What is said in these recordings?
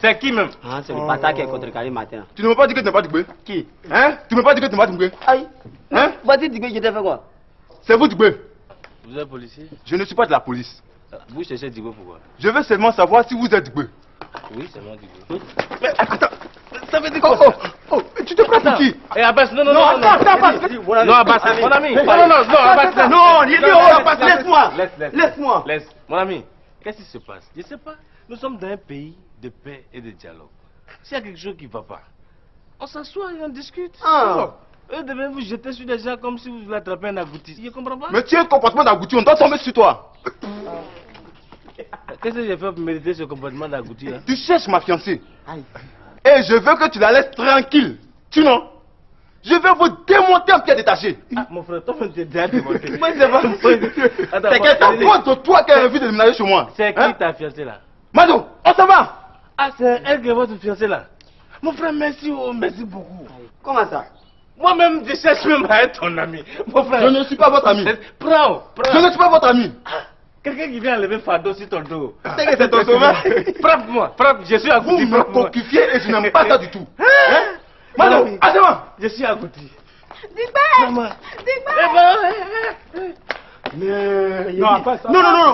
C'est qui même? Ah, c'est le bâtard qui est contre Karim matin. Tu ne m'as pas dit que tu n'es pas Dubé? Qui? Hein? Tu ne m'as pas dit que tu n'es pas Dubé? Aïe. Hein? Vas-y, Dubé, je t'ai fait quoi? C'est vous Dubé? Vous êtes policier? Je ne suis pas de la police. Vous cherchez Digo pourquoi? Je veux seulement savoir si vous êtes Dubé. Oui, c'est moi Digo. Mais attends, ça veut dire quoi? Oh, tu te prends pour qui? Eh Abbas, non, Non, Abbas, mon ami. Non, Abbas, non, laisse-moi. Laisse-moi. Laisse. Mon ami, qu'est-ce qui se passe? Je ne sais pas. Nous sommes dans un pays de paix et de dialogue. S'il y a quelque chose qui ne va pas, on s'assoit et on discute. Eux devaient vous jeter sur des gens comme si vous voulez attraper un agouti. Je ne comprends pas. Mais tu as un comportement d'agouti, on doit tomber sur toi. Qu'est-ce que j'ai fait pour mériter ce comportement d'agouti là? Tu cherches ma fiancée. Et je veux que tu la laisses tranquille. Tu non? Je vais vous démonter en pied détaché. Ah, mon frère, toi, tu es déjà démonté. Moi, c'est pas. C'est quelqu'un de toi qui a envie de déménager chez moi. C'est qui ta fiancée là? Mado, on s'en va. Ah, c'est elle qui est votre fiancée là. Mon frère, merci, merci beaucoup. Comment ça? Moi-même, je cherche même à être ton ami. Mon frère. Je ne suis pas votre ami. Prends. Je ne suis pas votre ami. Quelqu'un qui vient enlever fardeau sur ton dos. C'est ton sauveur. Frappe-moi, je suis agouti. Vous me coquifiez et je n'aime pas ça du tout. Mado, attends-moi. Je suis agouti. Digbé. Non,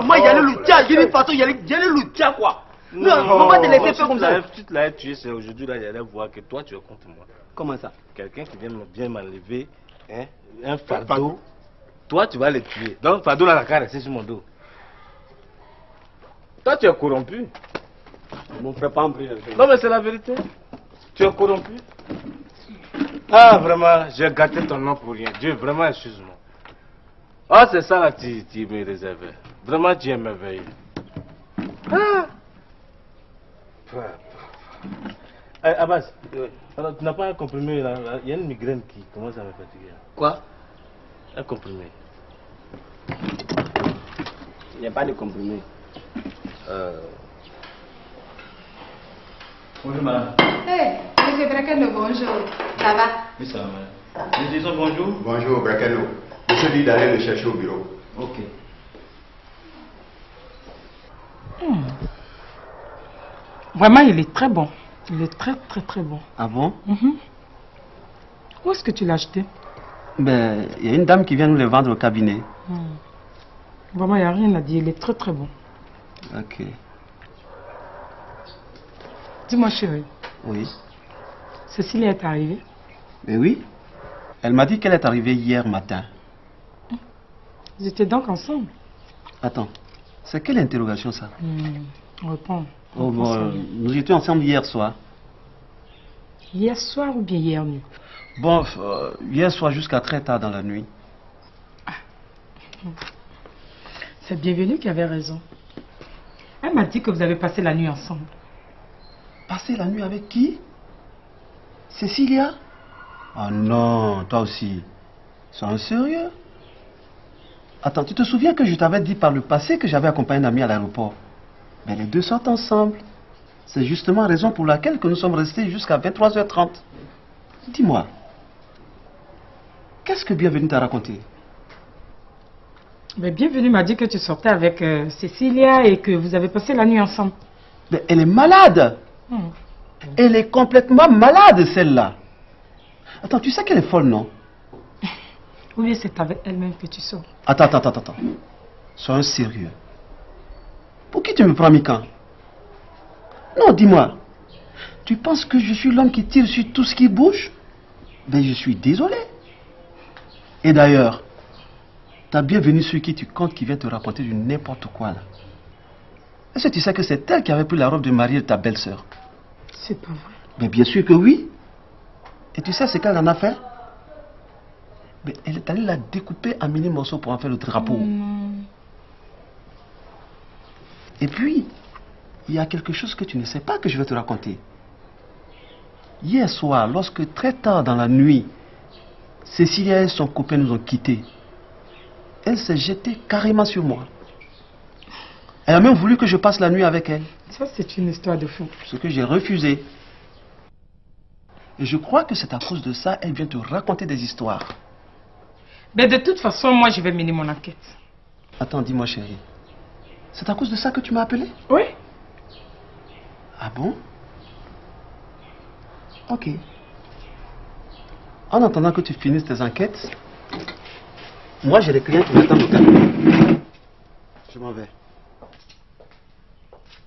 moi, il y a le loutia, j'ai dit partout, il y a le loutia quoi. Non, on va pas te laisser faire comme ça. Tu te l'as tué, c'est aujourd'hui là, j'allais voir que toi tu es contre moi. Comment ça? Quelqu'un qui vient m'enlever un fardeau, toi tu vas le tuer. Donc fardeau là, la caresse rester sur mon dos. Toi tu es corrompu. Mon frère, pas en prie. Non mais c'est la vérité. Tu es corrompu. Ah vraiment, j'ai gâté ton nom pour rien. Dieu, vraiment excuse-moi. Ah c'est ça là tu me réservais. Vraiment tu es merveilleux. Ah. Abbas, alors, tu n'as pas un comprimé là? Il y a une migraine qui commence à me fatiguer. Quoi? Un comprimé. Il n'y a pas de comprimé. Bonjour madame. Hey, monsieur Brakano, bonjour. Ça va? Oui, ça va madame. Nous disons bonjour. Bonjour, Brakano. Monsieur dit d'aller le chercher au bureau. Ok. Vraiment, il est très bon. Il est très bon. Ah bon? Où est-ce que tu l'as acheté? Ben, il y a une dame qui vient nous le vendre au cabinet. Vraiment, il n'y a rien à dire. Il est très bon. Ok. Dis-moi, chérie. Oui. Cécilia est arrivée? Mais oui. Elle m'a dit qu'elle est arrivée hier matin. Ils étaient donc ensemble? Attends, c'est quelle interrogation ça? Réponds. Oh, bon, nous étions ensemble hier soir. Hier soir ou bien hier nuit? Bon, hier soir jusqu'à très tard dans la nuit. C'est Bienvenue qui avait raison. Elle m'a dit que vous avez passé la nuit ensemble. Passer la nuit avec qui? Cécilia? Oh non, toi aussi. C'est sérieux? Attends, tu te souviens que je t'avais dit par le passé que j'avais accompagné un ami à l'aéroport? Mais les deux sortent ensemble. C'est justement la raison pour laquelle que nous sommes restés jusqu'à 23h30. Dis-moi, qu'est-ce que Bienvenue t'a raconté? Mais Bienvenue m'a dit que tu sortais avec Cécilia et que vous avez passé la nuit ensemble. Mais elle est malade. Elle est complètement malade, celle-là. Attends, tu sais qu'elle est folle, non? Ou bien c'est avec elle-même que tu sors? Attends. Sois sérieux. Pour qui tu me prends, Mika? Non, dis-moi. Tu penses que je suis l'homme qui tire sur tout ce qui bouge? Ben, je suis désolé. Et d'ailleurs, t'as Bienvenue sur qui tu comptes qui vient te raconter du n'importe quoi, là. Est-ce que tu sais que c'est elle qui avait pris la robe de mariée de ta belle-sœur? C'est pas vrai. Mais bien sûr que oui. Et tu sais ce qu'elle en a fait? Mais elle est allée la découper en mini morceaux pour en faire le drapeau. Et puis, il y a quelque chose que tu ne sais pas que je vais te raconter. Hier soir, lorsque très tard dans la nuit, Cécilia et son copain nous ont quittés, elle s'est jetée carrément sur moi. Elle a même voulu que je passe la nuit avec elle. Ça, c'est une histoire de fou. Ce que j'ai refusé. Et je crois que c'est à cause de ça qu'elle vient te raconter des histoires. Mais de toute façon, moi, je vais mener mon enquête. Attends, dis-moi, chérie. C'est à cause de ça que tu m'as appelé? Oui. Ah bon? Ok. En attendant que tu finisses tes enquêtes, moi j'ai des clients qui m'attendent au cabinet. Je m'en vais.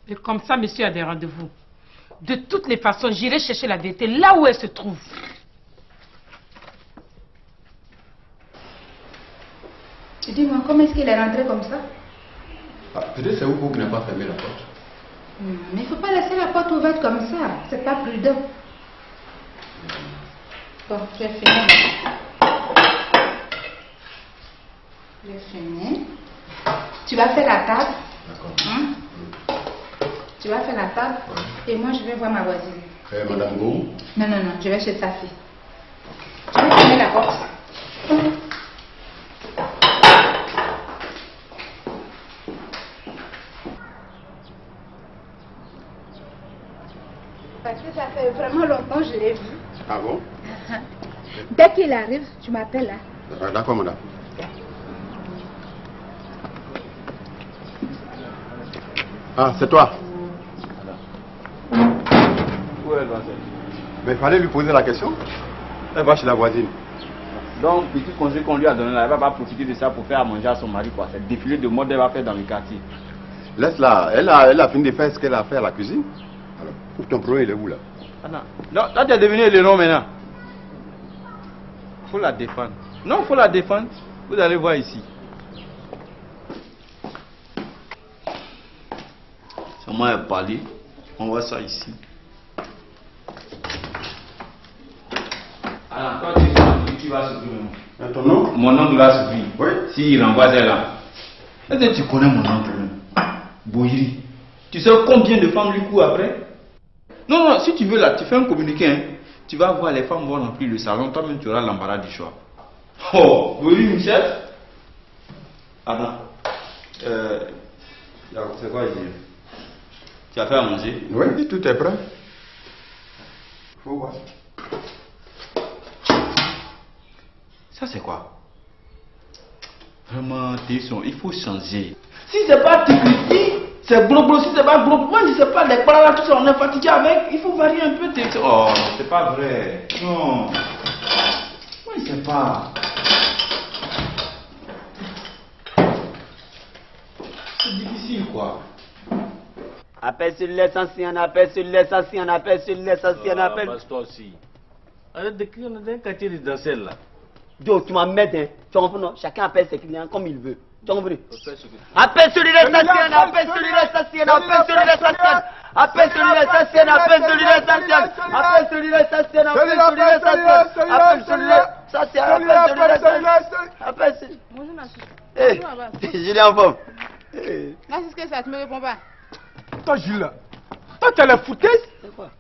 Et comme ça, monsieur a des rendez-vous. De toutes les façons, j'irai chercher la vérité là où elle se trouve. Dis-moi, comment est-ce qu'il est rentré comme ça? Peut-être c'est vous qui n'avez pas fermé la porte. Mais il ne faut pas laisser la porte ouverte comme ça. C'est pas prudent. Bon, j'ai fini. J'ai fini. Tu vas faire la table. D'accord. Hein? Tu vas faire la table. Et moi, je vais voir ma voisine. Madame Gou? Non, non, non, je vais chez sa fille. Tu vais fermer la porte. Parce que ça fait vraiment longtemps que je l'ai vu. Ah bon? Dès qu'il arrive, tu m'appelles là. D'accord, madame. Ah, c'est toi? Où est l'oiseau? Mais il fallait lui poser la question. Elle va chez la voisine. Donc, petit conseil qu'on lui a donné là, elle va pas profiter de ça pour faire à manger à son mari, quoi. C'est le défilé de mode qu'elle va faire dans le quartier. Laisse-la. Elle a fini de faire ce qu'elle a fait à la cuisine. Alors, pour ton problème, il est où là? Ah non. Non, là, tu es devenu le nom maintenant. Faut la défendre. Non, faut la défendre. Vous allez voir ici. C'est moi qui ai parlé. On voit ça ici. Alors, toi, tu vas souffrir. Ton nom? Mon nom doit souffrir. Oui. S'il renvoie elle là. Est-ce que tu connais mon nom quand même? Boyiri. Tu sais combien de femmes lui courent après? Non, non, si tu veux là, tu fais un communiqué. Hein. Tu vas voir les femmes vont remplir le salon. Toi-même, tu auras l'embarras du choix. Oh, Boyiri, Michel? Ah non. C'est quoi ici? Tu as fait à manger? Oui, tout est prêt. Faut voir. Ça c'est quoi? Vraiment, il faut changer. Si c'est pas Tikriti, c'est Globlo. Si c'est pas Globlo, moi je sais pas, les plats là, tout ça, on est fatigué avec. Il faut varier un peu. Oh, c'est pas vrai. Non. Moi je sais pas. C'est difficile quoi. Appel sur l'essentiel, appel sur l'essentiel, appel sur l'essentiel, appel. Toi aussi. Arrête de crier, on est dans un quartier résidentiel là. Donc tu m'emmènes, hein. Tu comprends, non? Chacun appelle ses clients comme il veut. Tu comprends? Appel sur l'essentiel, appel sur l'essentiel, appel sur l'essentiel. Appel sur l'essentiel, appel sur l'essentiel. Appel sur l'essentiel, appel sur l'essentiel. Appel sur l'essentiel, appel sur l'essentiel. Appel sur... Bonjour Nassis. Hé, Julien en forme. Nassis, qu'est-ce que ça? Tu me réponds pas? Toi, Jules, toi, tu as la foutaise? Toi,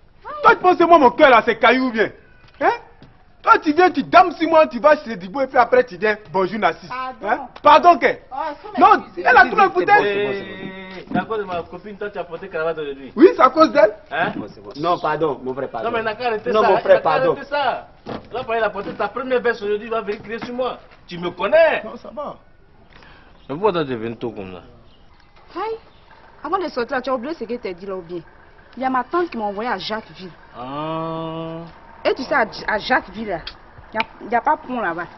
tu penses que moi, mon cœur là, c'est caillou ou bien? Hein? Toi, tu viens, tu dames sur moi, tu vas chez Dibo et puis après, tu dis bonjour Nassis. Pardon. Hein? Pardon, que? Non, elle a trop la foutaise. C'est à cause de ma copine, toi tu as porté cravate aujourd'hui. Oui, c'est à cause d'elle. Hein? Non, pardon, mon frère, pardon. Non, mais il n'a qu'à arrêter Non, ça. mon frère, pardon. Il ça. Là, il a porté ta première veste aujourd'hui, il va venir crier sur moi. Tu me connais? Non, ça va. Mais pourquoi tu deviens tôt comme ça? Aïe. Avant de sortir, tu as oublié ce que tu as dit là ou bien? Il y a ma tante qui m'a envoyé à Jacquesville. Ah. Et tu sais, à Jacquesville, là, il n'y a pas de pont là-bas.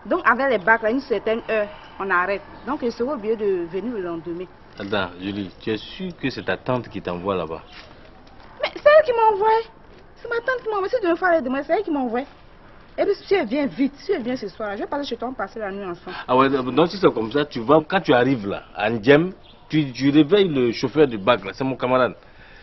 Donc, avec les bacs, à une certaine heure, on arrête. Donc, il serait obligé de venir le lendemain. Attends, Julie, tu es sûr que c'est ta tante qui t'envoie là-bas? Mais c'est elle qui m'a envoyé. C'est ma tante qui m'a envoyé. Si tu veux faire les demandes, c'est elle qui m'a envoyé. Et puis, si elle vient vite, si elle vient ce soir, je vais passer chez toi, on va passer la nuit ensemble. Ah ouais, donc si c'est comme ça, tu vas, quand tu arrives là, à Ndjem, tu réveilles le chauffeur du bac là, c'est mon camarade.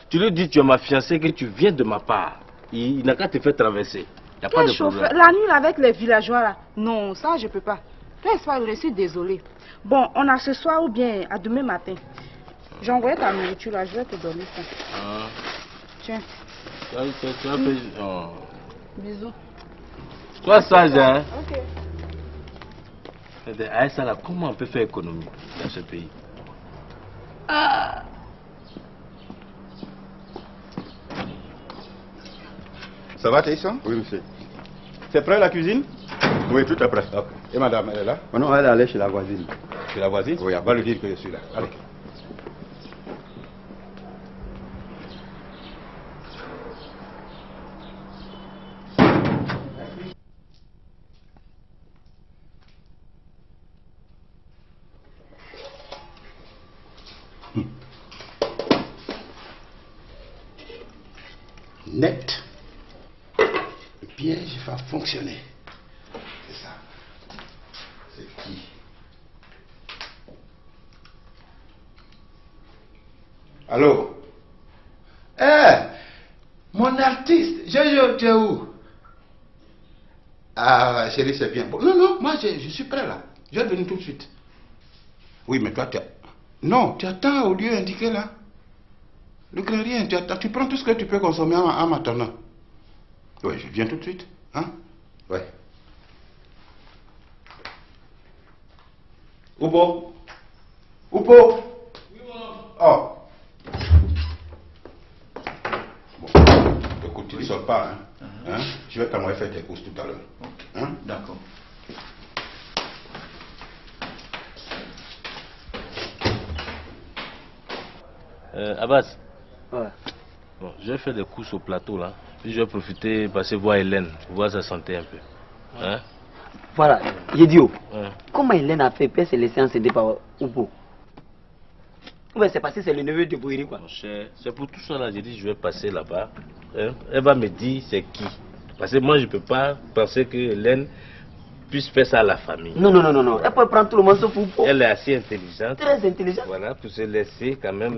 Tu lui dis, tu es ma fiancée, que tu viens de ma part. Il n'a qu'à te faire traverser. Il n'y a pas de problème. La nuit là, avec les villageois là, non, ça je peux pas. Je suis désolée. Bon, on a ce soir ou bien à demain matin. J'ai envoyé ta nourriture là, je vais te donner ça. Ah. Tiens. Tu as fait... Oh. Bisous. Sois sage, hein. Ok. Ah, ça là, comment on peut faire économie dans ce pays? Ça va, Taïsan? Oui, monsieur. C'est prêt la cuisine? Oui, tout est prêt. Okay. Et madame, elle est là? Non, elle est allée chez la voisine. Chez la voisine? Oui, elle va lui dire que je suis là. Allez. net, le piège va fonctionner. C'est ça. C'est qui? Allô? Mon artiste, Jojo, tu es où? Ah, chérie, c'est bien. Bon, non, moi, je suis prêt là. Je vais venir tout de suite. Oui, mais toi, non, tu attends au lieu indiqué là. Le grand rien, tu attends. Tu prends tout ce que tu peux consommer en m'attendant. Oui, je viens tout de suite. Hein? Ouais. Oupo? Oupo? Oui, mon homme. Oh. Écoute, tu ne sors pas, hein? Hein? Je vais t'envoyer faire tes courses tout à l'heure. Okay. Hein? D'accord. Abbas. Ouais. Bon, je vais faire des courses au plateau là. Puis je vais profiter, passer voir Hélène, voir sa santé un peu. Hein? Voilà, idiot. Ouais. Comment Hélène a fait pour se laisser enceinter par Oupo? Ouais, c'est parce que c'est le neveu de Boiri, quoi. Mon cher, c'est pour tout ça là, j'ai dit je vais passer là-bas. Hein? Elle va me dire c'est qui. Parce que moi je peux pas penser que Hélène puisse faire ça à la famille. Non. Elle peut prendre tout le monde sauf Oupo. Elle est assez intelligente. Très intelligente. Voilà, pour se laisser quand même,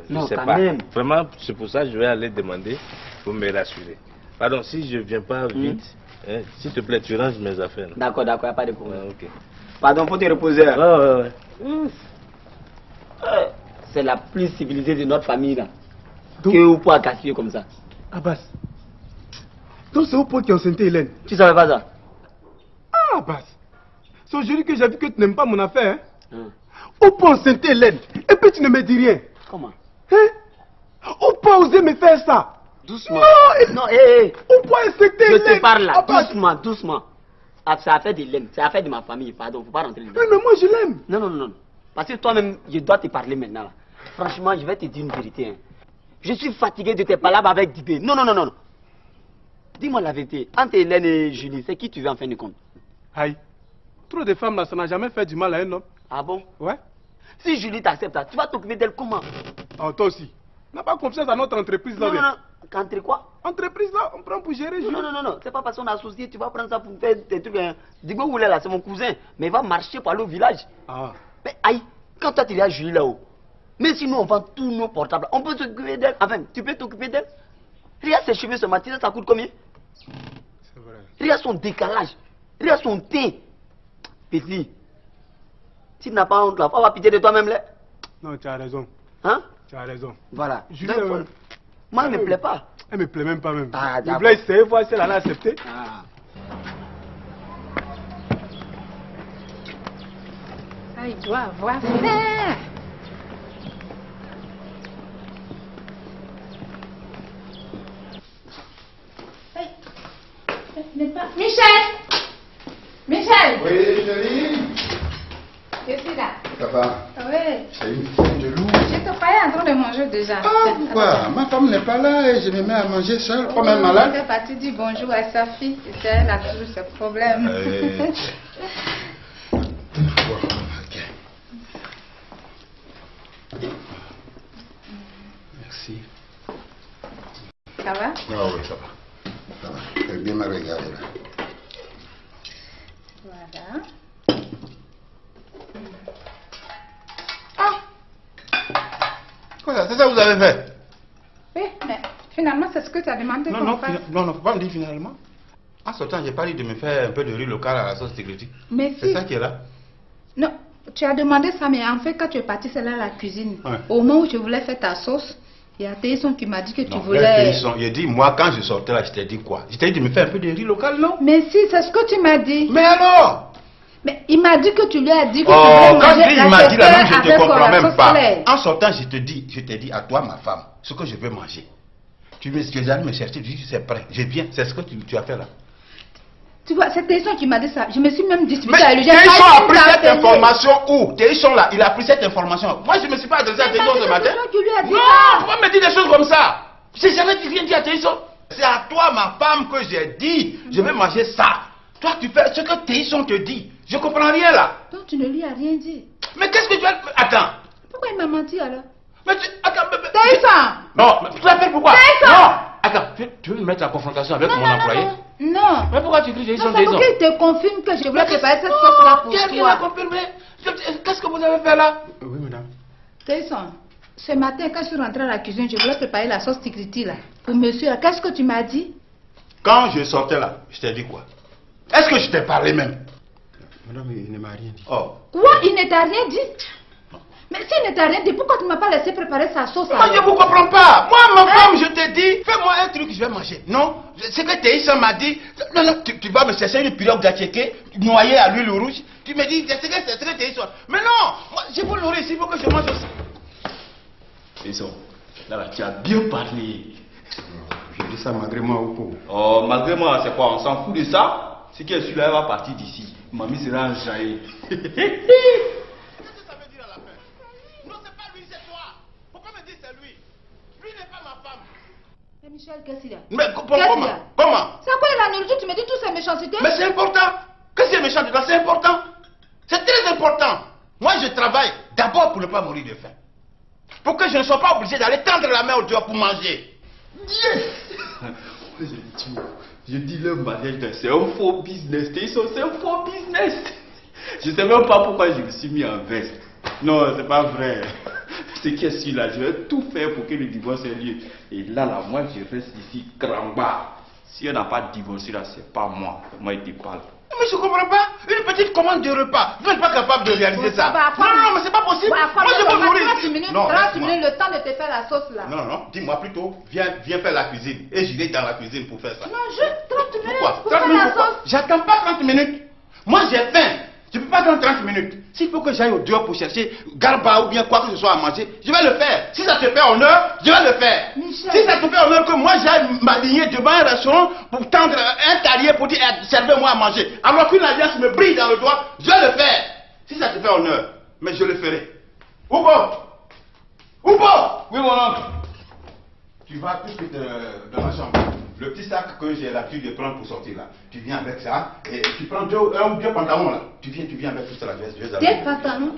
non, je sais quand pas. Même. Vraiment, c'est pour ça que je vais aller demander pour me rassurer. Pardon, si je viens pas vite, hein, s'il te plaît, tu ranges mes affaires. D'accord, il n'y a pas de problème. Ah, ok. Pardon, faut te reposer. Ouais. C'est la plus civilisée de notre famille là. Donc, que Oupo a gaspillé comme ça. Abbas. Donc c'est Oupo qui a enceinté Hélène. Tu savais pas ça? Ah, Abbas. C'est aujourd'hui que j'ai vu que tu n'aimes pas mon affaire. Hein? Oupo a enceinté Hélène. Et puis tu ne me dis rien. Comment? Hein? Oupo a osé me faire ça. Doucement. Non, hé. Oupo a enceinté Hélène. Je te parle là. Abbas. Doucement. Ah, c'est affaire d'Hélène. C'est affaire de ma famille. Pardon, faut pas rentrer dedans. Mais moi je l'aime. Non. Parce que toi-même, je dois te parler maintenant là. Franchement, je vais te dire une vérité. Hein. Je suis fatigué de tes palabres avec Dibé. Non. Dis-moi la vérité. Entre Hélène et Julie, c'est qui tu veux en fin de compte? Aïe. Trop de femmes là, ça n'a jamais fait du mal à un homme. Ah bon? Ouais. Si Julie t'accepte, tu vas t'occuper d'elle comment? Ah, toi aussi. N'a pas confiance à notre entreprise là. Non. Entre quoi? Entreprise là, on prend pour gérer. Non. C'est pas parce qu'on est associé, tu vas prendre ça pour faire des trucs. Hein. Digo Oulé là, c'est mon cousin. Mais il va marcher pour aller au village. Ah. Mais aïe, quand toi tu es à Julie là-haut, mais si nous on vend tous nos portables, on peut s'occuper d'elle. Enfin, tu peux t'occuper d'elle. Regarde ses cheveux ce matin, ça coûte combien? C'est vrai. Regarde son décalage. Regarde son teint. Petit, tu n'as pas honte là, faut avoir pitié de toi-même là. Non, tu as raison. Hein? Tu as raison. Voilà. Julie, moi, elle me plaît pas. Elle me plaît même pas même. Ah, je voulais essayer voir si elle allait accepter. Ah. Ah, il doit avoir faim. Michel! Oui, chérie. Je suis là. Ça va? Oui. C'est une femme de loup. Je te croyais en train de manger déjà. Ah, pourquoi? Ma femme n'est pas là et je me mets à manger seul, comme un malade. Elle est partie dire bonjour à sa fille. C'est elle a toujours ce problème. Ok. Merci. Ça va? Ah oui, ça va. Ça va. Je vais bien me regarder là. Voilà. Quoi, c'est ça que vous avez fait? Oui, mais finalement, c'est ce que tu as demandé. Non, faut pas me dire finalement. En ce temps, j'ai pas dit de me faire un peu de riz local à la sauce tigrétique. Mais c'est si. ça qui est là. Non, tu as demandé ça, mais en fait, quand tu es parti, c'est là à la cuisine. Ouais. Au moment où je voulais faire ta sauce, il y a Télisson qui m'a dit que tu Non, voulais... il dit, moi, quand je sortais là, je t'ai dit quoi? Je t'ai dit de me faire un peu de riz local, non? Mais si, c'est ce que tu m'as dit. Mais alors? Mais il m'a dit que tu lui as dit que tu Oh, voulais quand manger il m'a dit la même, je ne te avec comprends la même sauce pas. soleil. En sortant, je t'ai dit à toi, ma femme, ce que je veux manger. Tu es allé me chercher, tu dis c'est prêt, je viens, c'est ce que tu as fait là. Tu vois, c'est Télisson qui m'a dit ça. Je me suis même disputée Mais avec lui. Télisson a pris cette information où? Télisson là, il a pris cette information. Moi, je ne me suis pas adressé à Télisson ce matin. C'est qui lui a dit Non, ça. pourquoi me dire des choses comme ça? J'ai jamais rien dit à Télisson. C'est à toi, ma femme, que j'ai dit, je vais manger ça. Toi, tu fais ce que Télisson te dit. Je comprends rien là. Donc tu ne lui as rien dit. Mais qu'est-ce que tu as... Attends. Pourquoi il m'a menti alors? Mais tu... Attends, Télisson! Non, mais tu l'appelles pourquoi? Télisson! Non, Attends, tu veux me mettre en confrontation avec mon employé? Non. Mais pourquoi tu cries Jason? C'est pour qu'il te confirme que je voulais préparer cette sauce-là pour Qui toi. l'a confirmé? Qu'est-ce que vous avez fait là? Oui, madame. Jason, ce matin, quand je suis rentrée à la cuisine, je voulais préparer la sauce tigriti là. Pour monsieur, qu'est-ce que tu m'as dit? Quand je sortais là, je t'ai dit quoi? Est-ce que je t'ai parlé même? Madame, il ne m'a rien dit. Oh. Quoi? Il ne t'a rien dit? Mais s'il ne t'a rien dit, pourquoi tu ne m'as pas laissé préparer sa sauce? Moi, je ne vous comprends pas. Moi, ma femme, je t'ai dit, fais-moi un truc, je vais manger. Non, ce que Théïssa m'a dit, non, tu vas me chercher une pirogue d'attiqué, noyée à l'huile rouge. Tu me dis, c'est ce que Théïssa. Mais non, moi, je veux nourrir ici, il faut que je mange aussi. Théïssa, là, tu as bien parlé. Je dis ça malgré moi ou pas. Oh, malgré moi, c'est quoi? On s'en fout de ça? Ce qui est celui-là, elle va partir d'ici. Mamie sera enjaillée. Michel, qu'est-ce qu'il y a? Mais comment? C'est quoi la nourriture? Tu me dis toutes ces méchancetés? Mais c'est important. Qu'est-ce qui est méchant dedans? C'est important. C'est très important. Moi, je travaille d'abord pour ne pas mourir de faim. Pour que je ne sois pas obligé d'aller tendre la main au dehors pour manger. Yes! Je dis le mariage, c'est un faux business. C'est un faux business. Je ne sais même pas pourquoi je me suis mis en veste. Non, c'est pas vrai. Ce qui est sûr là, je vais tout faire pour que le divorce ait lieu. Et là, moi, je reste ici, cramba. Si on n'a pas divorcé là, c'est pas moi. Moi, il te parle. Mais je ne comprends pas. Une petite commande de repas. Vous n'êtes pas capable de réaliser ça. Non, mais c'est pas possible. Moi, je peux mourir. 30 minutes, Non, 30 minutes, le temps de te faire la sauce là. Non, dis-moi plutôt, viens faire la cuisine. Et j'irai dans la cuisine pour faire ça. Non, juste 30 minutes. Pourquoi? Pour faire la sauce. J'attends pas 30 minutes. Moi, j'ai faim. Je ne peux pas attendre 30 minutes. S'il faut que j'aille au dehors pour chercher garba ou bien quoi que ce soit à manger, je vais le faire. Si ça te fait honneur, je vais le faire. Michel. Si ça te fait honneur que moi j'aille m'aligner devant un restaurant pour tendre un talier pour dire servez-moi à manger, alors qu'une alliance me brille dans le doigt, je vais le faire. Si ça te fait honneur, mais je le ferai. Oubo! Oui, mon oncle. Tu vas tout de suite dans ma chambre. Le petit sac que j'ai l'habitude de prendre pour sortir là, tu viens avec ça et tu prends un ou deux pantalons là. Tu viens avec tout ça là. Deux pantalons?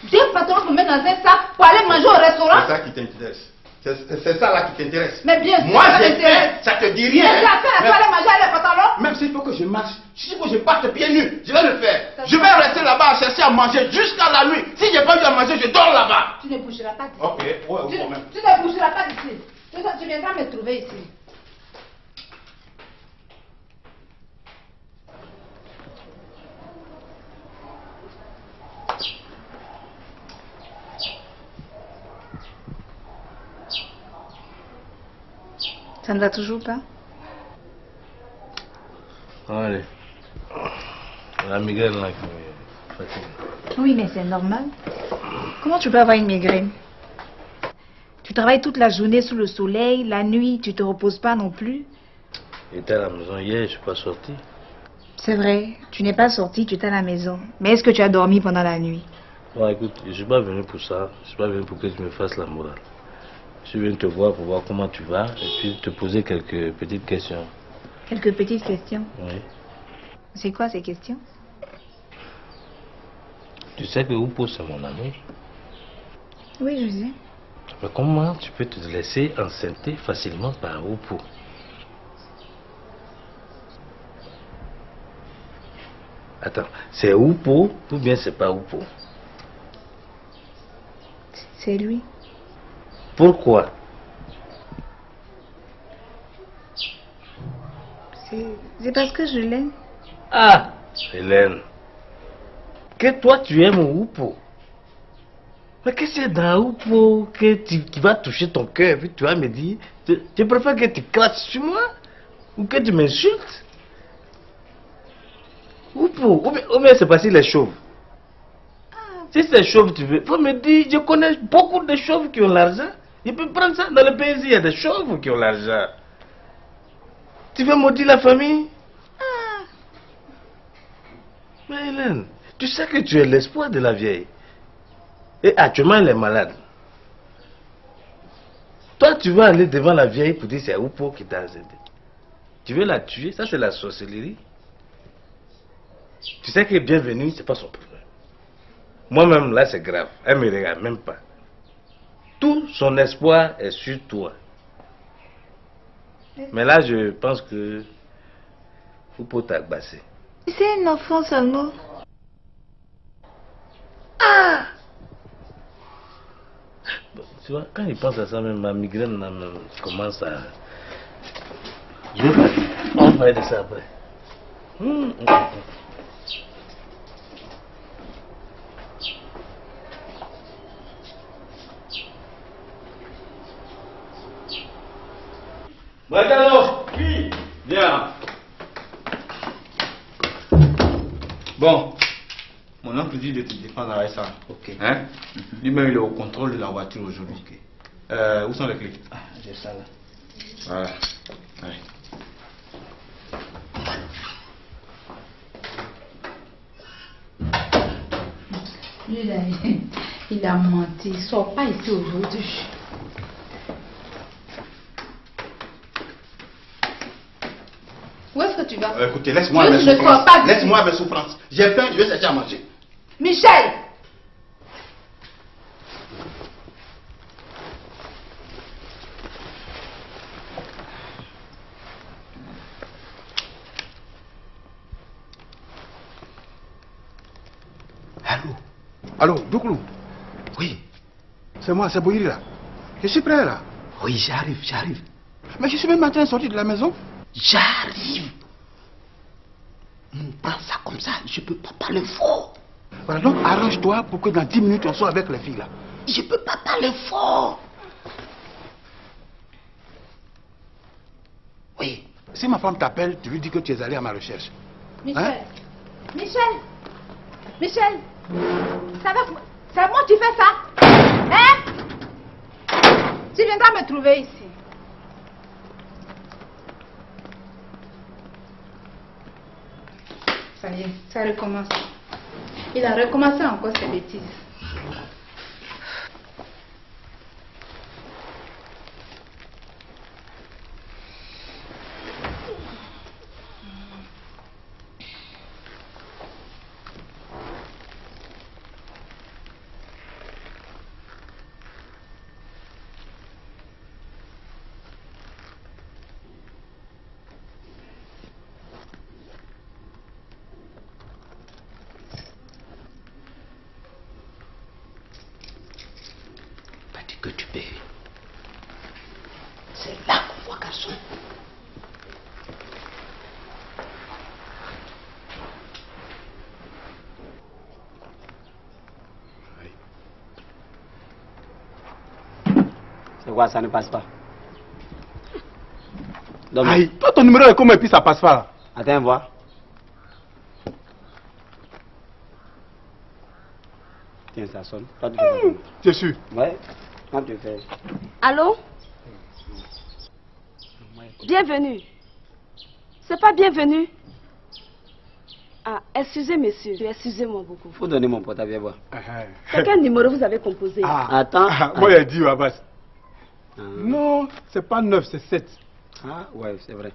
Deux pantalons pour mettre dans un sac pour aller manger au restaurant? C'est ça qui t'intéresse. C'est ça là qui t'intéresse. Mais bien sûr, moi ça j'ai m'intéresse. faim, ça te dit rien. Mais tu as fait pour aller manger les pantalons? Même s'il faut que je marche, s'il faut que je parte pieds nus, je vais le faire. Je vais rester là-bas à chercher à manger jusqu'à la nuit. Si j'ai pas eu à manger, je dors là-bas. Tu ne bougeras pas d'ici. Ok, ouais, quand même. Tu ne bougeras pas d'ici. Tu viendras me trouver ici. Ça ne va toujours pas? Allez. La migraine là qui me fatigue. Oui, mais c'est normal. Comment tu peux avoir une migraine? Tu travailles toute la journée sous le soleil, la nuit, tu te reposes pas non plus. J'étais à la maison hier, je suis pas sorti. C'est vrai, tu n'es pas sorti, tu étais à la maison. Mais est-ce que tu as dormi pendant la nuit? Bon, écoute, je suis pas venu pour ça. Je suis pas venu pour que tu me fasses la morale. Je suis venu te voir pour voir comment tu vas et puis te poser quelques petites questions. Quelques petites questions? Oui. C'est quoi ces questions? Tu sais que Oupo c'est mon ami. Oui, je sais. Mais comment tu peux te laisser enceinter facilement par Oupo? Attends, c'est Oupo ou bien c'est pas Oupo? C'est lui. Pourquoi? C'est parce que je l'aime. Ah, Hélène. Que toi tu aimes Oupo. Mais qu'est-ce que c'est dans Oupo qui va toucher ton cœur et puis tu vas me dire, tu préfères que tu craches sur moi ou que tu m'insultes? Oupo, ou bien c'est parce qu'il est chauve. Si c'est chauve, tu veux, faut me dire, je connais beaucoup de chauves qui ont l'argent. Je peux prendre ça. Dans le pays, il y a des chauves qui ont l'argent. Tu veux maudire la famille? Mais Hélène, tu sais que tu es l'espoir de la vieille. Et actuellement, elle est malade. Toi, tu vas aller devant la vieille pour dire c'est Oupo qui t'a aidé. Tu veux la tuer? Ça, c'est la sorcellerie. Tu sais que bienvenue, c'est pas son problème. Moi-même, là, c'est grave. Elle me regarde même pas. Tout son espoir est sur toi. Mais là, je pense que faut pas t'agbaser. C'est un enfant seulement. Ah! Bon, tu vois, quand il pense à ça, même ma migraine là, même, commence à... Je vais pas... On va parler de ça après. Bacalo, oui, viens. Bon, mon oncle dit de te défendre avec ça. Ok. Hein? Lui-même, il est au contrôle de la voiture aujourd'hui. Où sont les clés? Ah, j'ai ça là. Voilà. Allez. Lui là, il a menti. Il ne sort pas ici aujourd'hui. Où est-ce que tu vas? Écoutez, laisse-moi mes souffrances. Laisse-moi mes souffrances. J'ai faim, je vais chercher à manger. Michel! Allô, Douklou? Oui. C'est moi, c'est Boyiri là. Je suis prêt là. Oui, j'arrive. Mais je suis même en train de sortir de la maison. J'arrive. Prends ça comme ça, je peux pas parler fort. Voilà, donc arrange-toi pour que dans 10 minutes on soit avec les filles là. Je peux pas parler fort. Oui. Si ma femme t'appelle, tu lui dis que tu es allé à ma recherche. Michel! Hein? Michel! Ça va? C'est à moi que tu fais ça? Hein? Tu viendras me trouver ici. Ça y est, ça recommence. Il a recommencé encore ses bêtises. Que tu payes. C'est là qu'on voit garçon. C'est quoi, ça ne passe pas? Aïe, toi ton numéro est comment et puis ça passe pas là? Attends, voir. Tiens, ça sonne. Toi, tu fais ça. Tu es sûr? Ouais. Quand tu fais. Allô? Bienvenue. C'est pas bienvenue. Ah, excusez monsieur, excusez-moi beaucoup. Faut donner mon portable, viens voir. C'est quel numéro vous avez composé? Attends. Moi j'ai dit Abbas. Non, c'est pas 9, c'est 7. Ah ouais, c'est vrai.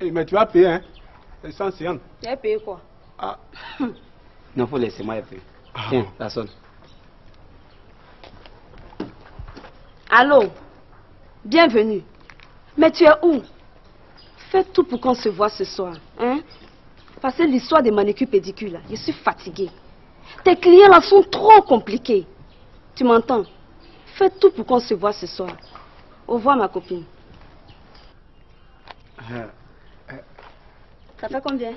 Mais tu vas payer, hein? C'est 150. Tu as payé quoi? Ah. Non, faut laisser moi payer. Tiens, ça sonne. Allô? Bienvenue. Mais tu es où? Fais tout pour qu'on se voit ce soir, hein? Parce que l'histoire des manicures pédicures là, je suis fatiguée. Tes clients là sont trop compliqués. Tu m'entends? Fais tout pour qu'on se voit ce soir. Au revoir ma copine. Ça fait combien?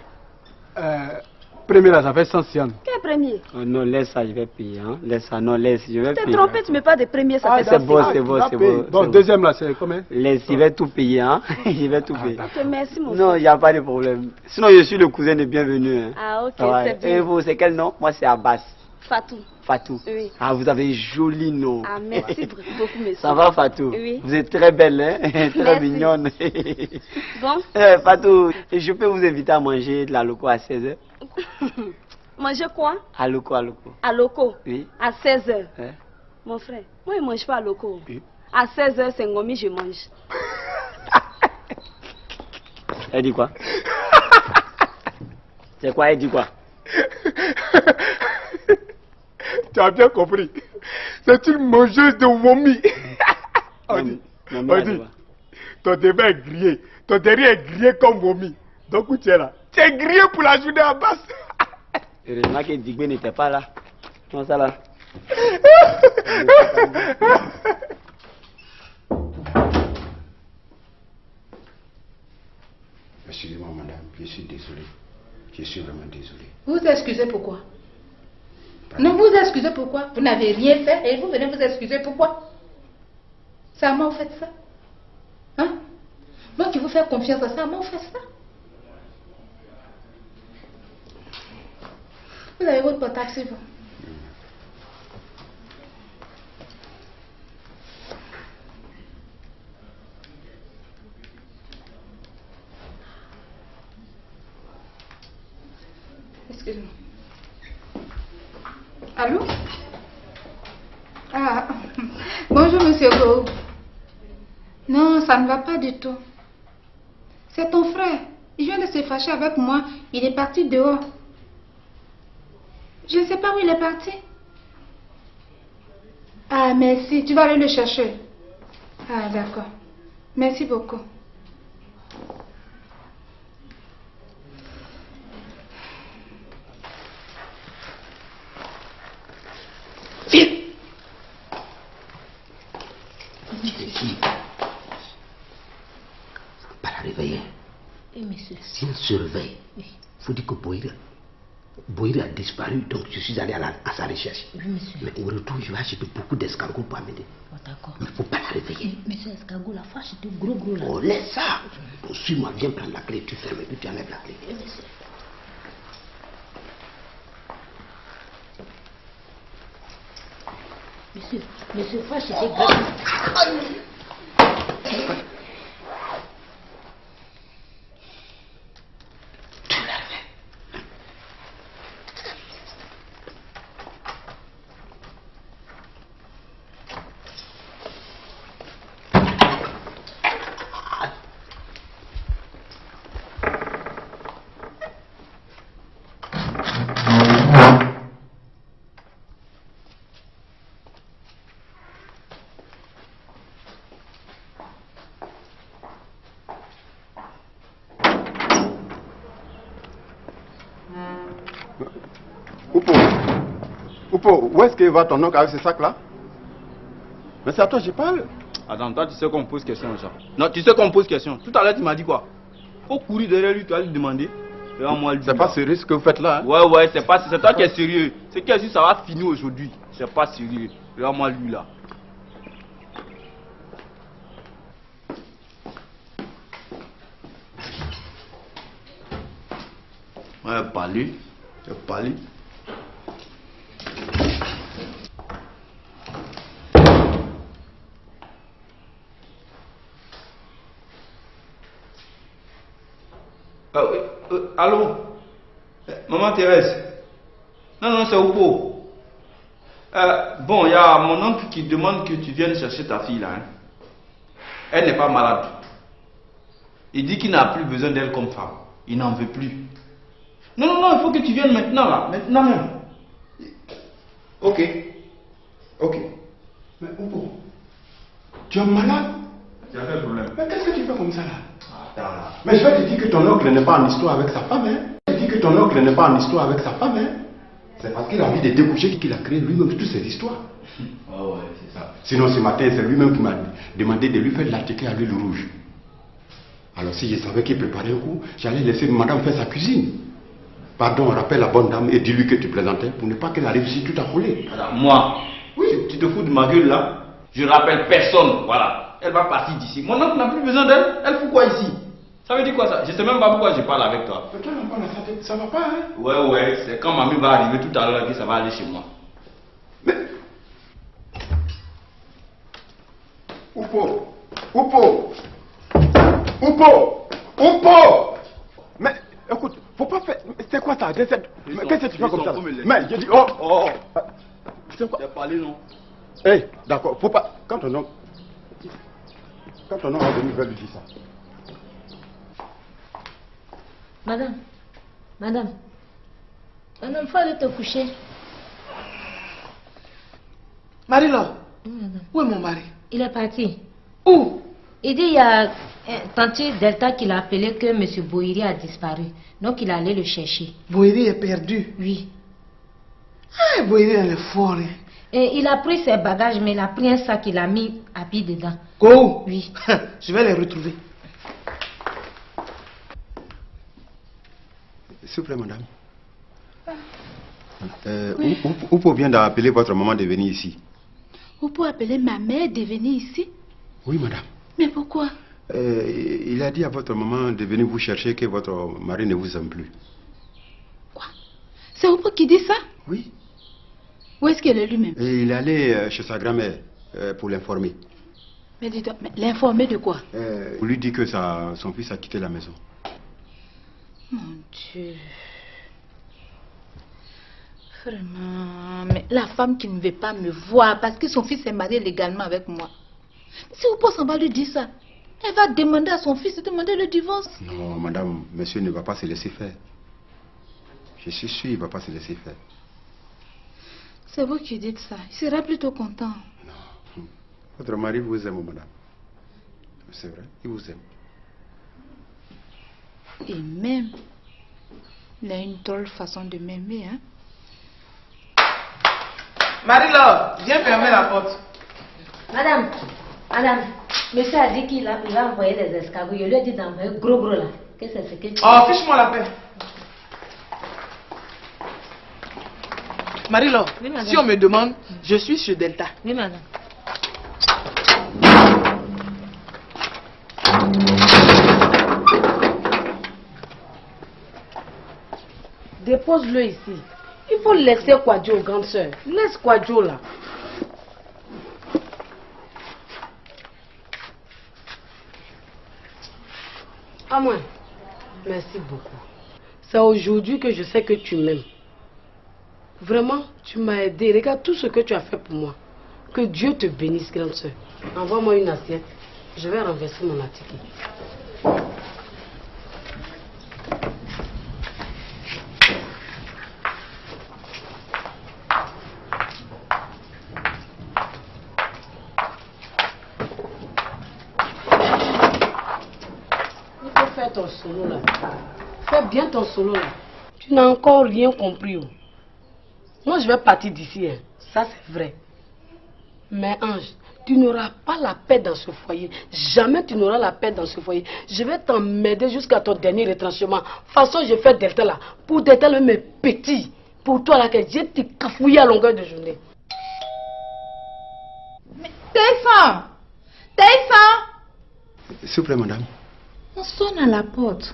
Premier là, ça fait 150. Quel premier? Oh non, laisse ça, je vais payer. Hein? Laisse ça, non, laisse, je vais payer. Tu t'es trompé, tu mets pas de premier, ça fait 150. C'est bon, c'est bon. Donc deuxième là, c'est combien? Laisse, je vais tout payer, hein? Je vais tout payer. Ok, merci mon Non, il n'y a pas de problème. Sinon, je suis le cousin de bienvenue. Hein. Ah ok, Ouais. c'est bien. Et vous, c'est quel nom? Moi, c'est Abbas. Fatou. Fatou. Oui. Ah, vous avez un joli nom. Ah, merci beaucoup, monsieur. Ça va, Fatou? Oui. Vous êtes très belle, hein? Très Merci. mignonne. Bon? Fatou, je peux vous inviter à manger de la loco à 16h? Manger quoi? À loco, à loco. À loco? Oui. À 16h. Hein? Mon frère, moi je ne mange pas à loco. Oui. À 16h, c'est ngomi, je mange. Elle dit quoi? C'est quoi, elle dit quoi? Tu as bien compris. C'est une mangeuse de vomi. On dit, ton devant est grillé. Ton derrière est grillé comme vomi. Donc où tu es là? Tu es grillé pour la journée en basse. Heureusement que Digbé n'était pas là. Comment ça là? Excusez-moi, madame, je suis désolé. Je suis vraiment désolé. Vous vous excusez pourquoi? Non, vous vous excusez pourquoi? Vous n'avez rien fait et vous venez vous excuser pourquoi? C'est à moi vous faites ça? Hein? Moi qui vous fais confiance à ça, à moi vous faites ça? Vous avez votre portable sur vous. Excusez-moi. Allô? Ah, bonjour monsieur Go. Non, ça ne va pas du tout. C'est ton frère. Il vient de se fâcher avec moi. Il est parti dehors. Je ne sais pas où il est parti. Ah, merci. Tu vas aller le chercher. Ah, d'accord. Merci beaucoup. Viens. Pas la réveiller. Oui, monsieur. Si on surveille, il faut dire que Boïra a disparu, donc je suis allé à sa recherche. Oui, monsieur. Mais au retour, je vais acheter beaucoup d'escargots pour amener. Oh, d'accord. Mais il ne faut pas la réveiller. Mais ce escargot, la fois, c'était gros là. Oh, laisse ça. Bon, suis-moi, viens prendre la clé, tu fermes et puis tu enlèves la clé. Oui, monsieur. Monsieur, fois, c'était grave. Oupo, où est-ce qu'il va ton oncle avec ce sac-là? Mais c'est à toi que je parle. Attends, toi tu sais qu'on pose question, ça. Non, tu sais qu'on pose question. Tout à l'heure tu m'as dit quoi? Faut courir derrière lui, tu vas lui demander. C'est pas sérieux ce que vous faites là, hein? Ouais, c'est toi qui es sérieux. C'est que si ça va finir aujourd'hui. C'est pas sérieux. Regarde-moi lui là. Ouais, parler. Allô? Maman Thérèse? Non, c'est Oupo. Bon, il y a mon oncle qui demande que tu viennes chercher ta fille là. Hein. Elle n'est pas malade. Il dit qu'il n'a plus besoin d'elle comme femme. Il n'en veut plus. Non, il faut que tu viennes maintenant là. Maintenant même. Ok. Mais Oupo, tu es malade? Tu as quel problème? Mais qu'est-ce que tu fais comme ça là? Attends là. Mais je vais te dire que ton oncle n'est pas en histoire avec sa femme, hein? Je te dis que ton oncle n'est pas en histoire avec sa femme, hein? C'est parce qu'il a envie de découcher qu'il a créé lui-même toutes ces histoires. Oh ouais, c'est ça. Sinon ce matin, c'est lui-même qui m'a demandé de lui faire l'attiquer à l'huile rouge. Alors si je savais qu'il préparait un coup, j'allais laisser madame faire sa cuisine. Pardon, rappelle la bonne dame et dis-lui que tu plaisantais pour ne pas qu'elle arrive ici tout affolée. Alors, moi, oui, tu te fous de ma gueule là? Je rappelle personne, voilà. Elle va partir d'ici. Mon oncle n'a plus besoin d'elle. Elle fout quoi ici? Ça veut dire quoi ça? Je sais même pas pourquoi je parle avec toi. Mais toi, ça va pas, hein? Ouais, c'est quand mamie va arriver tout à l'heure que ça va aller chez moi. Mais... Oupo! Mais écoute, faut pas faire... C'est quoi ça? Qu'est-ce que tu fais comme ça? Mais j'ai dit... Oh. C'est quoi? Tu as parlé, non? Hey, d'accord, faut pas... Quand ton oncle va venir, va lui dire ça. Madame, il faut aller te coucher. Marie-Laure, où est mon mari? Il est parti. Où? Il dit il y a Tanti Delta qui l'a appelé que M. Boiri a disparu. Donc il allait le chercher. Boiri est perdu? Oui. Ah, Boiri elle est fort. Hein. Et il a pris ses bagages, mais il a pris un sac, il a mis habits dedans. Go? Oui. Je vais les retrouver. S'il vous plaît, madame. Oupo vient d'appeler votre maman de venir ici. Oupo appeler ma mère de venir ici? Oui, madame. Mais pourquoi? Il a dit à votre maman de venir vous chercher que votre mari ne vous aime plus. Quoi? C'est Oupo qui dit ça? Oui. Où est-ce qu'elle est lui-même? Et il est allé chez sa grand-mère pour l'informer. Mais dis donc, l'informer de quoi? On lui dit que son fils a quitté la maison. Mon Dieu. Vraiment. Mais la femme qui ne veut pas me voir parce que son fils est marié légalement avec moi. Si Oupo s'en va lui dire ça, elle va demander à son fils de demander le divorce. Non, madame, monsieur ne va pas se laisser faire. Je suis sûr, il ne va pas se laisser faire. C'est vous qui dites ça. Il sera plutôt content. Non. Votre mari vous aime, madame. C'est vrai, il vous aime. Et même, il a une drôle façon de m'aimer, hein. Marie-Laure, viens fermer la porte. Madame, monsieur a dit qu'il va envoyer les escargots. Je lui ai dit d'envoyer gros là. Qu'est-ce que c'est que tu... Oh, fiche-moi la paix. Marie-Laure, oui, si on me demande, je suis chez Delta. Oui, madame. Dépose-le ici. Il faut laisser Kwadjo, grande soeur. Laisse Kwadjo là. À moi. Merci beaucoup. C'est aujourd'hui que je sais que tu m'aimes. Vraiment, tu m'as aidé. Regarde tout ce que tu as fait pour moi. Que Dieu te bénisse, grande soeur. Envoie-moi une assiette. Je vais renverser mon attiqué. Il faut faire ton solo là. Fais bien ton solo là. Tu n'as encore rien compris. Oh. Moi, je vais partir d'ici. Hein. Ça, c'est vrai. Mais Ange, tu n'auras pas la paix dans ce foyer. Jamais tu n'auras la paix dans ce foyer. Je vais t'emmerder jusqu'à ton dernier retranchement. De toute façon, je fais Delta là. Pour Delta, même mes petits. Pour toi là, que je t'ai cafouillé à longueur de journée. Mais Taïsan! S'il vous plaît, madame. On sonne à la porte.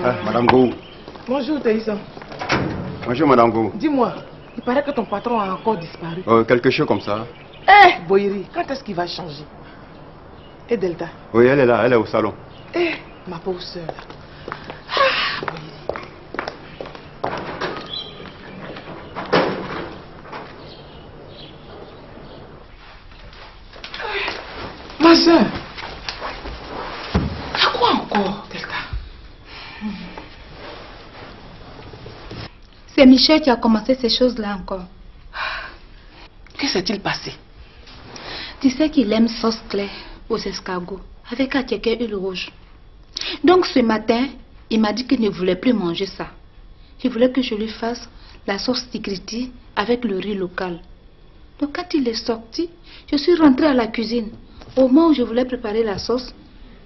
Ah, madame Gou. Bonjour, Taïsan. Bonjour, madame Gou. Dis-moi, il paraît que ton patron a encore disparu. Quelque chose comme ça. Eh, Boiri, quand est-ce qu'il va changer? Et Delta? Oui, elle est là, elle est au salon. Eh, ma pauvre soeur. Ma soeur. À quoi encore, Delta? C'est Michel qui a commencé ces choses-là encore. Que s'est-il passé? Tu sais qu'il aime sauce claire aux escargots avec un ticket huile rouge. Donc ce matin, il m'a dit qu'il ne voulait plus manger ça. Il voulait que je lui fasse la sauce tikriti avec le riz local. Donc quand il est sorti, je suis rentrée à la cuisine. Au moment où je voulais préparer la sauce,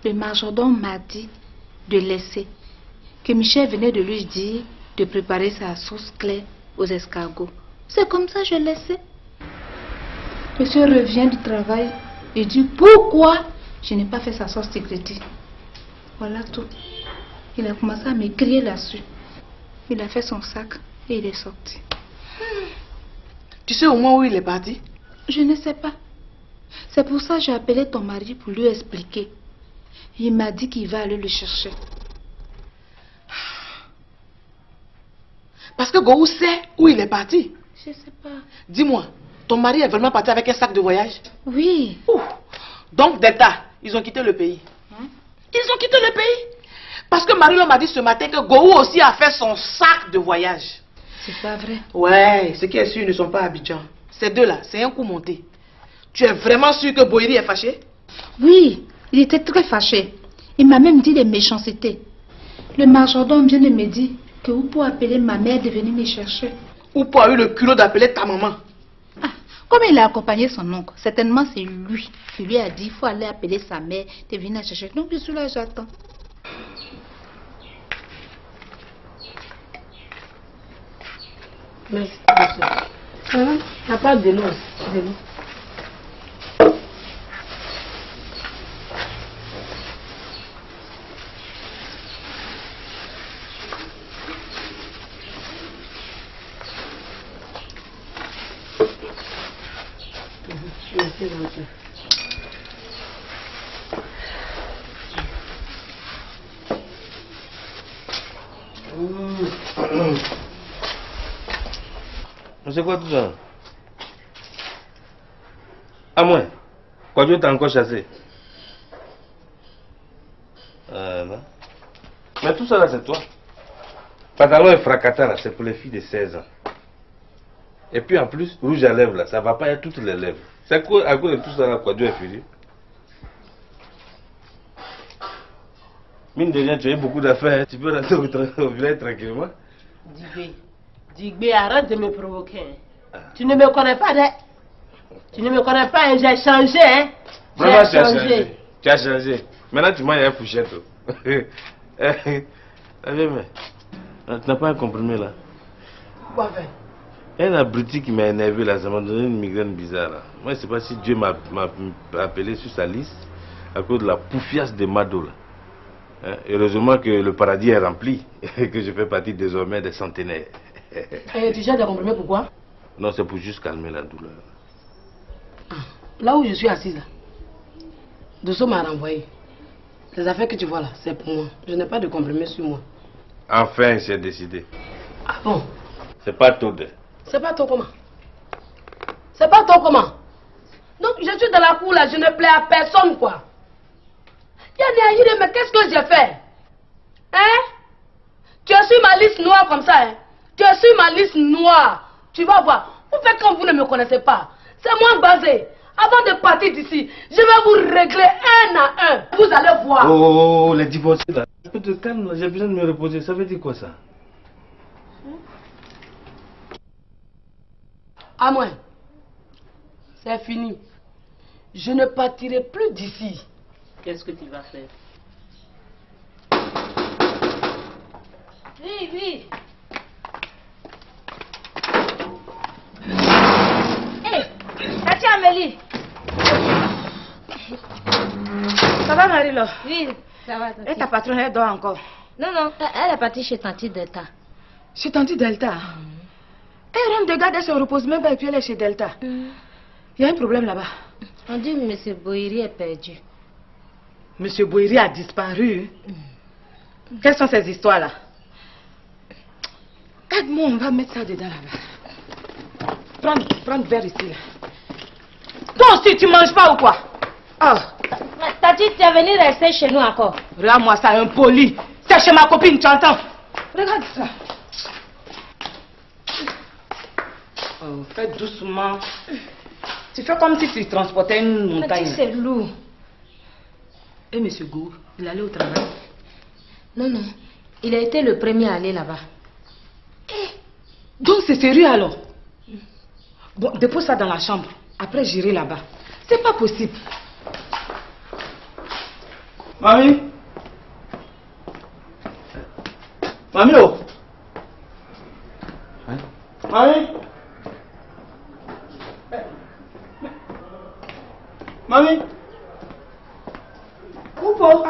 le majordome m'a dit de laisser. Que Michel venait de lui dire de préparer sa sauce claire aux escargots. C'est comme ça que je laissais. Monsieur revient du travail et dit pourquoi je n'ai pas fait sa sauce tikriti. Voilà tout. Il a commencé à me crier là-dessus. Il a fait son sac et il est sorti. Tu sais au moins où il est parti? Je ne sais pas. C'est pour ça que j'ai appelé ton mari pour lui expliquer. Il m'a dit qu'il va aller le chercher. Parce que Gohou sait où il est parti. Je sais pas. Dis-moi, ton mari est vraiment parti avec un sac de voyage? Oui. Ouh. Donc Delta, ils ont quitté le pays. Ils ont quitté le pays. Parce que Marie m'a dit ce matin que Gohou aussi a fait son sac de voyage. C'est pas vrai. Ouais, ce qui est sûr, ils ne sont pas à Abidjan. Ces deux-là, c'est un coup monté. Tu es vraiment sûr que Boiri est fâché? Oui, il était très fâché. Il m'a même dit des méchancetés. Le majordome vient de me dire que Oupo a appelé ma mère de venir me chercher. Oupo a eu le culot d'appeler ta maman. Ah, comme il a accompagné son oncle, certainement c'est lui qui lui a dit qu'il faut aller appeler sa mère de venir la chercher. Donc je suis là, j'attends. Merci. Il n'y a pas de l'eau. C'est quoi tout ça? À moi, quoi Dieu t'a encore chassé? Non. Mais tout ça là c'est toi. Pantalon et fracata là, c'est pour les filles de 16 ans. Et puis en plus, rouge à lèvres là, ça va pas être toutes les lèvres. C'est à cause de tout ça là, quoi Dieu est fini. Mine de rien, tu as eu beaucoup d'affaires, tu peux rentrer au village tranquillement. Digbé, arrête de me provoquer. Tu ne me connais pas, tu ne me connais pas, j'ai changé, hein. Vraiment, tu as changé. Tu as changé. Maintenant, tu manges un fouchette. Tu n'as pas un comprimé là? Quoi faire? Il y a un abruti qui m'a énervé là, ça m'a donné une migraine bizarre là. Moi, je ne sais pas si Dieu m'a appelé sur sa liste à cause de la poufiasse de Mado là. Heureusement que le paradis est rempli et que je fais partie désormais des centenaires. Tu gères des comprimés pourquoi? Non, c'est pour juste calmer la douleur. Là où je suis assise là, Dosso m'a renvoyé. Les affaires que tu vois là, c'est pour moi. Je n'ai pas de comprimés sur moi. Enfin, j'ai décidé. Ah bon? C'est pas tôt de. C'est pas toi comment? C'est pas toi comment? Donc je suis dans la cour là, je ne plais à personne quoi. Yanné, mais qu'est-ce que j'ai fait? Hein? Tu es sur ma liste noire comme ça, hein? Tu es sur ma liste noire. Tu vas voir. Vous faites comme vous ne me connaissez pas. C'est moi basé. Avant de partir d'ici, je vais vous régler un à un. Vous allez voir. Oh, les divorcés là. Je peux te calmer, j'ai besoin de me reposer. Ça veut dire quoi ça? À moi. C'est fini. Je ne partirai plus d'ici. Qu'est-ce que tu vas faire? Oui, oui. Hé, Tati Amélie. Ça va, Marie-Laure? Oui, ça va. Et ta patronne, elle dort encore? Non, non, elle est partie chez Tanti Delta. Chez Tanti Delta? Elle rentre de garde, elle se repose même pas et puis elle est chez Delta. Il y a un problème là-bas. On dit que M. Boiri est perdu. Monsieur Boiri a disparu. Quelles sont ces histoires-là? Aide-moi, on va mettre ça dedans là-bas. Prends le verre ici là. Toi aussi, tu manges pas ou quoi? Oh. Tati, tu es venu rester chez nous encore. Regarde-moi ça, impoli. C'est chez ma copine, tu entends? Regarde ça. Oh, fais doucement. Tu fais comme si tu transportais une montagne. Tati, c'est lourd. Et monsieur Gour, il allait au travail? Non, non. Il a été le premier à aller là-bas. Donc c'est sérieux alors? Bon, dépose ça dans la chambre. Après j'irai là-bas. C'est pas possible. Mamie? Mamie, oh! Hein? Mamie? Mamie? Oupo?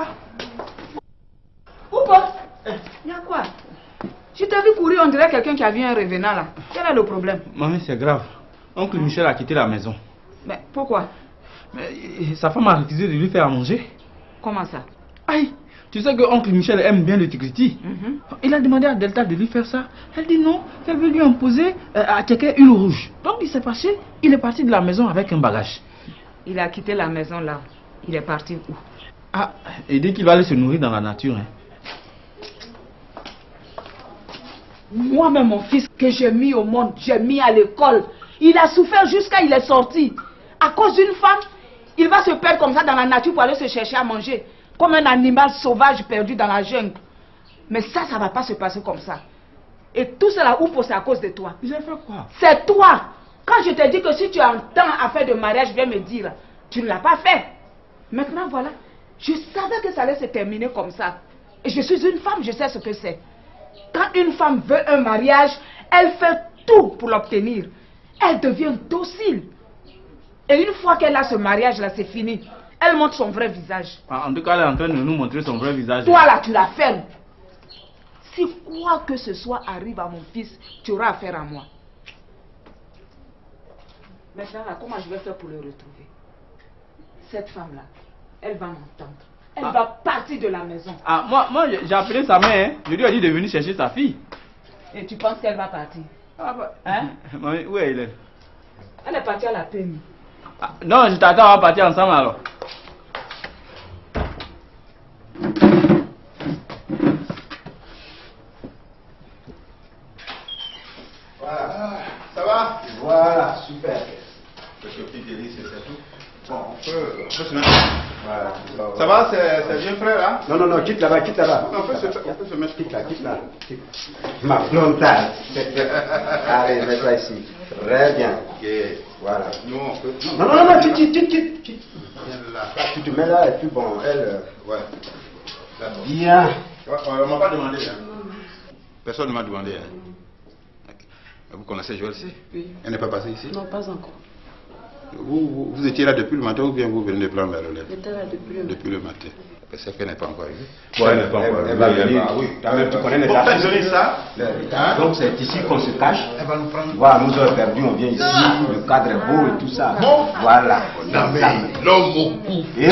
Oupo? Il y a quoi? Je t'ai vu courir, on dirait quelqu'un qui a vu un revenant là. Quel est le problème? Mamie, c'est grave. Oncle Michel a quitté la maison. Mais pourquoi? Mais sa femme a refusé de lui faire à manger. Comment ça? Aïe! Tu sais que oncle Michel aime bien le tigriti. Il a demandé à Delta de lui faire ça. Elle dit non, qu'elle veut lui imposer à quelqu'un une rouge. Donc il s'est fâché, il est parti de la maison avec un bagage. Il a quitté la maison là. Il est parti où? Ah, et dès qu'il va aller se nourrir dans la nature. Hein. Moi-même, mon fils, que j'ai mis au monde, j'ai mis à l'école. Il a souffert jusqu'à il est sorti. À cause d'une femme, il va se perdre comme ça dans la nature pour aller se chercher à manger. Comme un animal sauvage perdu dans la jungle. Mais ça ne va pas se passer comme ça. Et tout cela, Oupo, c'est à cause de toi. J'ai fait quoi? C'est toi. Quand je t'ai dit que si tu entends affaire de mariage, viens me dire. Tu ne l'as pas fait. Maintenant, voilà. Je savais que ça allait se terminer comme ça. Et je suis une femme, je sais ce que c'est. Quand une femme veut un mariage, elle fait tout pour l'obtenir. Elle devient docile. Et une fois qu'elle a ce mariage-là, c'est fini. Elle montre son vrai visage. En tout cas, elle est en train de nous montrer son vrai visage. Toi là, tu la fermes. Si quoi que ce soit arrive à mon fils, tu auras affaire à moi. Maintenant, là, comment je vais faire pour le retrouver? Cette femme-là, elle va m'entendre. Elle va partir de la maison. Ah, moi j'ai appelé sa mère. Hein. Je lui ai dit de venir chercher sa fille. Et tu penses qu'elle va partir? Ah bah. Hein? Maman, où est elle? Elle est partie à la PMI. Ah, non, je t'attends, on va partir ensemble alors. Voilà, ça va? Voilà, super. Quelques petites délices, c'est tout. Bon, on peut se mettre. Voilà. Ça va, c'est bien frais là? Non, non, non, quitte là-bas, quitte là-bas. On peut se mettre. Quitte là, quitte là. Ma frontale. Allez, mets-toi ici. Très bien. Ok. Voilà. Nous, on peut. Non, non, non, non, quitte. Tu te mets là et puis bon, elle. Ouais. D'accord. Bien. Ouais, on m'a pas demandé. Hein. Personne ne m'a demandé. Hein. Okay. Vous connaissez Joël C? Oui. Elle n'est pas passée ici? Non, pas encore. Vous étiez là depuis le matin ou bien vous venez de prendre la relève? J'étais là depuis le matin. C'est qu'elle n'est pas encore arrivée. Ouais, elle n'est pas encore arrivée. Oui, tu connais les affaires. Ça. Donc c'est ici qu'on se cache. Elle va nous prendre. Voilà, nous avons perdu, on vient ici, le cadre est beau et tout ça. Bon. Voilà. Non mais l'homme au cou. Il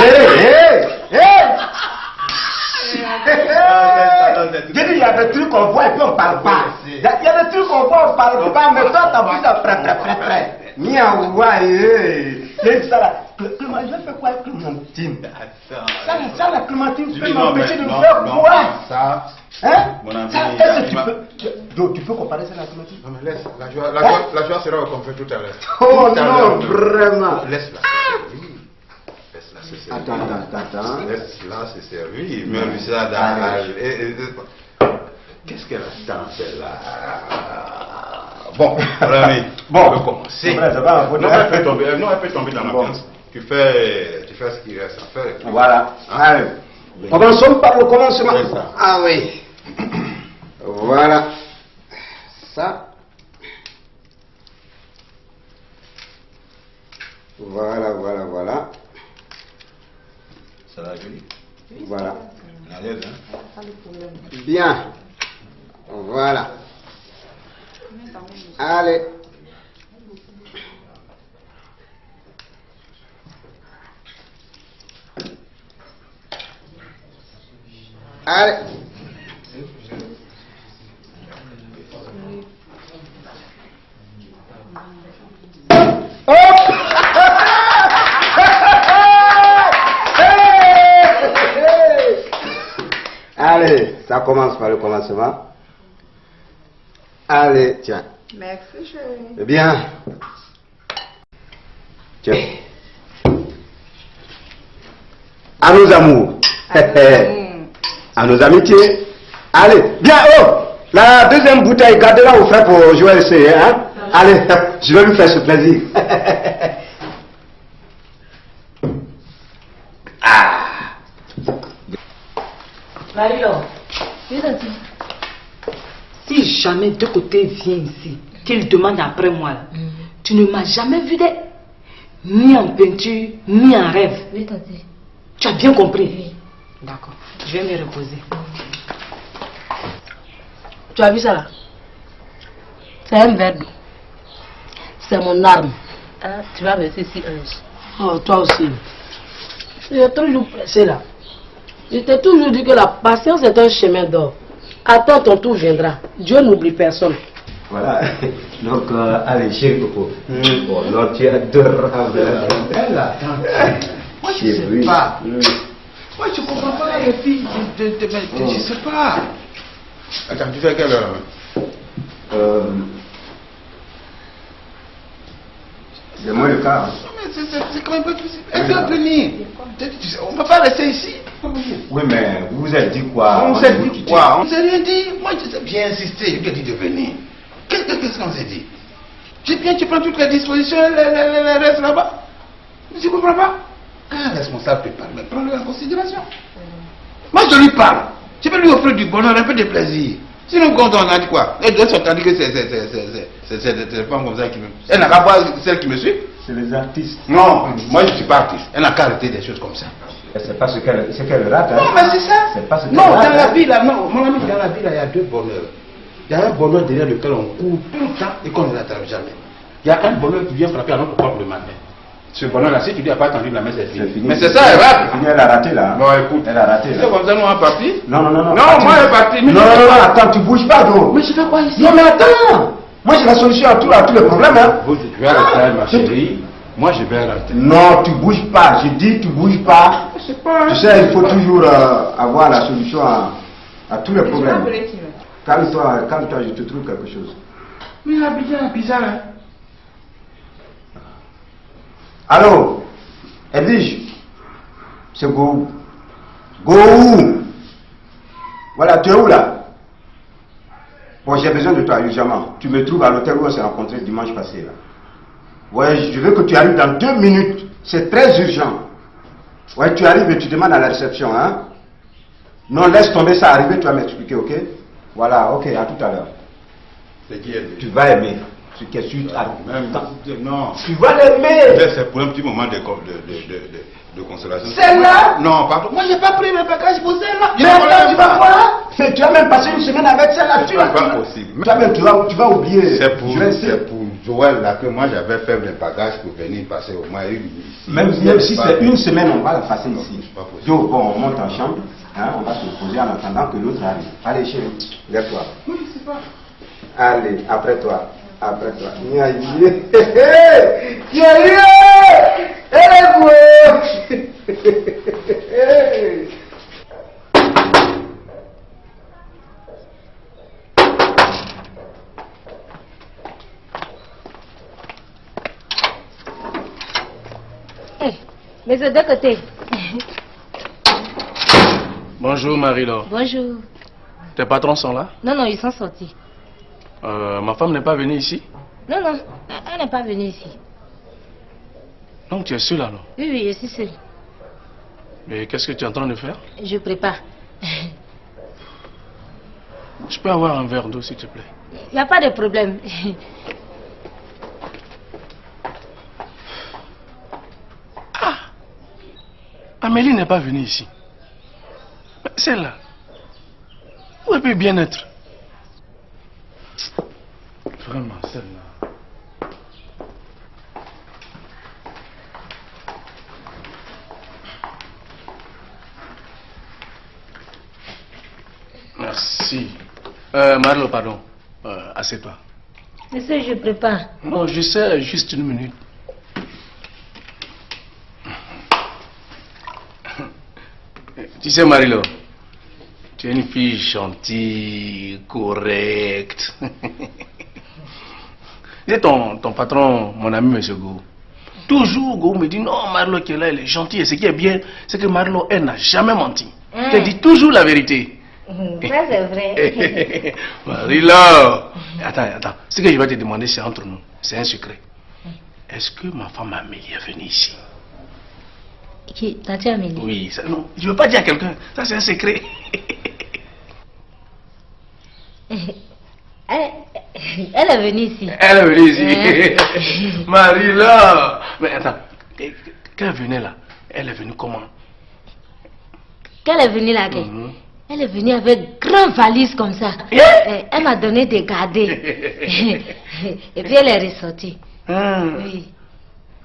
y a des trucs qu'on voit et puis on parle pas. Il y a des trucs qu'on voit, on parle pas, mais toi t'as vu ça prêt. Miaouah, c'est ça là. Clément, je vais faire quoi avec Clémentine? Ça la Clémentine peut m'empêcher de faire quoi? Ça, hein? Mon ami, tu peux comparer ça à la Clémentine? Non mais laisse, la joie sera au complet tout à l'heure. Oh non, vraiment. Laisse-la. Attends. Laisse-la se servir. Mais lui ça qu'est-ce qu'elle attend celle-là? Bon, mon ami, on peut commencer. Non, elle peut tomber dans l'ambiance. Tu fais ce qu'il reste à faire. Voilà. Allez. Commençons par le commencement. Ah oui. Voilà. Ça. Voilà. Ça va joli. Voilà. À l'aise, hein? Bien. Voilà. Allez. Allez, ça commence par le commencement. Allez, tiens. Merci, chérie. Eh bien. Tiens. À nos amours. À nos amitiés. Allez, bien, la deuxième bouteille, gardez-la au frais pour Joël C. Hein? Allez, je vais lui faire ce plaisir. Marie-Laure, si jamais de côté vient ici, qu'il demande après moi, là, tu ne m'as jamais vu ni en peinture, ni en rêve. Oui, tati. Tu as bien compris? Oui. D'accord, je vais me reposer. Tu as vu ça là? C'est un verre d'eau. C'est mon arme. Ah, tu vas verser ici un. Oh, toi aussi. J'ai toujours pressé là. Je t'ai toujours dit que la patience est un chemin d'or. Attends, ton tour viendra. Dieu n'oublie personne. Voilà. Donc, allez, chérie Coco. Oh non, tu es adorable. Elle attend. Moi, je sais pas. Moi, je comprends pas les filles. Je sais pas. Attends, tu fais quelle heure? C'est moi le cas. C'est quand même pas possible. Elle doit venir. On ne peut pas rester ici. Oui, mais vous vous êtes dit quoi? On s'est dit quoi? On s'est rien dit. Moi, j'ai bien insisté. Je lui ai dit de venir. Qu'est-ce qu'on s'est dit? J'ai bien, tu prends toutes les dispositions, elle reste là-bas. Tu ne comprends pas? Un responsable te parle, mais prends-le en considération. Moi, je lui parle. Je peux lui offrir du bonheur, un peu de plaisir. Sinon, quand on a dit quoi? Elle doit s'entendre que c'est des femmes comme ça qui me... Elle n'a qu'à voir celle qui me suit. C'est les artistes. Non, moi je ne suis pas artiste. Elle n'a qu'à arrêter des choses comme ça. C'est pas ce qu'elle rate. Hein. Non, mais c'est ça. C'est pas ce qu'elle non, rate. dans la vie, là, non, mon ami, dans la vie, là, il y a deux bonheurs. Il y a un bonheur derrière lequel on court tout le temps et qu'on ne l'attrape jamais. Il y a un bonheur qui vient frapper à notre porte le matin. Ce bonheur-là, si tu dis à pas attendu, la messe est finie. Mais c'est ça, elle rate. Elle a raté là. Non, écoute. Elle a raté là. C'est comme ça, nous, on est parti. Non. Non, moi, elle est partie. Non, attends, tu bouges pas, gros. Mais je fais quoi ici? Non, mais attends. Moi, j'ai la solution à tous les problèmes. Hein. Tu vas rester, ma chérie. Moi, je vais rentrer. Non, tu bouges pas. Je dis, tu bouges pas. Je sais pas. Tu sais, il faut toujours avoir la solution à tous les problèmes. Calme-toi, je te trouve quelque chose. Mais Abidjan, bizarre, hein? Allô, Edwige, c'est Go. Go où? Voilà, tu es où là? Bon, j'ai besoin de toi urgemment. Tu me trouves à l'hôtel où on s'est rencontrés dimanche passé là. Ouais, je veux que tu arrives dans 2 minutes. C'est très urgent. Ouais, tu arrives et tu demandes à la réception, hein? Non, laisse tomber ça arriver, tu vas m'expliquer, ok? Voilà, ok, à tout à l'heure. C'est qui elle? Tu vas aimer. Ce qui est sûr, même non. Tu vas l'aimer. C'est pour un petit moment de consolation. Celle-là? Non, pardon. Moi, j'ai pas pris mes bagages pour celle-là. Mais attends, tu vas voir? Tu as même passé une semaine avec celle-là. C'est pas possible. Tu vas oublier. C'est pour Joël là que moi j'avais fait mes bagages pour venir passer au moins une ici. Même si c'est une semaine, on va la passer ici. Donc, bon, on monte en chambre. Hein, on va se poser en attendant que l'autre arrive. Allez, chérie, lève-toi. Oui, je sais pas. Allez, après toi. Après toi. Mais c'est de côté. Bonjour Marie-Laure. Bonjour. Tes patrons sont là? Non, ils sont sortis. Ma femme n'est pas venue ici? Non, elle n'est pas venue ici. Donc tu es seule alors? Oui, je suis seule. Mais qu'est-ce que tu es en train de faire? Je prépare. Je peux avoir un verre d'eau s'il te plaît? Il n'y a pas de problème. Amélie n'est pas venue ici. Celle-là, où elle peut bien être? Vraiment, celle-là. Merci. Marlo, pardon. Assieds-toi. Monsieur, je prépare. Non, je sais, juste une minute. Tu sais, Marilo, tu es une fille gentille, correcte. C'est ton patron, mon ami, M. Go. Toujours, Go me dit, non, Marlo qui est là, elle est gentille. Et ce qui est bien, c'est que Marlo, elle n'a jamais menti. Elle dit toujours la vérité. Ça, c'est vrai. Marilo, attends. Ce que je vais te demander, c'est entre nous. C'est un secret. Est-ce que ma femme Amélie est venue ici? Qui? T'as-tu Amélie? Oui, ça, non, je ne veux pas dire à quelqu'un. Ça, c'est un secret. Elle est venue ici. Elle est venue ici. Marie-là. Mais attends, quand elle venait là, elle est venue comment? Quand elle est venue là, elle est venue avec grande valise comme ça. Elle m'a donné des garder. Et puis elle est ressortie. Oui.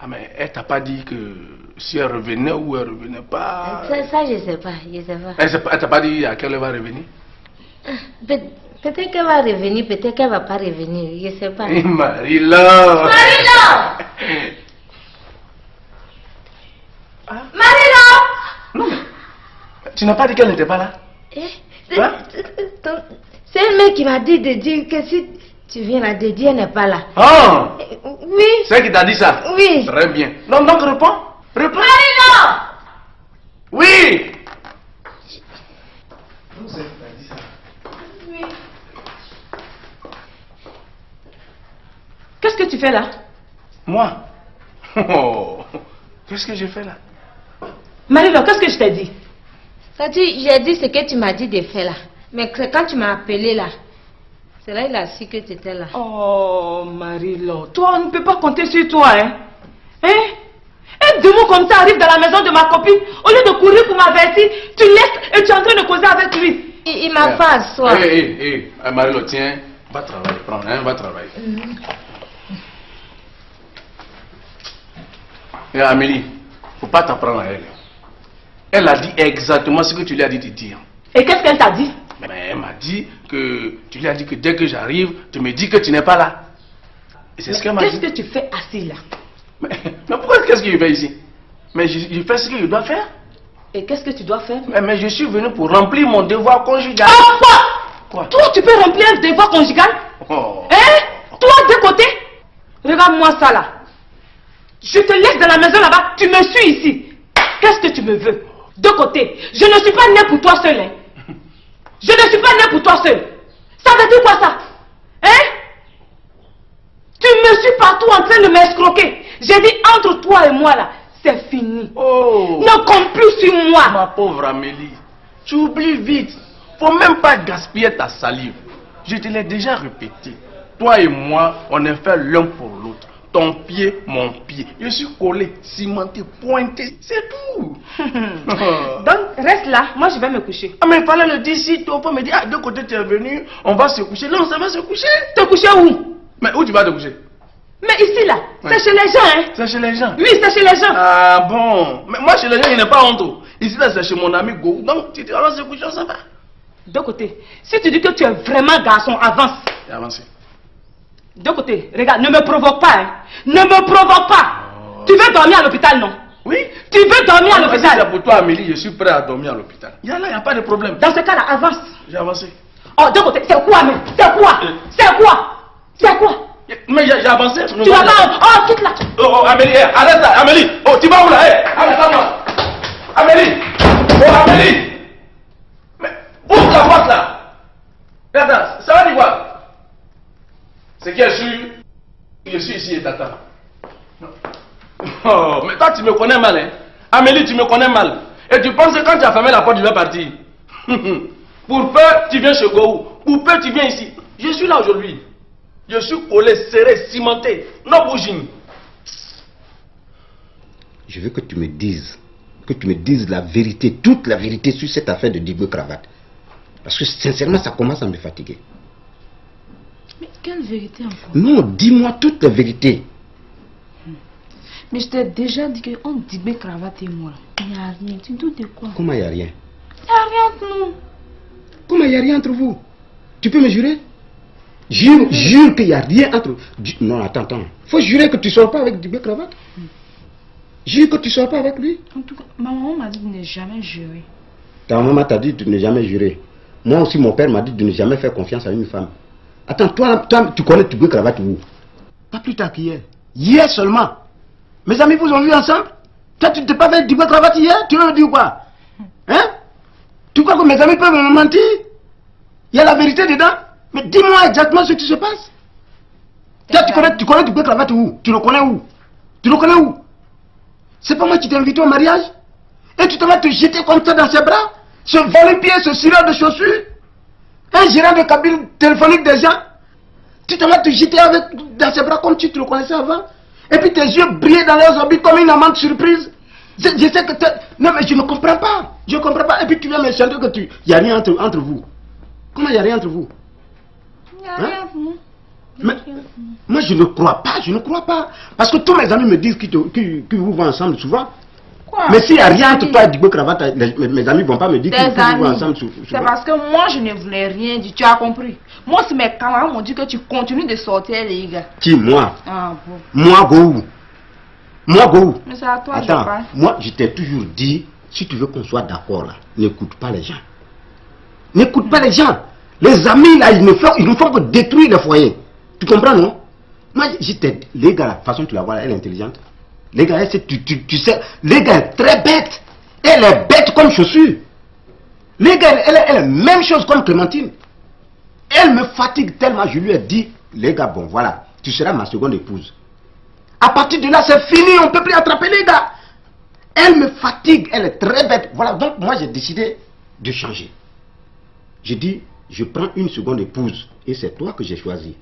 Ah, mais elle t'a pas dit que si elle revenait ou elle revenait pas? Ça, je sais pas. Elle t'a pas dit à quelle elle va revenir? Peut-être qu'elle va revenir, peut-être qu'elle va pas revenir. Je sais pas. Marie-Laure! Marie-Laure! Marie-Laure! Non, mais tu n'as pas dit qu'elle n'était pas là? C'est elle-même qui m'a dit de dire que si Tu viens là, Dédié n'est pas là. Ah! Oui. C'est elle qui t'a dit ça? Oui. Très bien. Donc réponds. Réponds. Marilo! Oui! Oui. Qu'est-ce que tu fais là? Moi? Oh, qu'est-ce que j'ai fait là? Marilo, qu'est-ce que je t'ai dit? J'ai dit ce que tu m'as dit de faire là. Mais quand tu m'as appelé là, c'est là il a su que tu étais là. Oh, Marilo, toi, on ne peut pas compter sur toi, hein? Hein? Un démon comme ça arrive dans la maison de ma copine, au lieu de courir pour m'avertir, tu laisses et tu es en train de causer avec lui. Il m'a pas asseoir. Hé, Marilo, tiens, va travailler, prends, hein, va travailler. Et Amélie, faut pas t'apprendre à elle. Elle a dit exactement ce que tu lui as dit de dire. Et qu'est-ce qu'elle t'a dit? Mais elle m'a dit que tu lui as dit que dès que j'arrive, tu me dis que tu n'es pas là. Et c'est ce qu'elle m'a dit. Qu'est-ce que tu fais assis là? Mais pourquoi qu'est-ce que je fais ici? Mais je fais ce que je dois faire. Et qu'est-ce que tu dois faire? Mais je suis venu pour remplir mon devoir conjugal. Ah, quoi? Quoi? Toi, tu peux remplir un devoir conjugal? Oh. Hein? Toi, de côté? Regarde-moi ça là. Je te laisse dans la maison là-bas, tu me suis ici. Qu'est-ce que tu me veux? De côté. Je ne suis pas né pour toi seul, hein? Je ne suis pas né pour toi seul. Ça veut dire quoi ça? Hein? Tu me suis partout en train de m'escroquer. J'ai dit entre toi et moi là, c'est fini. Oh. Ne compte plus sur moi. Ma pauvre Amélie, tu oublies vite. Faut même pas gaspiller ta salive. Je te l'ai déjà répété. Toi et moi, on est fait l'un pour l'autre. Ton pied, mon pied. Je suis collé, cimenté, pointé, c'est tout. Donc, reste là, moi je vais me coucher. Ah, mais il fallait le dire si ton père me dit, ah, de côté tu es venu, on va se coucher. Non, ça va se coucher. Te coucher où? Mais où tu vas te coucher? Mais ici là, ouais. C'est chez les gens, hein? C'est chez les gens? Oui, c'est chez les gens. Ah bon? Mais moi chez les gens, il n'est pas honte. Ici là, c'est chez mon ami Go. Donc, tu te vas se coucher, ça va. De côté, si tu dis que tu es vraiment garçon, avance. Et avancez. De côté, regarde, ne me provoque pas, hein. Ne me provoque pas. Oh. Tu veux dormir à l'hôpital, non? Oui. Tu veux dormir à l'hôpital? Si c'est pour toi, Amélie, je suis prêt à dormir à l'hôpital. Il n'y a pas de problème. Dans ce cas-là, avance. J'ai avancé. Oh, de côté, c'est quoi, mais? C'est quoi? C'est quoi? C'est quoi? Mais j'ai avancé. Tu vas pas. Oh, quitte là. Oh, Amélie, arrête là, Amélie. Oh, tu vas où là? Arrête moi. Amélie. Oh, Amélie. Mais ouvre la porte là. Regarde, ça va dire quoi? C'est qui est sûr, je suis ici et t'attends. Oh, mais toi tu me connais mal, hein? Amélie, tu me connais mal. Et tu penses que quand tu as fermé la porte, je vais partir. Pour peu, tu viens chez Gohou. Pour peu, tu viens ici. Je suis là aujourd'hui. Je suis collé, serré, cimenté. Non bougine. Je veux que tu me dises la vérité, toute la vérité sur cette affaire de Digbe Cravate. Parce que sincèrement, ça commence à me fatiguer. Mais quelle vérité encore? Non, dis-moi toute la vérité. Mais je t'ai déjà dit qu'on Digbe Cravate et moi. Il n'y a rien. Tu doutes de quoi? Comment il n'y a rien? Il n'y a rien entre nous. Comment il n'y a rien entre vous? Tu peux me jurer? Jure qu'il n'y a rien entre vous. Non, attends. Faut jurer que tu ne sors pas avec Digbe Cravate. Jure que tu ne sors pas avec lui. En tout cas, ma maman m'a dit de ne jamais jurer. Ta maman t'a dit de ne jamais jurer. Moi aussi, mon père m'a dit de ne jamais faire confiance à une femme. Attends, toi tu connais Digbe Cravate où? Pas plus tard qu'hier. Hier seulement. Mes amis vous ont vu ensemble? Toi, tu ne t'es pas fait Digbe Cravate hier? Tu veux me dire quoi? Hein? Tu crois que mes amis peuvent me mentir? Il y a la vérité dedans. Mais dis-moi exactement ce qui se passe. Toi, tu connais Digbe Cravate où? Tu le connais où? Tu le connais où? C'est pas moi qui t'ai invité au mariage? Et tu te vas te jeter comme ça dans ses bras? Ce vole-pied, ce cireur de chaussures? Un gérant de cabine téléphonique des gens? Tu te vas te jeter dans ses bras comme tu le connaissais avant? Et puis tes yeux brillaient dans leurs orbites comme une amante surprise? Je sais que non mais je ne comprends pas. Je ne comprends pas. Et puis tu viens me chanter que il n'y a rien entre vous. Comment il n'y a rien entre vous? Il n'y a rien entre nous. Mais, moi je ne crois pas, Parce que tous mes amis me disent que vous vont ensemble souvent. Quoi? Mais s'il n'y a rien entre toi et Digbe Cravate, mes amis ne vont pas me dire que vous vont ensemble souvent. C'est parce que moi je ne voulais rien dire, tu as compris. Moi si mes camarades m'ont dit que tu continues de sortir les gars. Qui, moi? Ah bon. Moi, Gohou. Mais c'est à toi attends, je parle. moi je t'ai toujours dit, si tu veux qu'on soit d'accord là, n'écoute pas les gens. N'écoute pas les gens. Les amis là, ils ne font que détruire le foyer. Tu comprends, non? Moi, je t'aide. Les gars, la façon dont tu la vois, elle est intelligente. Les gars, tu sais, les gars, elle est très bête. Elle est bête comme chaussure. Les gars, elle est la même chose comme Clémentine. Elle me fatigue tellement, je lui ai dit, les gars, bon, voilà, tu seras ma seconde épouse. À partir de là, c'est fini, on ne peut plus attraper les gars. Elle me fatigue, elle est très bête. Voilà, donc moi, j'ai décidé de changer. J'ai dit, je prends une seconde épouse. Et c'est toi que j'ai choisi.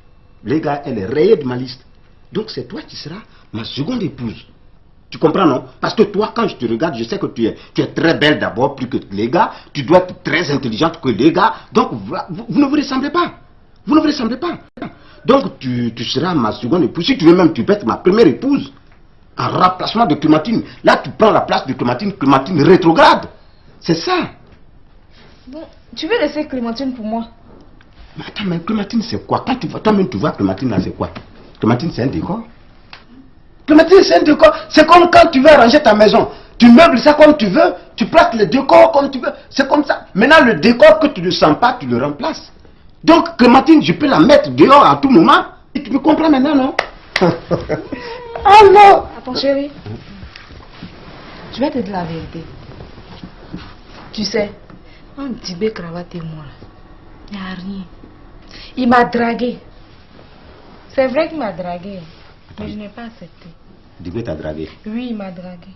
Les gars, elle est rayée de ma liste. Donc c'est toi qui seras ma seconde épouse. Tu comprends, non? Parce que toi, quand je te regarde, je sais que tu es très belle d'abord, plus que les gars. Tu dois être très intelligente que les gars. Donc, vous ne vous ressemblez pas. Vous ne vous ressemblez pas. Donc, tu seras ma seconde épouse. Si tu veux même, tu peux être ma première épouse. En remplacement de Clémentine. Là, tu prends la place de Clémentine. Clémentine rétrograde. C'est ça. Bon, tu veux laisser Clémentine pour moi? Mais attends, mais Clémentine, c'est quoi? Quand tu vois, toi-même, tu vois Clémentine, là, c'est quoi? Clémentine, c'est un décor. Clémentine, c'est un décor. C'est comme quand tu veux arranger ta maison. Tu meubles ça comme tu veux. Tu places le décor comme tu veux. C'est comme ça. Maintenant, le décor que tu ne sens pas, tu le remplaces. Donc, Clémentine, je peux la mettre dehors à tout moment. Et tu me comprends maintenant, non? Alors, attends, chérie. Je vais te dire la vérité. Tu sais, un Dibé cravate et moi, il n'y a rien. Il m'a dragué. C'est vrai qu'il m'a dragué. Mais je n'ai pas accepté. Dibé t'a dragué. Oui, il m'a dragué.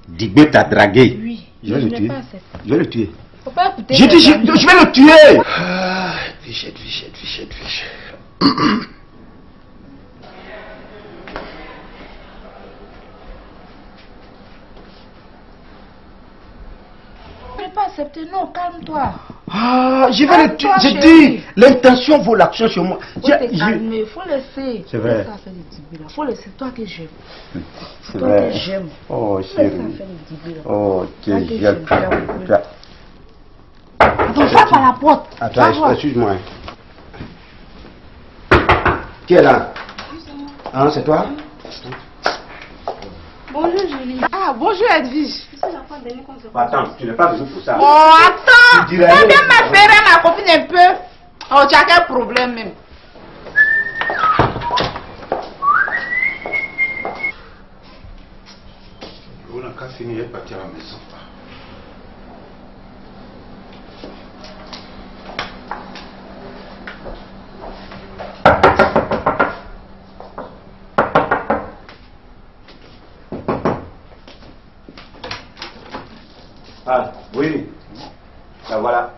Dibé t'a dragué. Oui, je vais le tuer. pas accepté. Je vais le tuer. Faut pas écouter. Je dis, je vais le tuer. Ah, Vichette. Je n'ai pas accepté. Non, calme-toi. Ah, je vais le tuer. J'ai dit, l'intention vaut l'action sur moi. Faut te calmer, faut laisser. C'est vrai. Ça fait le Dibé là. Faut laisser. Toi que j'aime. C'est toi vrai. que j'aime. Oh, Ça chérie. fait le Dibé là. Oh, Toi que j'aime. j'aime. Attends, frappe à la porte. Attends, excuse-moi. Qui est là? Hein, c'est toi? Bonjour Julie. Ah, bonjour Edwige. Attends, tu n'es pas venu pour ça. Oh, attends. Tu Tu dirais peux rien. bien m'affairer ma copine un peu. Oh, tu as quel problème même? On n'a qu'à finir et partir à la maison. Ah, oui. Ben voilà.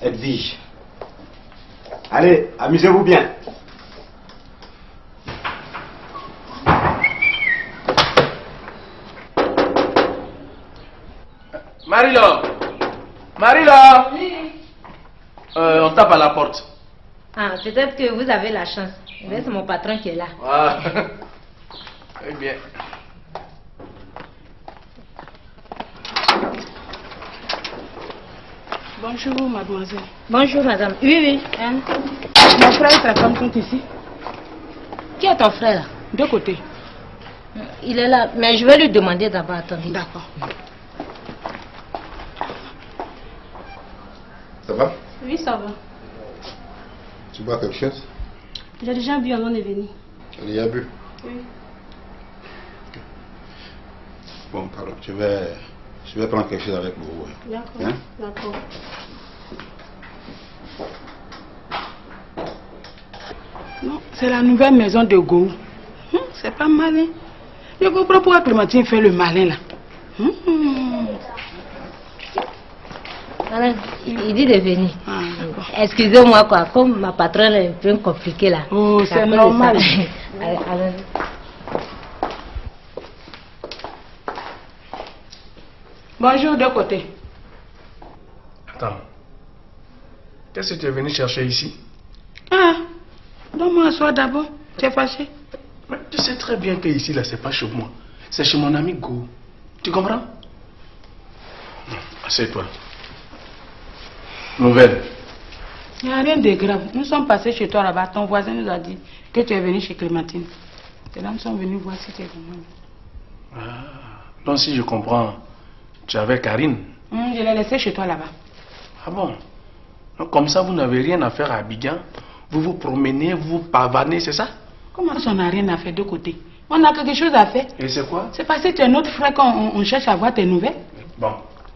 Edwige. Allez, amusez-vous bien. Marie-Laure. Oui. On tape à la porte. Ah, peut-être que vous avez la chance. C'est mon patron qui est là. Ah. Eh bien. Bonjour, mademoiselle. Bonjour, madame. Oui, oui. Hein? Mon frère et ta femme sont ici. Qui est ton frère là? De côté. Il est là, mais je vais lui demander d'abord. Attendez. D'accord. Ça va? Oui, ça va. Tu bois quelque chose? J'ai déjà bu avant de venir. Il y a bu. Oui. Bon, pardon, je vais prendre quelque chose avec vous. D'accord. Hein? D'accord. Non, c'est la nouvelle maison de Gou. C'est pas malin. Je comprends pourquoi Clémentine fait le malin là. Voilà, il dit de venir. Ah, excusez-moi quoi, comme ma patronne est un peu compliquée là. Oh, c'est normal. Allez. Bonjour, de côté. Attends. Qu'est-ce que tu es venu chercher ici? Ah, donne-moi un soir d'abord. Tu es fâché? Mais tu sais très bien que ici, là, c'est pas chez moi. C'est chez mon ami Go. Tu comprends? Assieds-toi. Nouvelle. Il n'y a rien de grave. Nous sommes passés chez toi là-bas. Ton voisin nous a dit que tu es venu chez Clémentine. C'est là nous sommes venus voir si tu es vraiment. Ah, donc si je comprends, tu es avec Karine. Je l'ai laissé chez toi là-bas. Ah bon? Donc, comme ça, vous n'avez rien à faire à Abidjan. vous vous promenez, vous pavanez, c'est ça? Comment ça, on n'a rien à faire de côté? On a quelque chose à faire. Et c'est quoi? C'est parce que tu es notre frère qu'on cherche à avoir tes nouvelles. Bon,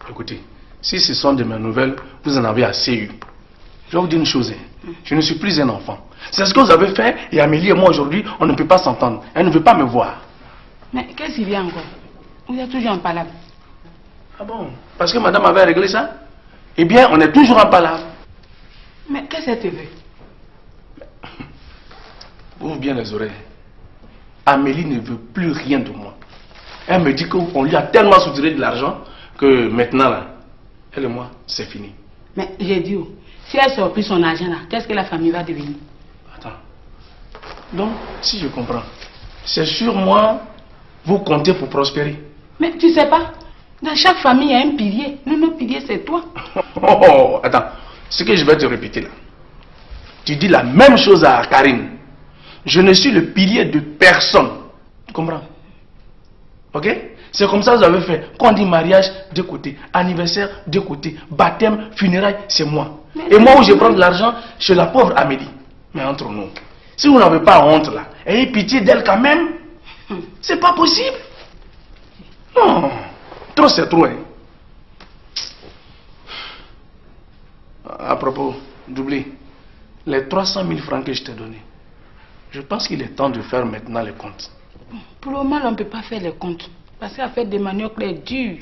écoutez, si ce sont de mes nouvelles, vous en avez assez eu. Je vais vous dire une chose, je ne suis plus un enfant. C'est ce que vous avez fait et Amélie et moi aujourd'hui, on ne peut pas s'entendre. Elle ne veut pas me voir. Mais qu'est-ce qu'il y a encore? Vous êtes toujours en palabre. Ah bon? Parce que madame avait réglé ça? Eh bien, on est toujours en palabre. Mais qu'est-ce qu'elle te veut? Ouvre bien les oreilles. Amélie ne veut plus rien de moi. Elle me dit qu'on lui a tellement soutiré de l'argent que maintenant, là, elle et moi, c'est fini. Mais j'ai dit, si elle sort plus son argent là, qu'est-ce que la famille va devenir? Attends. Donc, si je comprends, c'est sur moi, vous comptez pour prospérer. Mais tu sais pas, dans chaque famille, il y a un pilier. Nous, notre pilier, c'est toi. Oh, attends. Ce que je vais te répéter là. Tu dis la même chose à Karine. Je ne suis le pilier de personne. Tu comprends? Ok? C'est comme ça que vous avez fait. Quand on dit mariage, de côté. Anniversaire, de côté. Baptême, funérailles, c'est moi. Et moi où je prends de l'argent, chez la pauvre Amélie. Mais entre nous, si vous n'avez pas honte là, ayez pitié d'elle quand même. C'est pas possible. Non. Trop c'est trop. Hein. À propos, d'oublier, les 300 000 francs que je t'ai donnés, je pense qu'il est temps de faire maintenant les comptes. Pour le moment, on ne peut pas faire les comptes. Parce qu'à faire des maniocs, est dur.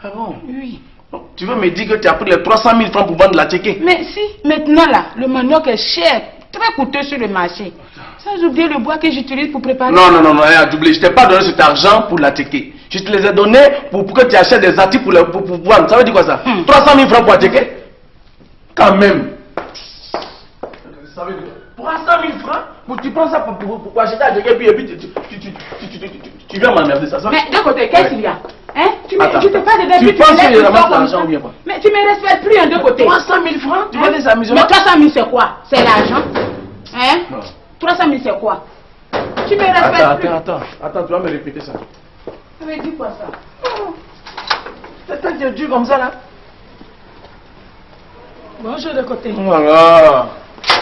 Ah bon? Oui. Tu veux me dire que tu as pris les 300 000 francs pour vendre la tchéké? Mais si, maintenant là, le manioc est cher, très coûteux sur le marché. Sans oublier le bois que j'utilise pour préparer. Non, à doubler. Je ne t'ai pas donné cet argent pour la tchéké. Je te les ai donnés pour que tu achètes des articles pour vendre. Ça veut dire quoi ça? 300 000 francs pour la tchéké? Quand même. Ça veut dire 300 000 francs, tu prends ça pour acheter la tchéké et puis tu viens m'emmerder ça. Mais de côté, qu'est-ce qu'il y a? Hein? Tu Attends, te parles de début, tu penses que je ramasse l'argent ou bien pas? Mais tu me respectes plus en deux côtés. 300 000 francs? Tu vois des amusements? Mais 300 000 c'est quoi? C'est l'argent? Hein? 300 000 c'est quoi? Tu me respectes plus. Attends, tu vas me répéter ça. Mais dis quoi ça? C'est toi qui es dur comme ça là? Bonjour de côté. Voilà.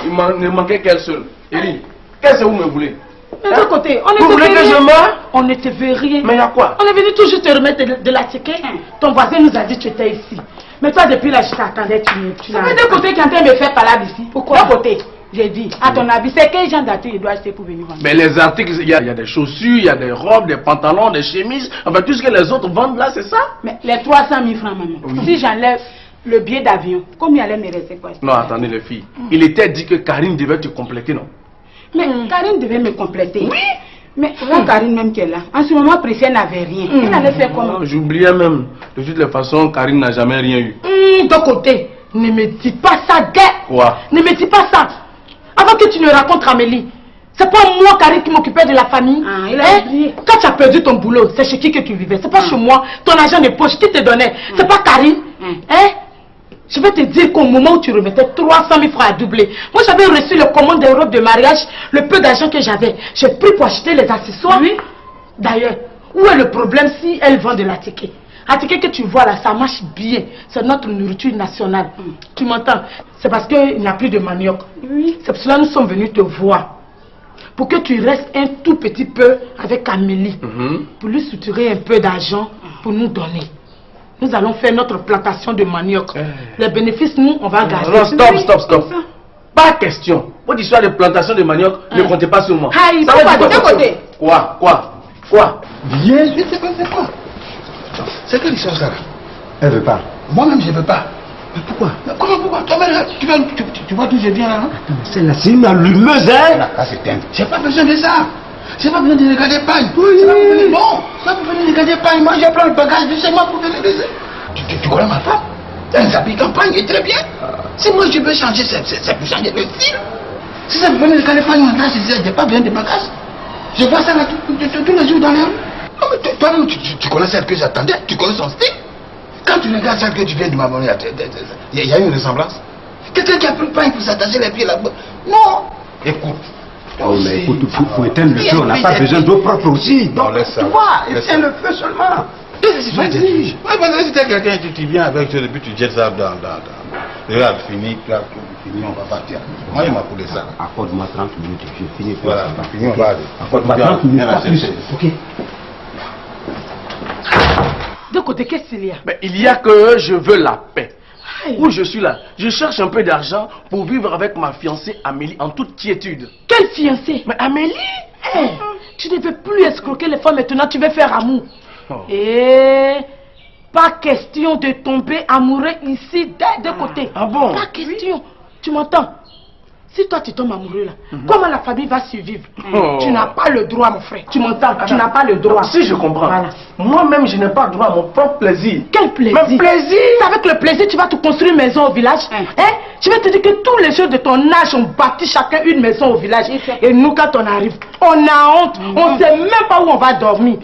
Il ne manquait qu'elle seule. Eli, qu'est-ce que vous me voulez? Mais de côté, on vous voulez que je meure? On ne te veut rien. Mais il y a quoi? On est venu toujours te remettre de la tchéké. Ton voisin nous a dit que tu étais ici. Mais toi, depuis là, je t'attendais, tu n'as pas de côté qui est en train de me faire palabre ici. Pourquoi? De côté, j'ai dit, à ton avis, c'est quel genre d'articles il doit acheter pour venir vendre? Mais les articles, il y a des chaussures, il y a des robes, des pantalons, des chemises. Enfin, tout ce que les autres vendent là, c'est ça? Mais les 300 000 francs, maman. Oui. Si j'enlève le billet d'avion, combien allait me rester quoi? Non, attendez les filles. Il était dit que Karine devait te compléter, non? Mais Karine devait me compléter. Oui. Mais là, Karine même qui est là, en ce moment, Priscilla n'avait rien. Elle allait faire comment? J'oubliais même. De toutes les façons, Karine n'a jamais rien eu. De côté, ne me dis pas ça, guère. Quoi? Ne me dis pas ça. Avant que tu ne racontes Amélie, c'est pas moi, Karine, qui m'occupais de la famille. Quand tu as perdu ton boulot, c'est chez qui que tu vivais? C'est pas chez moi. Ton argent de poche, qui te donnait? C'est pas Karine. Je vais te dire qu'au moment où tu remettais 300 000 francs à doubler, moi j'avais reçu le commande des robes de mariage, le peu d'argent que j'avais. J'ai pris pour acheter les accessoires. Oui. D'ailleurs, où est le problème si elle vend de la ticket? La ticket que tu vois là, ça marche bien. C'est notre nourriture nationale. Tu m'entends? C'est parce qu'il n'y a plus de manioc. Oui. C'est pour cela que nous sommes venus te voir. Pour que tu restes un tout petit peu avec Amélie. Pour lui soutirer un peu d'argent pour nous donner. Nous allons faire notre plantation de manioc. Les bénéfices, nous, on va garder. Non, stop. Pas question. Votre histoire de plantation de manioc, ne comptez pas sur moi. Il faut pas de côté. Quoi? Bien, je sais pas, c'est quoi? C'est quelle histoire ça là? Elle veut pas. Moi-même, je veux pas. Mais pourquoi? Mais comment pourquoi? Toi-même, tu vois d'où je viens là, non? Celle-là, c'est une allumeuse, hein? J'ai pas besoin de ça. J'ai pas besoin de regarder paille. Non, ça pour venir regarder paille. Moi, j'ai plein le bagage de chez moi pour venir baiser. Tu connais ma femme? Elle habille campagne et très bien. Si moi je veux changer, c'est pour changer de style. Si ça pour venir regarder paille, j'ai pas besoin de bagage. Je vois ça là tous les jours dans les rues. Non, mais toi-même, tu connais celle que j'attendais. Tu connais son style. Quand tu regardes celle que tu viens de m'amener, il y a une ressemblance. Quelqu'un qui a pris paille pour s'attacher les pieds là-bas. Non. Écoute. Oh, mais écoute, pour éteindre le feu, on n'a pas besoin d'eau propre aussi. Non, laisse ça. Tu vois, éteins le feu seulement. Vas-y. Parce que si t'es quelqu'un, tu viens avec toi, depuis tu jettes ça dans. Regarde, fini, on va partir. Moi, il m'a coulé ça. Accorde-moi 30 minutes, je finis. Voilà, fini, on va aller. Accorde-moi 30 minutes, pas plus. Ok. De côté, qu'est-ce qu'il y a? Mais il y a que je veux la paix. Où je suis là, je cherche un peu d'argent pour vivre avec ma fiancée Amélie en toute quiétude. Quelle fiancée? Mais Amélie, tu ne veux plus escroquer les femmes, maintenant tu veux faire amour. Et pas question de tomber amoureux ici des deux côtés. Ah bon? Pas question. Tu m'entends? Si toi tu tombes amoureux là, comment la famille va survivre? Tu n'as pas le droit, mon frère. Tu m'entends? Tu n'as pas le droit. Si je comprends. Voilà. Moi-même, je n'ai pas droit à mon propre plaisir. Quel plaisir? Mon plaisir? Avec le plaisir, tu vas te construire une maison au village. Je vais te dire que tous les jeunes de ton âge ont bâti chacun une maison au village. Et nous, quand on arrive, on a honte. On ne sait même pas où on va dormir.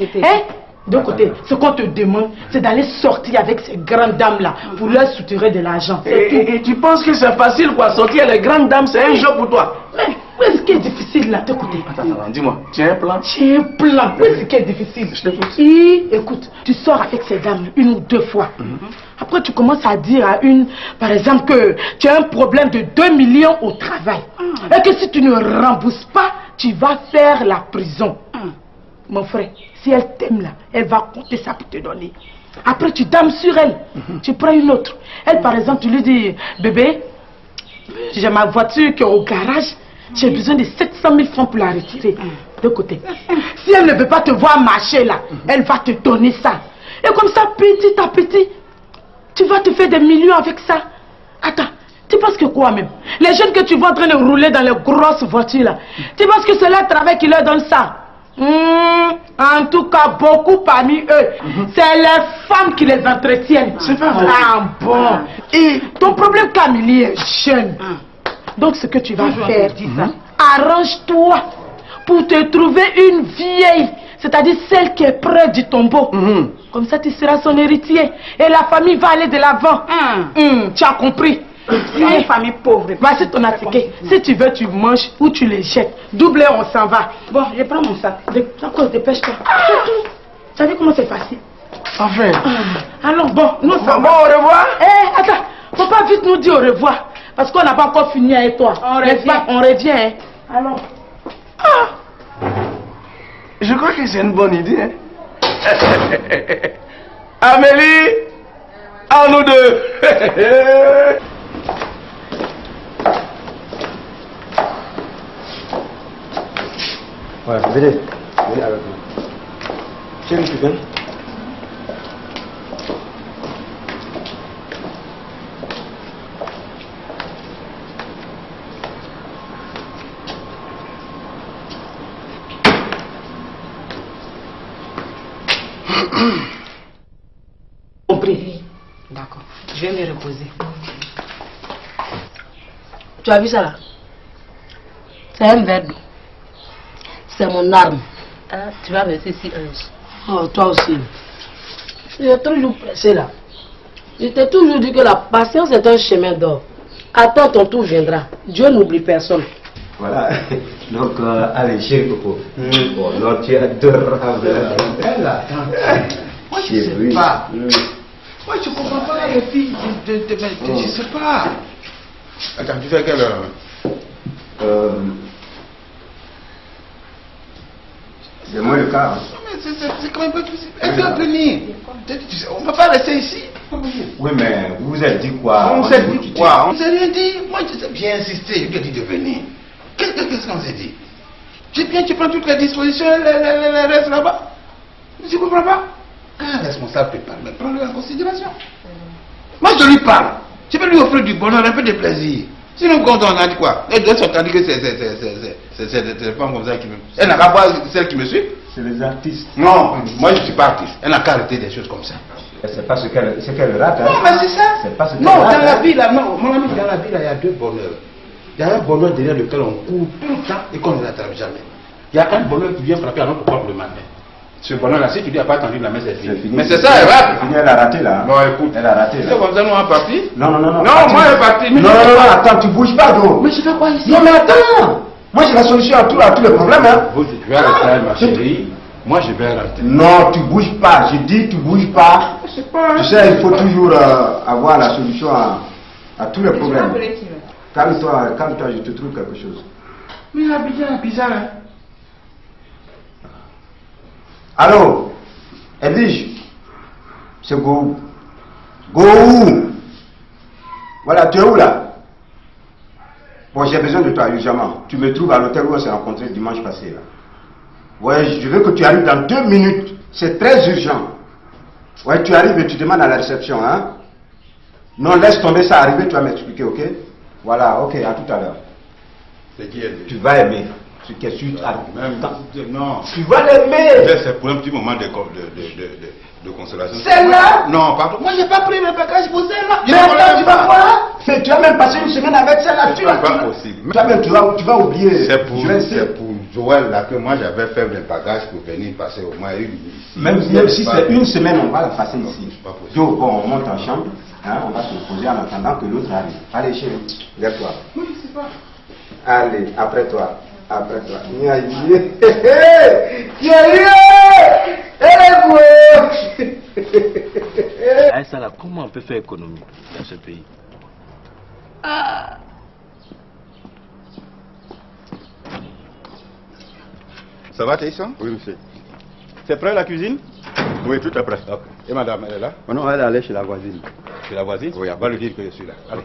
De côté, ce qu'on te demande, c'est d'aller sortir avec ces grandes dames-là pour leur soutirer de l'argent. Et tu penses que c'est facile quoi? Sortir les grandes dames, c'est un jeu pour toi? Mais où est-ce qui est difficile là? De côté. Attends, dis-moi, tu as un plan? Tu as un plan. Où est-ce qui est difficile? Écoute, tu sors avec ces dames une ou deux fois. Après, tu commences à dire à une, par exemple, que tu as un problème de 2 millions au travail. Et que si tu ne rembourses pas, tu vas faire la prison. Mon frère, si elle t'aime là, elle va compter ça pour te donner. Après, tu dames sur elle. Tu prends une autre. Elle, par exemple, tu lui dis, bébé, j'ai ma voiture qui est au garage. J'ai besoin de 700 000 francs pour la retirer. De côté. Si elle ne veut pas te voir marcher là, elle va te donner ça. Et comme ça, petit à petit, tu vas te faire des millions avec ça. Attends, tu penses que quoi même? Les jeunes que tu vois en train de rouler dans les grosses voitures là, tu penses que c'est leur travail qui leur donne ça? En tout cas, beaucoup parmi eux, c'est les femmes qui les entretiennent. C'est pas vrai. Ah bon. Et ton problème, Camille, est jeune. Donc ce que tu vas faire, arrange-toi pour te trouver une vieille, c'est-à-dire celle qui est près du tombeau. Comme ça, tu seras son héritier. Et la famille va aller de l'avant. Tu as compris? C'est une famille pauvre. Voici ton attiqué. Si tu veux, tu manges ou tu les jettes. Double, on s'en va. Bon, je prends mon sac. Dépêche-toi. Tu as vu comment c'est facile? Enfin. Allons, bon, nous sommes. Bon, au revoir. Attends, faut pas vite nous dire au revoir. Parce qu'on n'a pas encore fini avec toi. On revient. Allons. Je crois que c'est une bonne idée. Amélie, à nous deux. Ouais, venez avec moi. Chérie, tu viens? Compris. D'accord. Je vais me reposer. Tu as vu ça là? C'est un verre d'eau. C'est mon arme. Tu vas verser ici un. Oh, toi aussi. J'ai toujours pressé là. Je t'ai toujours dit que la patience est un chemin d'or. Attends, ton tour viendra. Dieu n'oublie personne. Voilà. Donc, allez, chérie Coco. Bon, non, tu es adorable. Moi, je ne sais pas. Moi, je ne comprends pas les filles. Je ne sais pas. Attends, tu fais quelle heure? C'est moi le cas. C'est quand même pas possible. Elle doit venir. On ne va pas rester ici. Oui, mais vous vous êtes dit quoi? On s'est dit quoi? On s'est rien dit. Moi, j'ai insisté. Je lui ai dit de venir. Qu'est-ce qu'on s'est dit? J'ai bien, tu prends toutes les dispositions, les restes là-bas. Tu ne comprends pas? Un responsable peut parler, mais prends-le en considération. Moi, je lui parle. Je peux lui offrir du bonheur, un peu de plaisir. Sinon, quand on a dit quoi? Elle doit s'entendre que c'est des femmes comme ça qui me... Elle n'a qu'à voir celle qui me suit. C'est les artistes. Non, moi je ne suis pas artiste. Elle n'a qu'à arrêter des choses comme ça. C'est pas ce qu'elle rate. Hein. Non, mais c'est ça. C'est pas ce qu'elle non, rate. Dans la vie, là, non, mon ami, dans la vie, là, il y a deux bonheurs. Il y a un bonheur derrière lequel on court tout le temps et qu'on ne l'attrape jamais. Il y a un bonheur qui vient frapper à notre porte le matin. Ce bonheur-là, si tu dis, pas attendu, la messe est finie. Mais c'est ça, elle rate. Elle a raté là. Non, écoute. Elle a raté là. C'est comme ça, nous, on est parti. Non. Non, moi, elle est partie. Non, attends, tu bouges pas, d'eau. Mais je fais quoi ici? Non, mais attends. Moi, j'ai la solution à tous les problèmes. Hein. Tu vas rester, ma chérie. Moi, je vais rentrer. Non, tu bouges pas. Je dis, tu bouges pas. Tu sais, il faut toujours avoir la solution à tous les problèmes. Calme-toi, calme-toi, je te trouve quelque chose. Mais il est bizarre, hein. Allô, Edwige, c'est Go. Go où? Voilà, tu es où là? Bon, j'ai besoin de toi urgemment. Tu me trouves à l'hôtel où on s'est rencontré dimanche passé là. Ouais, je veux que tu arrives dans 2 minutes. C'est très urgent. Ouais, tu arrives et tu demandes à la réception, hein? Non, laisse tomber ça arriver, tu vas m'expliquer, ok? Voilà, ok, à tout à l'heure. C'est qui elle? Tu vas aimer. Ce qui est sûr, non. Tu vas l'aimer. C'est pour un petit moment de consolation. Celle-là? Non, pardon. Moi, j'ai pas pris mes bagages pour celle-là. Mais attends, tu vas voir. Mais tu as même passé une semaine avec celle-là. C'est pas possible. Tu vas oublier. C'est pour Joël là que moi j'avais fait mes bagages pour venir passer au moins une. Même si c'est une semaine, on va la passer ici. Donc, bon, on monte en chambre. Hein, on va se reposer en attendant que l'autre arrive. Allez, chérie, lève-toi. Oui, je sais pas. Allez, après toi. Après toi. Ça là, comment on peut faire économie dans ce pays? Ça va, Taïsan? Oui, monsieur. C'est prêt la cuisine? Oui, tout est prêt. Okay. Et madame, elle est là? Oh non, elle est allée chez la voisine. Chez la voisine? Oui, on va lui dire que je suis là. Allez.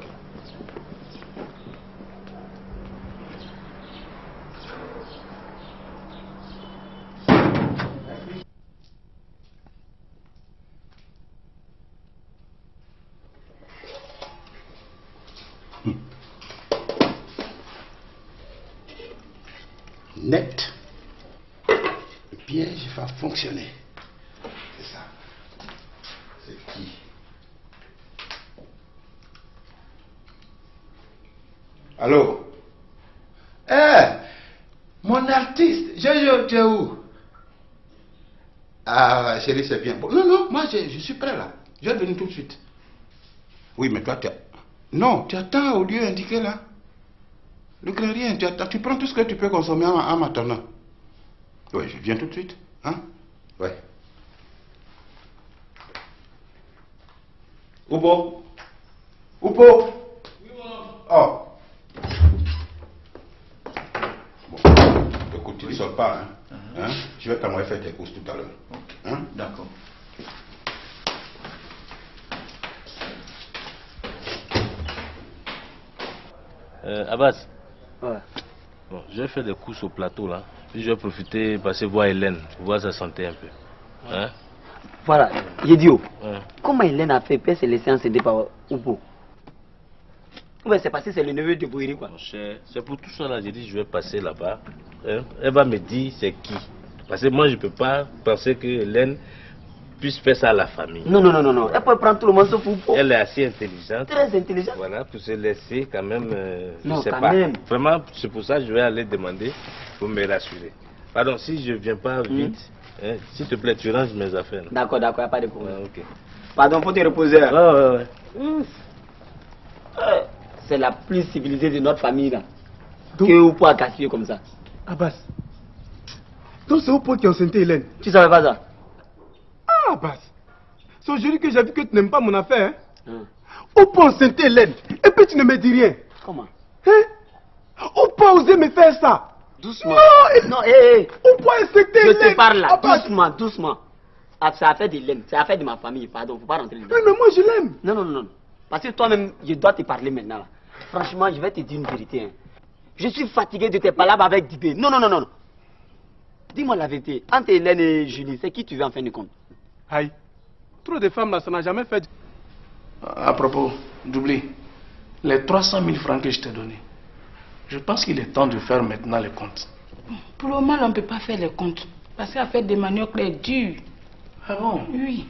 Net. Le piège va fonctionner. C'est ça. C'est qui? Allô? Mon artiste, Jojo, tu es où? Ah, chérie, c'est bien. Bon, non, moi je suis prêt là. Je vais venir tout de suite. Oui, mais toi, non, tu attends au lieu indiqué là. Le grand rien, tu prends tout ce que tu peux consommer en m'attendant. Oui, je viens tout de suite. Hein? Ouais. Oupo? Oupo? Oui, mon oh. Bon, écoute, tu ne sors pas, hein? Hein? Je vais t'envoyer faire tes courses tout à l'heure. Hein? D'accord. Abbas. Ouais. Bon, je vais faire des courses au plateau là. Puis je vais profiter, passer voir Hélène, pour voir sa santé un peu. Hein? Voilà, idiot. Comment Hélène a fait pour se laisser enceinter par Oupo? Ouais, c'est parce que c'est le neveu de Bouiri quoi. C'est pour tout ça là, j'ai dit je vais passer là-bas. Hein? Elle va me dire c'est qui. Parce que moi je peux pas penser que Hélène puisse faire ça à la famille. Non. Elle peut prendre tout le monde sauf Oupo. Elle est assez intelligente. Très intelligente. Voilà, pour se laisser quand même. Non, je sais quand pas. même. Vraiment, c'est pour ça que je vais aller demander pour me rassurer. Pardon, si je viens pas vite, hein, s'il te plaît, tu ranges mes affaires. D'accord, il n'y a pas de problème. Ah, ok. Pardon, faut te reposer. Ouais. C'est la plus civilisée de notre famille là. Donc, que Oupo a gaspillé comme ça. Abbas. Donc c'est Oupo qui a enceinté Hélène. Tu savais pas ça? Ah, Abbas. C'est aujourd'hui que j'ai vu que tu n'aimes pas mon affaire. Hein? Oupo a enceinté Hélène. Et puis tu ne me dis rien. Comment? Hein? Oupo a osé me faire ça. Doucement. Non, Oupo a enceinté Hélène. Je te parle là. Abbas. Doucement. C'est affaire d'Hélène. C'est affaire de ma famille. Pardon, faut pas rentrer dedans. Oui, mais moi je l'aime. Non. Parce que toi-même, je dois te parler maintenant là. Franchement, je vais te dire une vérité. Hein. Je suis fatigué de tes palabres avec Dibé. Non. Dis-moi la vérité. Entre Hélène et Julie, c'est qui tu veux en fin de compte? Aïe. Trop de femmes là, ça n'a jamais fait. À propos, d'oublie, les 300 000 francs que je t'ai donnés, je pense qu'il est temps de faire maintenant les comptes. Pour le moment, on ne peut pas faire les comptes. Parce qu'à faire des maniocs est dur. Ah bon? Oui.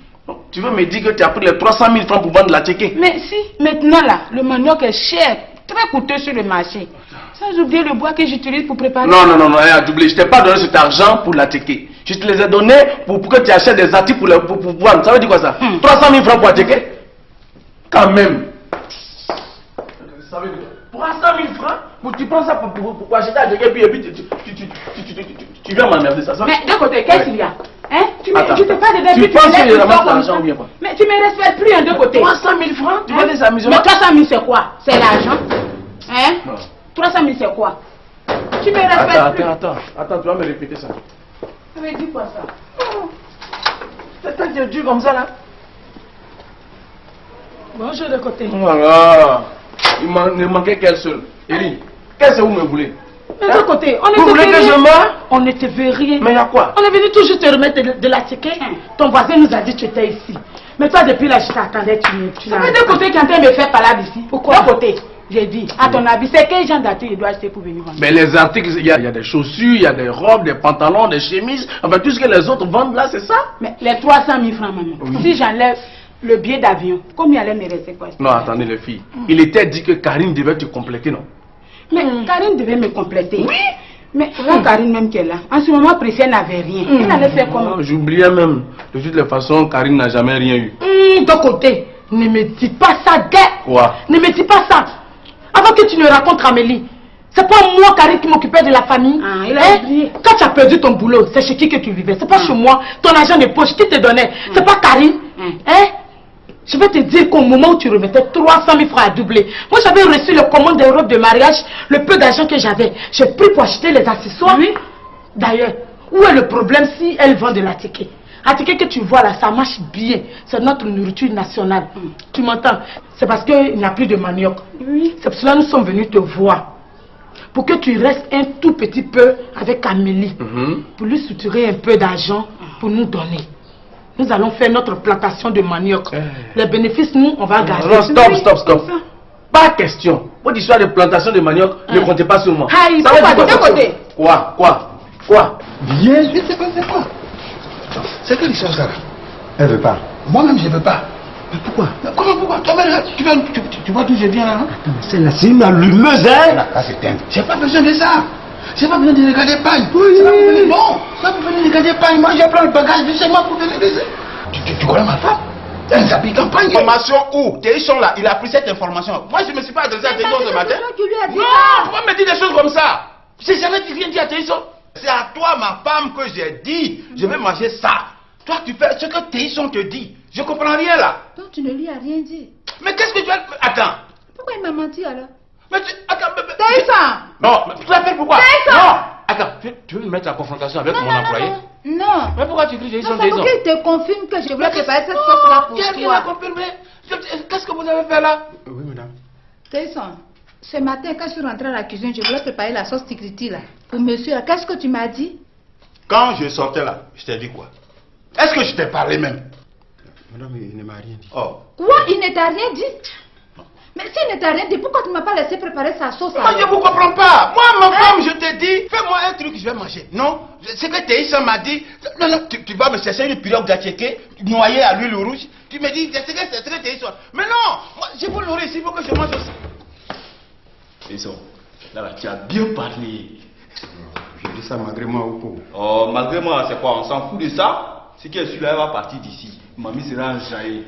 Tu veux me dire que tu as pris les 300 000 francs pour vendre la tchéké? Mais si, maintenant là, le manioc est cher, très coûteux sur le marché. Sans oublier le bois que j'utilise pour préparer. Non, doublé. Je ne t'ai pas donné cet argent pour la tchéké. Je te les ai donnés pour que tu achètes des articles pour vendre. Ça veut dire quoi ça? 300 000 francs pour la tchéké? Quand même. Ça veut dire 300 000 francs? Tu prends ça pour acheter la tchéké et puis tu Tu viens m'emmerder, ça. Mais de côté, qu'est-ce qu'il y a? Hein? Je te parle de tu penses que je ramasse l'argent ou bien pas? Mais tu me respectes plus, hein, de côté. 300 000 francs? Tu veux des amusements? Mais 300 000 c'est quoi? C'est l'argent? Hein? 300 000 c'est quoi? Tu me respectes plus. Attends, tu vas me répéter ça. Ça veut dire quoi ça? C'est toi qui es dur comme ça là? Bonjour de côté. Voilà. Il ne manquait qu'elle seule. Eri, qu'est-ce que vous me voulez? Mais de côté, on vous voulez que je meure? On ne te veut rien. Mais il y a quoi? On est venu toujours te remettre de la ticket. Ton voisin nous a dit que tu étais ici. Mais toi, depuis là, je t'attendais, tu n'as pas. De côté qui est en train de me faire parler d'ici. Pourquoi? De côté, j'ai dit, à ton avis, c'est quel genre d'articles il doit acheter pour venir vendre? Mais les articles, il y a des chaussures, il y a des robes, des pantalons, des chemises. Enfin, tout ce que les autres vendent là, c'est ça? Mais les 300 000 francs, maman. Oui. Si j'enlève le billet d'avion, combien allait me rester quoi? Non, attendez les filles. Il était dit que Karine devait te compléter, non? Mais Karine devait me compléter. Oui. Mais là, Karine même qui est là, en ce moment, Priscilla n'avait rien. Elle allait faire comment? J'oubliais même. De toutes les façons, Karine n'a jamais rien eu. De côté, ne me dis pas ça, gars. Quoi? Ne me dis pas ça. Avant que tu ne racontes Amélie, c'est pas moi, Karine, qui m'occupais de la famille. Il a oublié. Quand tu as perdu ton boulot, c'est chez qui que tu vivais? C'est pas chez moi. Ton argent de poche, qui te donnait? C'est pas Karine. Hein? Je vais te dire qu'au moment où tu remettais 300 000 francs à doubler, moi j'avais reçu le commande des robes de mariage, le peu d'argent que j'avais. J'ai pris pour acheter les accessoires. Oui. D'ailleurs, où est le problème si elle vend de la ticket? La ticket que tu vois là, ça marche bien. C'est notre nourriture nationale. Tu m'entends? C'est parce qu'il n'y a plus de manioc. Oui. C'est pour cela que nous sommes venus te voir. Pour que tu restes un tout petit peu avec Amélie. Pour lui soutirer un peu d'argent pour nous donner. Nous allons faire notre plantation de manioc. Les bénéfices, nous, on va garder. Non, stop. Pas question. Votre histoire de plantation de manioc, ne comptez pas sur moi. Ça va de côté. Quoi? Bien, c'est quoi? C'est quelle histoire ça là? Elle veut pas. Moi-même, je veux pas. Mais pourquoi? Comment pourquoi? Tu vois d'où je viens là, non? Celle-là, c'est une allumeuse, hein? Là, c'est dingue. J'ai pas besoin de ça. J'ai pas besoin de regarder paille. C'est pas pour venir. Bon, c'est pas pour venir regarder paille. Moi, je prends le bagage du segment pour venir baiser. Tu connais ma femme? Elle s'habille campagne. Information où? Téléchon là, il a pris cette information. Moi, je me suis pas adressé à Téléchon ce matin. Non, pourquoi me dire des choses comme ça? C'est jamais tu viens dire à Téléchon. C'est à toi, ma femme, que j'ai dit. Je vais manger ça. Toi, tu fais ce que Téléchon te dit. Je comprends rien là. Donc, tu ne lui as rien dit. Mais qu'est-ce que tu as... Attends. Pourquoi il m'a menti alors? Mais tu... Attends, Téléchon! Non, mais tu l'appelles pourquoi? Téléchon! Non! Attends, tu veux me mettre en confrontation avec mon employé? Non. Mais pourquoi tu cries Téléchon? C'est pour qu'il te confirme que je voulais préparer cette sauce-là pour toi. Qui l'a confirmé? Qu'est-ce que vous avez fait là? Oui, madame. Téléchon, ce matin, quand je suis rentrée à la cuisine, je voulais préparer la sauce tigriti là. Pour monsieur, qu'est-ce que tu m'as dit? Quand je sortais là, je t'ai dit quoi? Est-ce que je t'ai parlé même? Madame, il ne m'a rien dit. Oh. Quoi? Il ne t'a rien dit? Mais s'il ne t'a rien dit, pourquoi tu ne m'as pas laissé préparer sa sauce? Moi, je ne vous comprends pas. Moi, ma femme, je te dis, fais-moi un truc, je vais manger. Non, c'est que Théïssa m'a dit, non, tu vas me chercher une pirogue d'attiqué, noyée à l'huile rouge. Tu me dis, c'est que Théïssa. Mais non, moi, je veux nourrir, il faut que je mange aussi. Théïssa, là, tu as bien parlé. Je dis ça malgré moi ou quoi? Oh, malgré moi, c'est quoi? On s'en fout de ça. Ce qui est celui-là, elle va partir d'ici. Mamie sera enjaillée.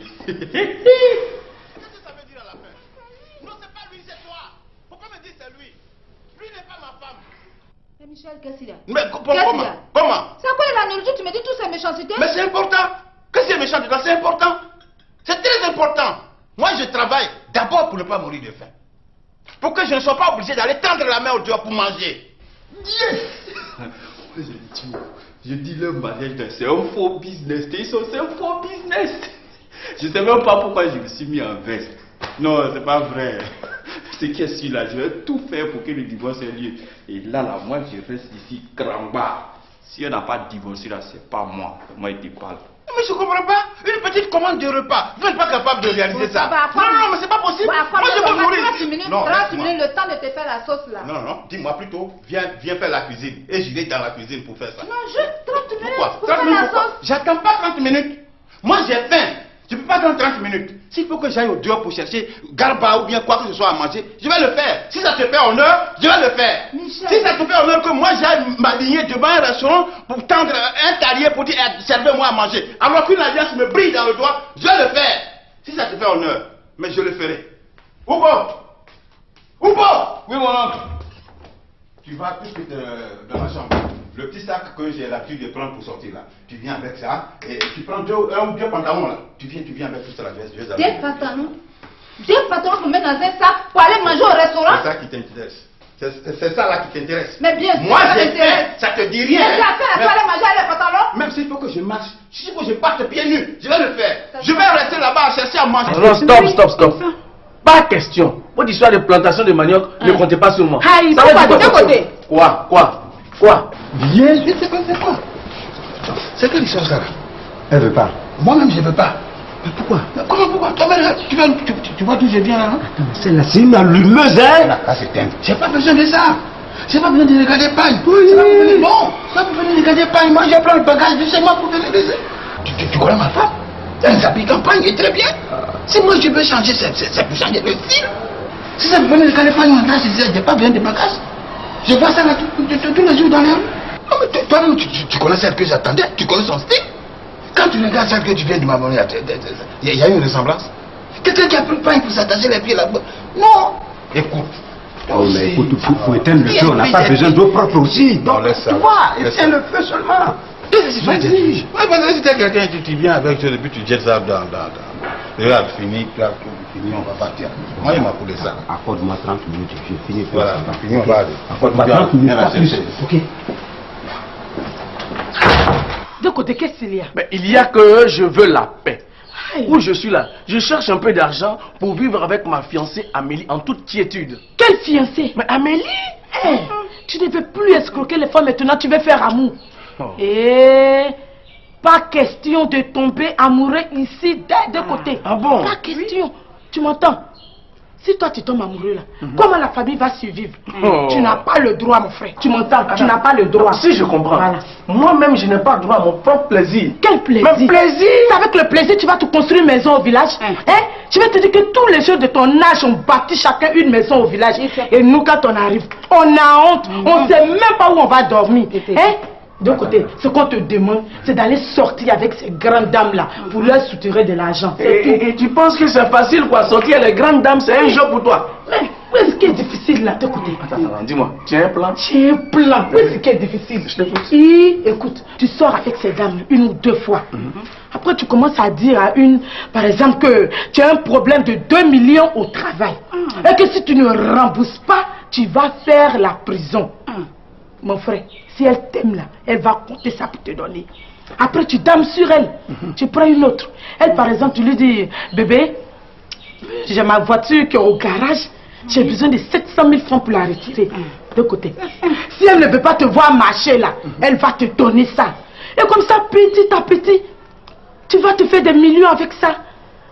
Michel, qu'est-ce qu'il y a? Mais comment? C'est quoi la nourriture? Tu me dis toutes ces méchancetés? Mais c'est important. Qu'est-ce qui est méchant dedans? C'est important. C'est très important. Moi, je travaille d'abord pour ne pas mourir de faim. Pour que je ne sois pas obligé d'aller tendre la main au dehors pour manger. Yes! Je dis le mariage, c'est un faux business. C'est un faux business. Je ne sais même pas pourquoi je me suis mis en veste. Non, c'est pas vrai. Ce qui est sûr là, je vais tout faire pour que le divorce ait lieu. Et là, moi, je reste ici, cramba. Si elle n'a pas divorcé là, c'est pas moi. Moi, il te parle. Mais je comprends pas. Une petite commande de repas. Vous n'êtes pas capable de réaliser ça. Non, mais c'est pas possible. Moi, je veux mourir. 30 minutes, le temps de te faire la sauce là. Non, dis-moi plutôt, viens faire la cuisine. Et j'irai dans la cuisine pour faire ça. Non, juste 30 minutes. Pourquoi? Pour faire la sauce. J'attends pas 30 minutes. Moi, j'ai faim. Je ne peux pas dans 30 minutes. S'il faut que j'aille au dehors pour chercher garba ou bien quoi que ce soit à manger, je vais le faire. Si ça te fait honneur, je vais le faire. Michel. Si ça te fait honneur que moi j'aille m'aligner devant un restaurant pour tendre un talier pour dire servez-moi à manger, alors qu'une alliance me brille dans le doigt, je vais le faire. Si ça te fait honneur, mais je le ferai. Oubo! Oui, mon oncle. tu vas tout de suite dans ma chambre. Le petit sac que j'ai l'habitude de prendre pour sortir là. Tu viens avec ça et tu prends deux pantalons là. Tu viens avec tout ça là. Deux pantalons? Deux pantalons pour mettre dans un sac pour aller manger au restaurant? C'est ça qui t'intéresse. C'est ça là qui t'intéresse. Mais bien sûr, moi ça j'ai m'intéresse. fait, ça te dit rien. Mais ça fait aller manger les pantalons? Même s'il faut que je marche, s'il faut que je parte pieds nus, je vais le faire. Je vais rester là-bas à chercher à manger. Non, stop. Pas question. Votre histoire de plantation de manioc, ne comptez pas sur moi. Aïe, pourquoi de deux côtés? Quoi? Bien, c'est quoi? C'est quelle histoire ça là? Elle veut pas. Moi-même je veux pas. Mais pourquoi? Comment pourquoi? Tu vois d'où je viens là, non? Celle-là, c'est une allumeuse, hein? Là, c'est un. J'ai pas besoin de ça. J'ai pas besoin de regarder paille. C'est pas pour venir. Non, c'est pas pour venir regarder paille. Moi, je prends le bagage de chez moi pour venir baiser. Tu connais ma femme? Elle s'habille campagne et très bien. Si moi je veux changer, c'est pour changer le style. Si ça venait regarder paille, maintenant, j'ai pas besoin de bagage. Je vois ça là tous les jours dans les rues. Non, mais toi-même, tu connais celle que j'attendais. Tu connais son style. Quand tu regardes celle que tu viens de m'amener, il y a une ressemblance. Quelqu'un qui a pris le pain pour s'attacher les pieds là-bas. Non. Écoute. Oh, mais écoute, pour éteindre le feu, on n'a pas besoin d'eau propre aussi. Non, laisse ça. Tu vois, éteins le feu seulement. Vas-y. Ouais, parce que si t'as quelqu'un qui tu viens avec toi, depuis tu jettes ça dans. Regarde, fini, on va partir. Moi, il m'a coulé ça. Accorde-moi 30 minutes, je finis. Voilà, fini, on va aller. Accorde-moi 30 minutes, pas plus. Ok. De côté, qu'est-ce qu'il y a? Mais il y a que je veux la paix. Où je suis là, je cherche un peu d'argent pour vivre avec ma fiancée Amélie en toute quiétude. Quelle fiancée? Mais Amélie, tu ne veux plus escroquer les femmes maintenant, tu veux faire amour. Et pas question de tomber amoureux ici des deux côtés. Ah bon? Pas question. Tu m'entends? Si toi tu tombes amoureux là, comment la famille va survivre? Tu n'as pas le droit, mon frère. Tu m'entends? Tu n'as pas le droit. Si je comprends. Voilà. Moi-même, je n'ai pas le droit à mon propre plaisir. Quel plaisir? Mon plaisir? C'est avec le plaisir tu vas te construire une maison au village. Je vais te dire que tous les jeunes de ton âge ont bâti chacun une maison au village. Et nous, quand on arrive, on a honte. On ne sait même pas où on va dormir. De côté, ce qu'on te demande, c'est d'aller sortir avec ces grandes dames-là pour leur soutirer de l'argent. Et tu penses que c'est facile quoi? Sortir les grandes dames, c'est un jeu pour toi? Mais où est-ce qui est difficile là, de côté? Attends, dis-moi, tu as un plan? J'ai un plan. Où est-ce qui est difficile? Je t'écoute. Écoute, tu sors avec ces dames une ou deux fois. Après, tu commences à dire à une, par exemple, que tu as un problème de 2 millions au travail. Et que si tu ne rembourses pas, tu vas faire la prison. Mon frère, si elle t'aime là, elle va compter ça pour te donner. Après, tu dames sur elle. Tu prends une autre. Elle, par exemple, tu lui dis, bébé, j'ai ma voiture qui est au garage. J'ai besoin de 700 000 francs pour la retirer. De côté. Si elle ne veut pas te voir marcher là, elle va te donner ça. Et comme ça, petit à petit, tu vas te faire des millions avec ça.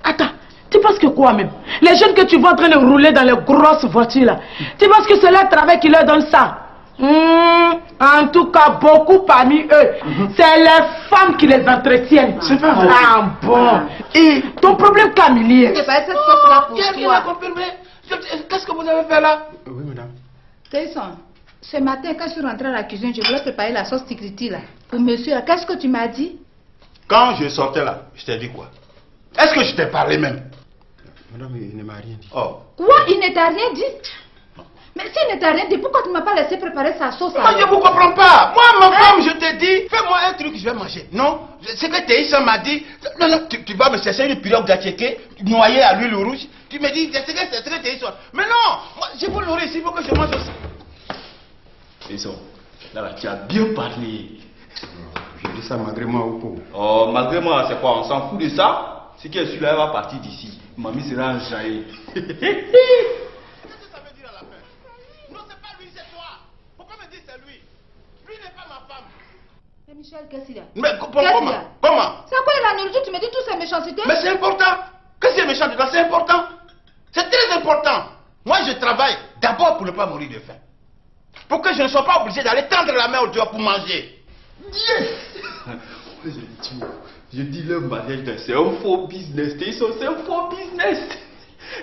Attends, tu penses que quoi même? Les jeunes que tu vois en train de rouler dans les grosses voitures là, tu penses que c'est leur travail qui leur donne ça? En tout cas, beaucoup parmi eux, c'est les femmes qui les entretiennent. C'est pas vrai. Ah bon. Et ton problème, Camille, C'est pas cette sauce-là pour Qu'est-ce que vous avez fait là? Oui, madame. Tyson, ce matin, quand je suis rentrée à la cuisine, je voulais préparer la sauce tigriti là. Pour monsieur, qu'est-ce que tu m'as dit? Quand je sortais là, je t'ai dit quoi? Est-ce que je t'ai parlé même? Madame, il ne m'a rien dit. Oh. Quoi? Il ne t'a rien dit? Mais s'il ne t'a rien dit, pourquoi tu ne m'as pas laissé préparer sa sauce? Moi, je ne vous comprends pas. Moi, ma femme, je te dis, fais-moi un truc, je vais manger. Non, ce que Théïsa m'a dit, non, tu vas me chercher une pirogue d'attiqué, noyée à l'huile rouge. Tu me dis, c'est ce que Théïsa. Mais non, moi, je veux nourrir ici, il faut que je mange aussi. Théïsa, là, tu as bien parlé. Je dis ça malgré moi ou quoi? Oh, malgré moi, c'est quoi? On s'en fout de ça. Ce qui est celui-là, elle va partir d'ici. Mamie sera enjaillée. Michel, qu'est-ce qu'il y a? Mais comment? C'est quoi la nourriture? Tu me dis toutes ces méchancetés? Mais c'est important. Qu'est-ce qui est méchant dedans? C'est important. C'est très important. Moi, je travaille d'abord pour ne pas mourir de faim. Pour que je ne sois pas obligé d'aller tendre la main au dehors pour manger. Yes! Je dis le mariage, c'est un faux business. C'est un faux business.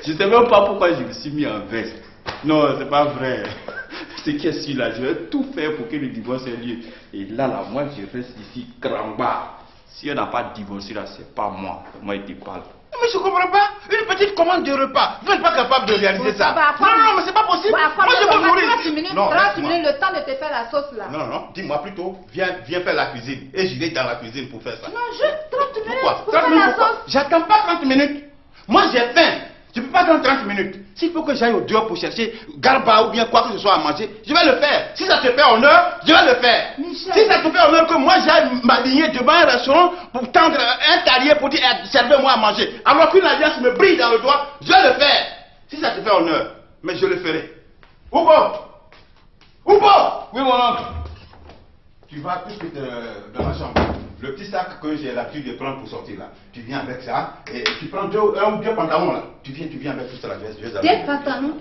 Je ne sais même pas pourquoi je me suis mis en veste. Non, c'est pas vrai. Ce qui est sûr là, je vais tout faire pour que le divorce ait lieu. Et là, moi, je reste ici, cramba. Si elle n'a pas divorcé là, c'est pas moi. Moi, il te parle. Mais je ne comprends pas. Une petite commande de repas. Vous n'êtes pas capable de réaliser ça. Non, mais c'est pas possible. Moi, je peux mourir. 30 minutes, le temps de te faire la sauce là. Non, dis-moi plutôt, viens faire la cuisine. Et j'irai dans la cuisine pour faire ça. Non, juste 30 minutes. Pourquoi? Pour faire la sauce. J'attends pas 30 minutes. Moi, j'ai faim. Je ne peux pas attendre 30 minutes. S'il faut que j'aille au dehors pour chercher garba ou bien quoi que ce soit à manger, je vais le faire. Si ça te fait honneur, je vais le faire. Michel. Si ça te fait honneur que moi j'aille m'aligner devant un restaurant pour tendre un talier pour dire servez-moi à manger, alors qu'une alliance me brille dans le doigt, je vais le faire. Si ça te fait honneur, mais je le ferai. Oubo! Oui, mon oncle. Tu vas tout de suite dans ma chambre. Le petit sac que j'ai l'habitude de prendre pour sortir là, tu viens avec ça et tu prends deux pantalons là. Tu viens avec tout ça là. Deux pantalons?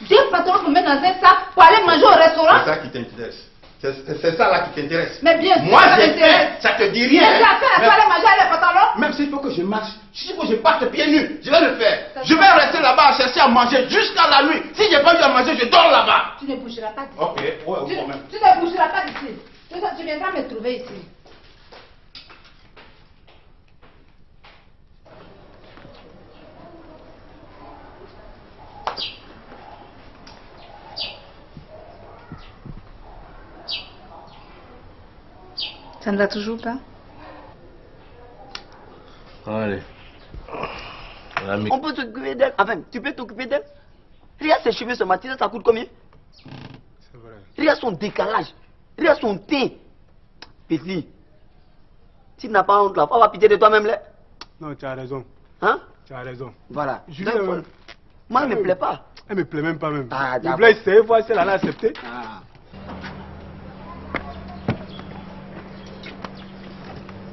Deux pantalons pour mettre dans un sac pour aller manger au restaurant? C'est ça qui t'intéresse. C'est ça là qui t'intéresse. Mais bien sûr, moi ça j'ai t'intéresse. faim, ça te dit rien. Mais tu as fait la aller manger les pantalons? Même s'il faut que je marche, s'il faut que je parte pieds nus, je vais le faire. Je vais rester là-bas à chercher à manger jusqu'à la nuit. Si j'ai pas eu à manger, je dors là-bas. Tu ne bougeras pas d'ici. Ok, tu ne bougeras pas d'ici. Tu viendras me trouver ici. Ça ne va toujours pas? Allez. On peut s'occuper d'elle. Enfin, tu peux t'occuper d'elle. Regarde ses cheveux ce matin, ça coûte combien? C'est vrai. Regarde son décalage. Regarde son teint. Petit, tu n'as pas honte là, faut avoir pitié de toi-même là. Non, tu as raison. Hein? Tu as raison. Voilà. Julie, moi, elle me plaît pas. Elle me plaît même pas même. Ah, je voulais essayer voir si elle allait accepter. Ah.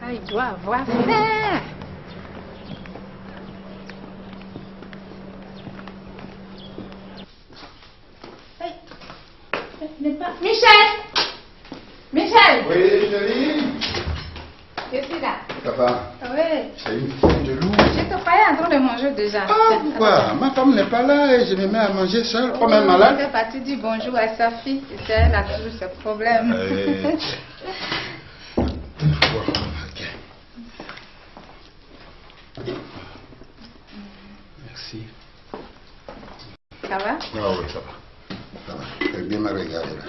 Ah, il doit avoir faim. Michel! Michel! Oui, Jolie. Je suis là. Ça va? Oui. C'est une femme de loup. Je te croyais en train de manger déjà. Ah, pourquoi? Ma femme n'est pas là et je me mets à manger seul comme un malade. Elle est partie dire bonjour à sa fille. C'est elle a toujours ce problème. Merci. Ça va? Ah oui, ça va. Ça va. Elle est bien m'a regardé là.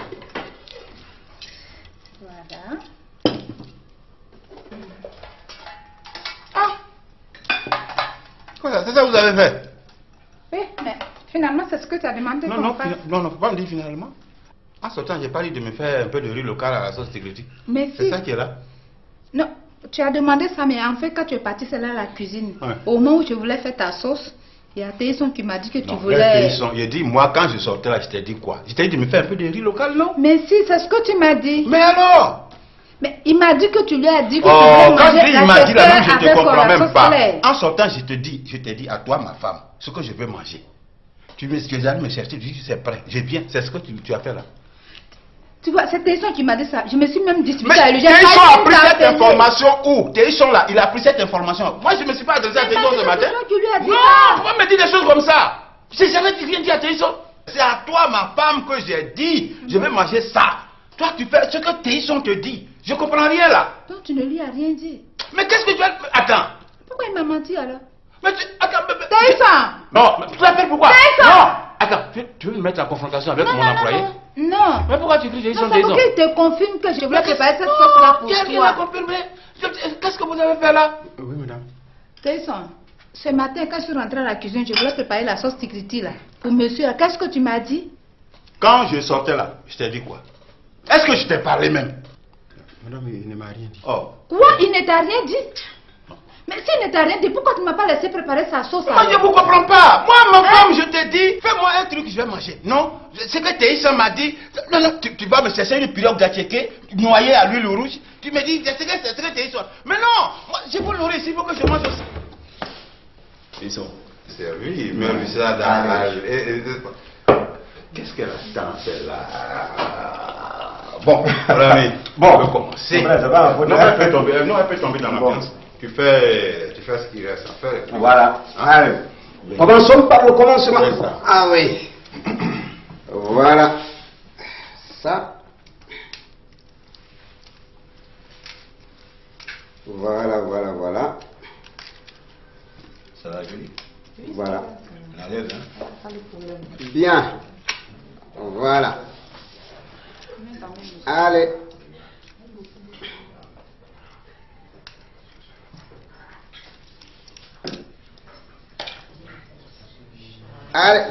Voilà. Voilà, c'est ça que vous avez fait? Oui, mais finalement, c'est ce que tu as demandé. Non, faut pas me dire finalement. En ce temps, j'ai pas dit de me faire un peu de riz local à la sauce tigrétique. Mais c'est si. ça qui est là. Non, tu as demandé ça, mais en fait, quand tu es parti, c'est là la cuisine. Ouais. Au moment où tu voulais faire ta sauce, il y a Théison qui m'a dit que tu Non, voulais... il a dit, moi, quand je sortais là, je t'ai dit quoi? Je t'ai dit de me faire un peu de riz local, non? Mais si, c'est ce que tu m'as dit. Mais alors? Mais il m'a dit que tu lui as dit que Oh, tu voulais quand manger il m'a dit la même, je avec te comprends la même sauce pas. soleil. En sortant, je t'ai dit à toi, ma femme, ce que je veux manger. Tu es allé me chercher, tu dis c'est prêt, je viens, c'est ce que tu as fait là. Tu vois, c'est Théison qui m'a dit ça. Je me suis même disputée Mais avec lui. Théison a pris cette information où? Théison là, il a pris cette information. Moi, je ne me suis pas adressé à Théison ce matin. C'est toi qui lui as dit Non, ça. pourquoi me dire des choses comme ça? C'est jamais tu viens dire à Théison. C'est à toi, ma femme, que j'ai dit, je vais manger ça. Toi, tu fais ce que Théison te dit. Je comprends rien là. Donc tu ne lui as rien dit. Mais qu'est-ce que tu as... Attends. Pourquoi il m'a menti alors? Mais attends, Théison! Non, mais tu l'appelles pourquoi? Théison! Non. Attends, tu veux me mettre en confrontation avec mon employé? Non. Mais pourquoi tu cries Théison, Non, c'est pour qu'il te confirme que je voulais préparer cette sauce-là pour Qu'est-ce qu'il a toi. confirmé? Qu'est-ce que vous avez fait là? Oui, madame. Théison, ce matin, quand je suis rentrée à la cuisine, je voulais préparer la sauce tigriti là. Pour monsieur, qu'est-ce que tu m'as dit? Quand je sortais là, je t'ai dit quoi? Est-ce que je t'ai parlé même? Madame, il ne m'a rien dit. Oh. Quoi? Il ne t'a rien dit? Mais s'il ne t'a rien dit, pourquoi tu ne m'as pas laissé préparer sa sauce? Moi, je ne vous comprends pas. Moi, ma femme, je t'ai dit, fais-moi un truc, je vais manger. Non, c'est que Théissa m'a dit, non, tu vas me chercher une pirogue d'attiqué, noyée à l'huile rouge. Tu me dis, c'est que Théissa. Mais non, moi, je veux nourrir, il faut que je mange aussi. Ils sont servis, mais lui, ça, qu'est-ce qu'elle attend, celle-là? Bon, alors, bon, on peut commencer. Non, elle peut tomber dans l'ambiance. Tu fais ce qu'il reste à faire. Voilà. Allez. Commençons par le commencement. Ah oui. Voilà. Ça. Voilà. Ça va, Julie? Voilà. À l'aise, hein? Bien. Voilà. Allez. Allez.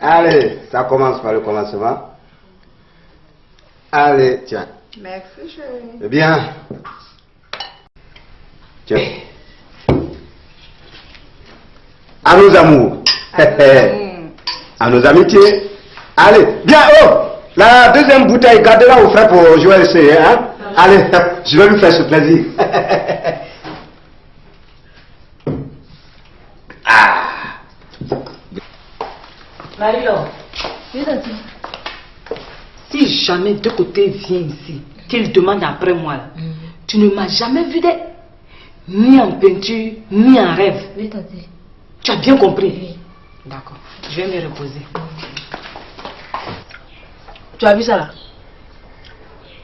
Allez, ça commence par le commencement. Allez, tiens. Merci, chérie. Eh bien. Tiens. À nos amours. À nos amitiés. Allez, bien, oh! La deuxième bouteille, gardez-la au frais pour jouer ici, hein? Allez, je vais lui faire ce plaisir. Marie-Laure, si jamais de côté vient ici, qu'il demande après moi, tu ne m'as jamais vu ni en peinture, ni en rêve. Oui, tati. Tu as bien compris? Oui. D'accord, je vais me reposer. Tu as vu ça là?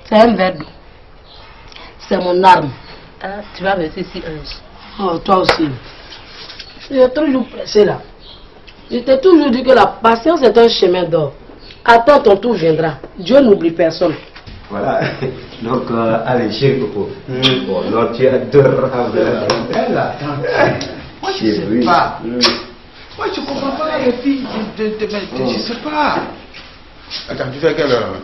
C'est un verre d'eau. C'est mon arme. Ah, tu vas verser ici un. Oh, toi aussi. Je suis toujours pressé là. Je t'ai toujours dit que la patience est un chemin d'or. Attends, ton tour viendra. Dieu n'oublie personne. Voilà. Donc, allez, chérie Coco. Oh non, tu es adorable. Elle attend. Moi, je sais pas. Moi, je comprends pas les filles. Je sais pas. Attends, tu fais quelle heure?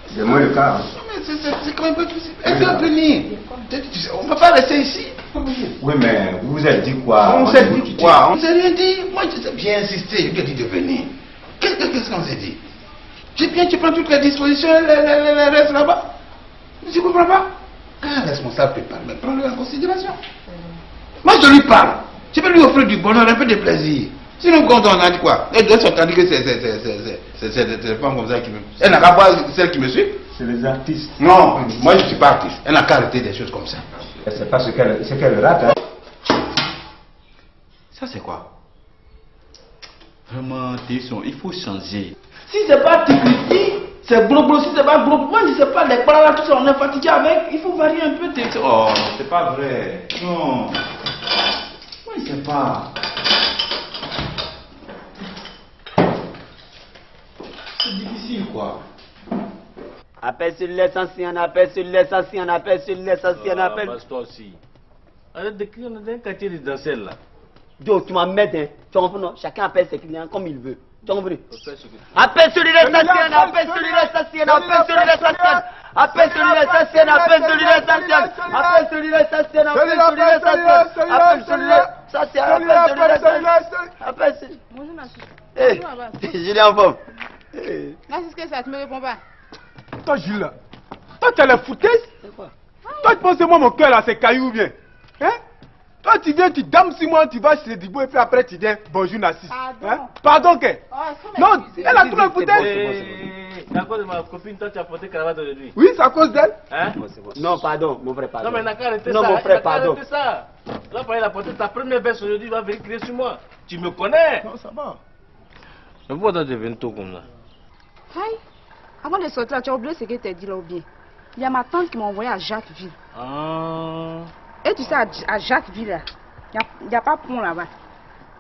C'est moi le cas. Mais c'est quand même pas possible. Elle doit venir. On ne peut pas rester ici. Oui, mais vous vous êtes dit quoi? On s'est dit quoi? On s'est rien dit. Moi, j'ai insisté. Je lui ai dit de venir. Qu'est-ce qu'on s'est dit? J'ai bien, tu prends toutes les dispositions, elle reste là-bas. Tu ne comprends pas? Un responsable te parle, mais prends-le en considération. Moi, je lui parle. Je peux lui offrir du bonheur, un peu de plaisir. Sinon, quand on a dit quoi? Elle doit s'entendre que c'est des femmes comme ça qui me... Elle n'a qu'à voir celle qui me suit. C'est les artistes. Non, moi je ne suis pas artiste. Elle n'a qu'à arrêter des choses comme ça. C'est pas ce qu'elle rate, hein. Ça c'est quoi? Vraiment, il faut changer. Si c'est pas Tigriti, c'est Globlo. Si c'est pas Globlo, moi je sais pas, les parents tout ça, on est fatigué avec. Il faut varier un peu. Oh, c'est pas vrai. Non. Moi je sais pas. C'est difficile quoi. Appel sur l'essentiel, appel sur l'essentiel, appel sur l'essentiel, appel. Toi aussi. Arrête d'écrire dans un quartier résidentiel là. Joe, tu m'emmènes, hein. Tu comprends, non? Chacun appelle ses clients comme il veut. Tu comprends? Appel sur l'essentiel, appel sur l'essentiel, appel sur l'essentiel. Appel sur l'essentiel, appel sur l'essentiel. Appel sur l'essentiel, appel sur l'essentiel. Appel sur l'essentiel, appel sur l'essentiel. Appel sur... Bonjour, Nassus. Hé, je l'ai en forme. Nassus, qu'est-ce que ça? Tu me réponds pas? Toi, Jules, là. Toi, tu as la foutaise? Toi, tu penses que moi, mon cœur, là, c'est caillou bien. Hein? Toi, tu viens, tu dames sur moi, tu vas chez Dibo et puis après, tu dis bonjour, Nassis. Hein? Pardon, que? Non, elle a tout la foutaise. C'est à cause de ma copine, toi, tu as porté cravate aujourd'hui. Oui, c'est à cause d'elle. Hein? Non, pardon, mon frère, pardon. Non, mais il n'a qu'à arrêter non, ça. Non, mon frère, pardon. Ça. Là, il a porté ta première veste aujourd'hui, il va venir crier sur moi. Tu me connais? Non, ça va. Mais pourquoi tu deviens tôt comme ça? Aïe, avant de sortir, tu as oublié ce que tu as dit là ou bien? Il y a ma tante qui m'a envoyé à Jacquesville. Ah. Et tu sais, à Jacquesville, là, il n'y a pas de pont là-bas.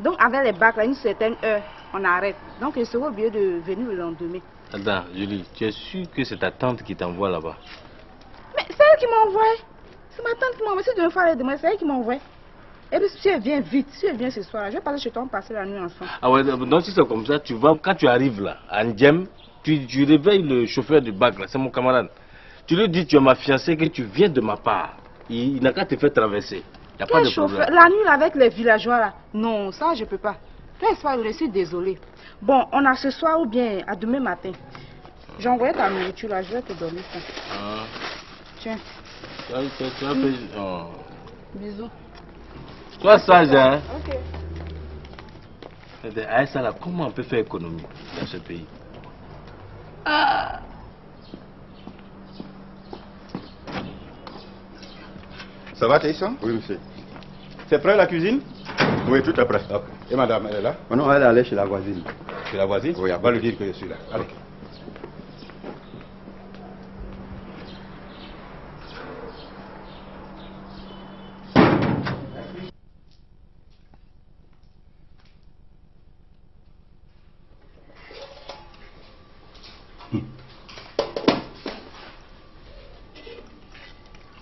Donc, avec les bacs, à une certaine heure, on arrête. Donc, je serai obligé de venir le lendemain. Attends, Julie, tu es sûre que c'est ta tante qui t'envoie là-bas? Mais c'est elle qui m'a envoyé. C'est ma tante qui m'a envoyé. Si tu veux faire les demandes, c'est elle qui m'a envoyé. Et puis, si elle vient vite, si elle vient ce soir, je vais passer chez toi, on passer la nuit ensemble. Ah ouais, donc si c'est comme ça, tu vas, quand tu arrives là, à Ndjem, tu réveilles le chauffeur du bac là, c'est mon camarade. Tu lui dis, tu es ma fiancée, que tu viens de ma part. Il n'a qu'à te faire traverser. Il n'y a pas de chauffeur? problème. La nuit là, avec les villageois là. Non, ça je peux pas. Laisse pas, je suis désolée. Bon, on a ce soir ou bien à demain matin. J'ai envoyé ta nourriture là, je vais te donner ça. Ah. Tiens. Tu as fait... Oh. Bisous. Sois sage, hein. Ok. À ça là, comment on peut faire économie dans ce pays? Ça va, Taïson? Oui, monsieur. C'est prêt la cuisine? Oui, tout est prêt. Okay. Et madame, elle est là? Oh non, elle est allée chez la voisine. Chez la voisine? Oui, elle va lui dire que je suis là. Allez.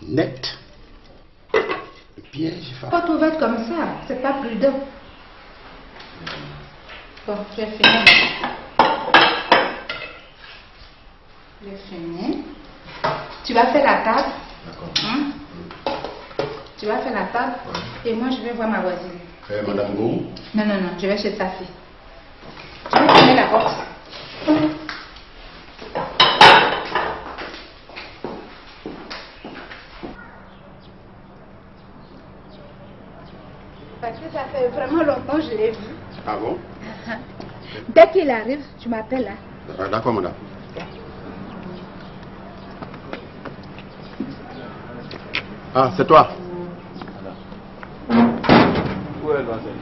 Net. Piège. Pas tout va être comme ça, c'est pas prudent. Bon, tu as fini. J'ai fini. Tu vas faire la table. Hein? Tu vas faire la table et moi je vais voir ma voisine. Madame Gou? Non, non, non, je vais chez sa fille. Tu vais fermer la porte. Parce que ça fait vraiment longtemps que je l'ai vu. Ah bon? Dès qu'il arrive, tu m'appelles là. D'accord, madame. Ah, c'est toi? Où est l'oiseau?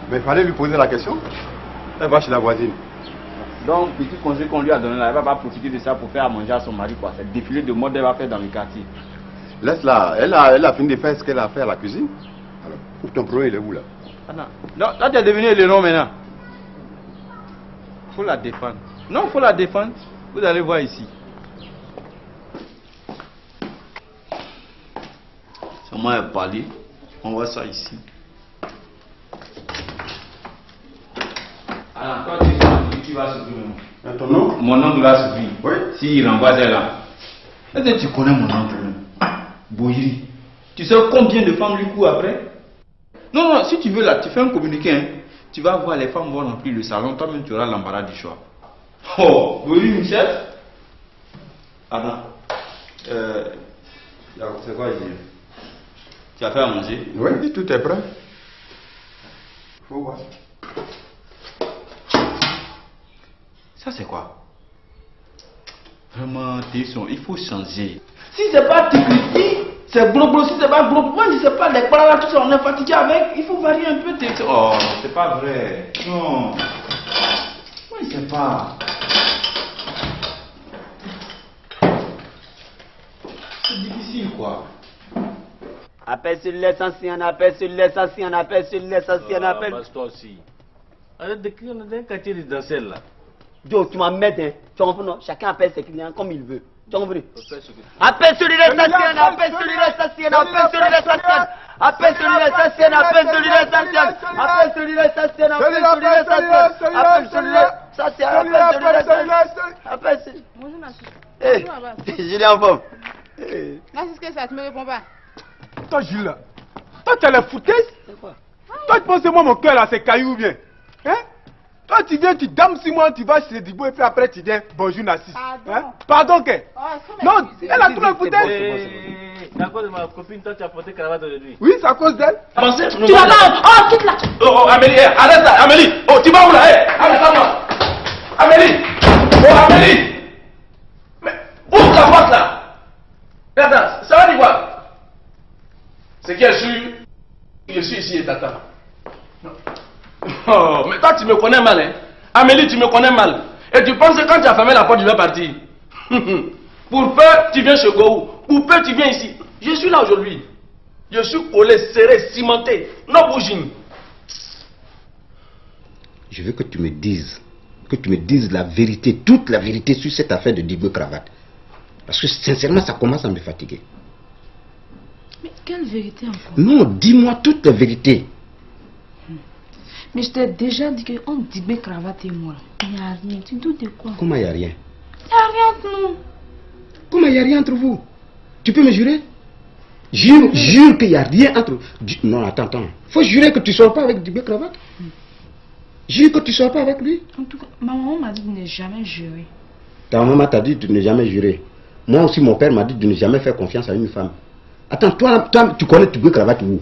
Mais il fallait lui poser la question. Elle va chez la voisine. Donc, petit conseil qu'on lui a donné là, elle va pas profiter de ça pour faire à manger à son mari, quoi. C'est le défilé de mode qu'elle va faire dans le quartier. Laisse-la. Elle a fini de faire ce qu'elle a fait à la cuisine. Alors, pour ton problème, il est où là? Ah non. Donc, là, tu es devenu l'élan maintenant. Faut la défendre. Non, faut la défendre. Vous allez voir ici. C'est moi qui ai parlé. On voit ça ici. Alors, toi, tu vas souffrir. Ton nom? Mon oncle va souffrir. Oui. S'il renvoie elle là. Est-ce que tu connais mon oncle? Boyiri. Tu sais combien de femmes lui courent après? Non, non, si tu veux là, tu fais un communiqué. Hein. Tu vas voir, les femmes vont remplir le salon. Toi-même, tu auras l'embarras du choix. Oh, oui, Michel? Attends. C'est quoi ici? Tu as fait à manger? Oui, tout est prêt. Faut voir. Ça, c'est quoi? Vraiment, il faut changer. Si c'est pas Tikriti, c'est Globlo. Si c'est pas Globlo, moi, si c'est pas les là, tout ça, on est fatigué avec. Il faut varier un peu. Oh, c'est pas vrai. Non. Moi, je sais pas. C'est difficile, quoi. Appelle sur l'essentiel, appelle sur l'essentiel, appelle sur l'essentiel, appelle. Toi aussi. Arrête d'écrire dans un quartier résidentiel là. Joe, tu m'emmènes, hein. Tu comprends, non? Chacun appelle ses clients comme il veut. Tu comprends? Appelle sur l'essentiel, appelle sur l'essentiel, appelle sur l'essentiel. Appelle sur l'essentiel, appelle sur l'essentiel. Appelle sur l'essentiel, appelle sur l'essentiel. Appelle sur l'essentiel, appelle sur l'essentiel. Appelle sur. Bonjour, Nassus. Eh, je l'ai en forme. Nassus, qu'est-ce que ça? Tu me réponds pas? Toi, Jules, toi, tu as la foutaise? Toi, tu penses que moi, mon cœur là, c'est caillou ou bien? Hein? Toi, tu viens, tu dames sur moi, tu vas chez Dibo et puis après, tu dis bonjour, Nassis. Hein? Pardon, que? Non, elle a tout la foutaise. C'est à cause de ma copine, toi, tu as porté cravate aujourd'hui. Oui, c'est à cause d'elle. Tu vas pas. Oh, quitte là. Oh, Amélie, arrête là, Amélie. Oh, tu vas où là? Arrête ça, moi. Amélie. Oh, Amélie. Mais, ouvre ta porte là. Regarde, ça va dire quoi? C'est qui est sûr? Je suis ici et t'attends. Oh, mais toi tu me connais mal, hein? Amélie, tu me connais mal. Et tu penses que quand tu as fermé la porte, je vais partir. Pour peu, tu viens chez Gohou. Pour peu, tu viens ici. Je suis là aujourd'hui. Je suis collé, serré, cimenté. Non bougine. Je veux que tu me dises la vérité, toute la vérité sur cette affaire de Dibo Cravate. Parce que sincèrement, ça commence à me fatiguer. Mais quelle vérité encore? Non, dis-moi toute la vérité. Mais je t'ai déjà dit qu'on Dibé Cravate et moi. Il n'y a rien. Tu doutes de quoi? Comment il n'y a rien? Il n'y a rien entre nous. Comment il n'y a rien entre vous? Tu peux me jurer? Jure qu'il n'y a rien entre vous. Non, attends. Faut jurer que tu ne sors pas avec Dibé Cravate. Jure que tu ne sors pas avec lui. En tout cas, ma maman m'a dit de ne jamais jurer. Ta maman t'a dit de ne jamais jurer. Moi aussi, mon père m'a dit de ne jamais faire confiance à une femme. Attends, toi tu connais Dibé Cravate où?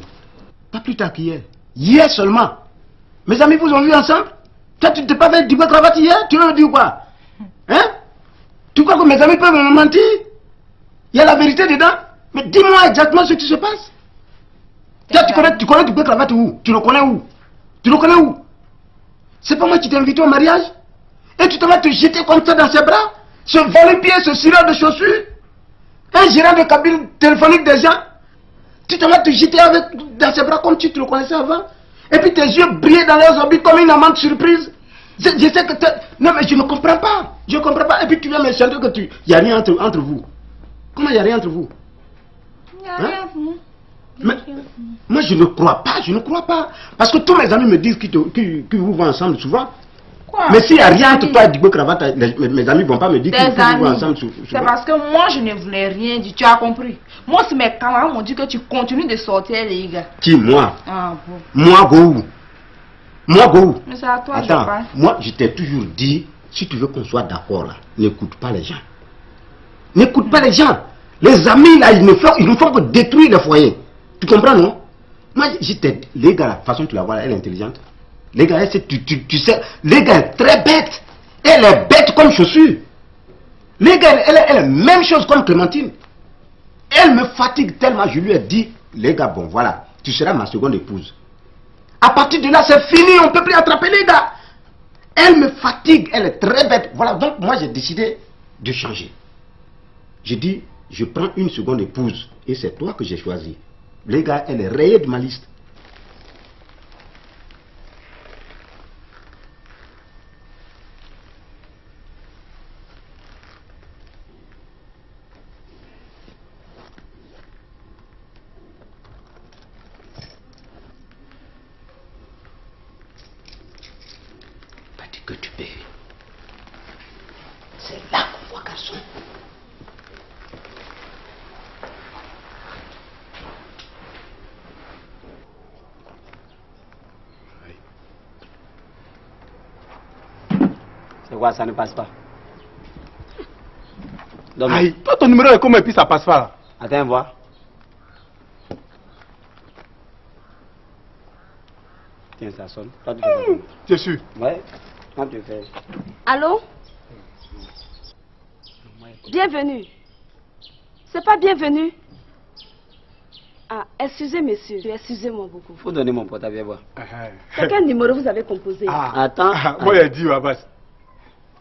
Pas plus tard qu'hier. Hier seulement. Mes amis vous ont vu ensemble? Toi, tu ne t'es pas fait Dibé Cravate hier? Tu veux me dire quoi? Hein? Tu crois que mes amis peuvent me mentir? Il y a la vérité dedans? Mais dis-moi exactement ce qui se passe. Toi, tu connais Dibé Cravate où? Tu le connais où? Tu le connais où? C'est pas moi qui t'ai invité au mariage? Et tu te vas te jeter comme ça dans ses bras? Ce vole-pied, ce cireur de chaussures? Un gérant de cabine téléphonique des gens? Tu te vas te jeter dans ses bras comme tu le connaissais avant? Et puis tes yeux brillaient dans leurs orbites comme une amante surprise? Je sais que non mais je ne comprends pas. Je ne comprends pas. Et puis tu viens me chanter que il n'y a rien entre vous. Comment il n'y a rien entre vous? Il n'y a rien entre nous. Mais, moi je ne crois pas, Parce que tous mes amis me disent que vous voient ensemble souvent. Quoi? Mais s'il n'y a rien entre toi et Dibé Cravate, mes amis ne vont pas me dire que vous voient ensemble souvent. C'est parce que moi je ne voulais rien dire, tu as compris. Moi si mes camarades m'ont dit que tu continues de sortir les gars. Qui, moi? Ah bon. Moi, Gohou. Moi, Gohou. Mais c'est à toi Attends, je parle. moi je t'ai toujours dit, si tu veux qu'on soit d'accord là, n'écoute pas les gens. N'écoute pas les gens. Les amis là, ils ne font que détruire le foyer. Tu comprends, non? Moi, je t'ai dit, les gars, la façon dont tu la vois là, elle est intelligente. Les gars, tu sais, les gars, elle est très bête. Elle est bête comme chaussure. Les gars, elle est même chose comme Clémentine. Elle me fatigue tellement, je lui ai dit, les gars, bon voilà, tu seras ma seconde épouse. À partir de là, c'est fini, on ne peut plus attraper les gars. Elle me fatigue, elle est très bête. Voilà, donc moi j'ai décidé de changer. J'ai dit, je prends une seconde épouse et c'est toi que j'ai choisi. Les gars, elle est rayée de ma liste. Pas dit que tu payes. C'est là qu'on voit, garçon. C'est quoi, ça ne passe pas? Aïe, toi ton numéro est comment et puis ça passe pas là? Attends, voir. Tiens, ça sonne. Toi, tu fais Tu es sûr? Ouais, quand tu fais. Allô? Bienvenue. C'est pas bienvenue. Ah, excusez monsieur, excusez-moi beaucoup. Faut donner mon portable, viens voir. C'est quel numéro vous avez composé? Attends. Moi j'ai dit Abbas.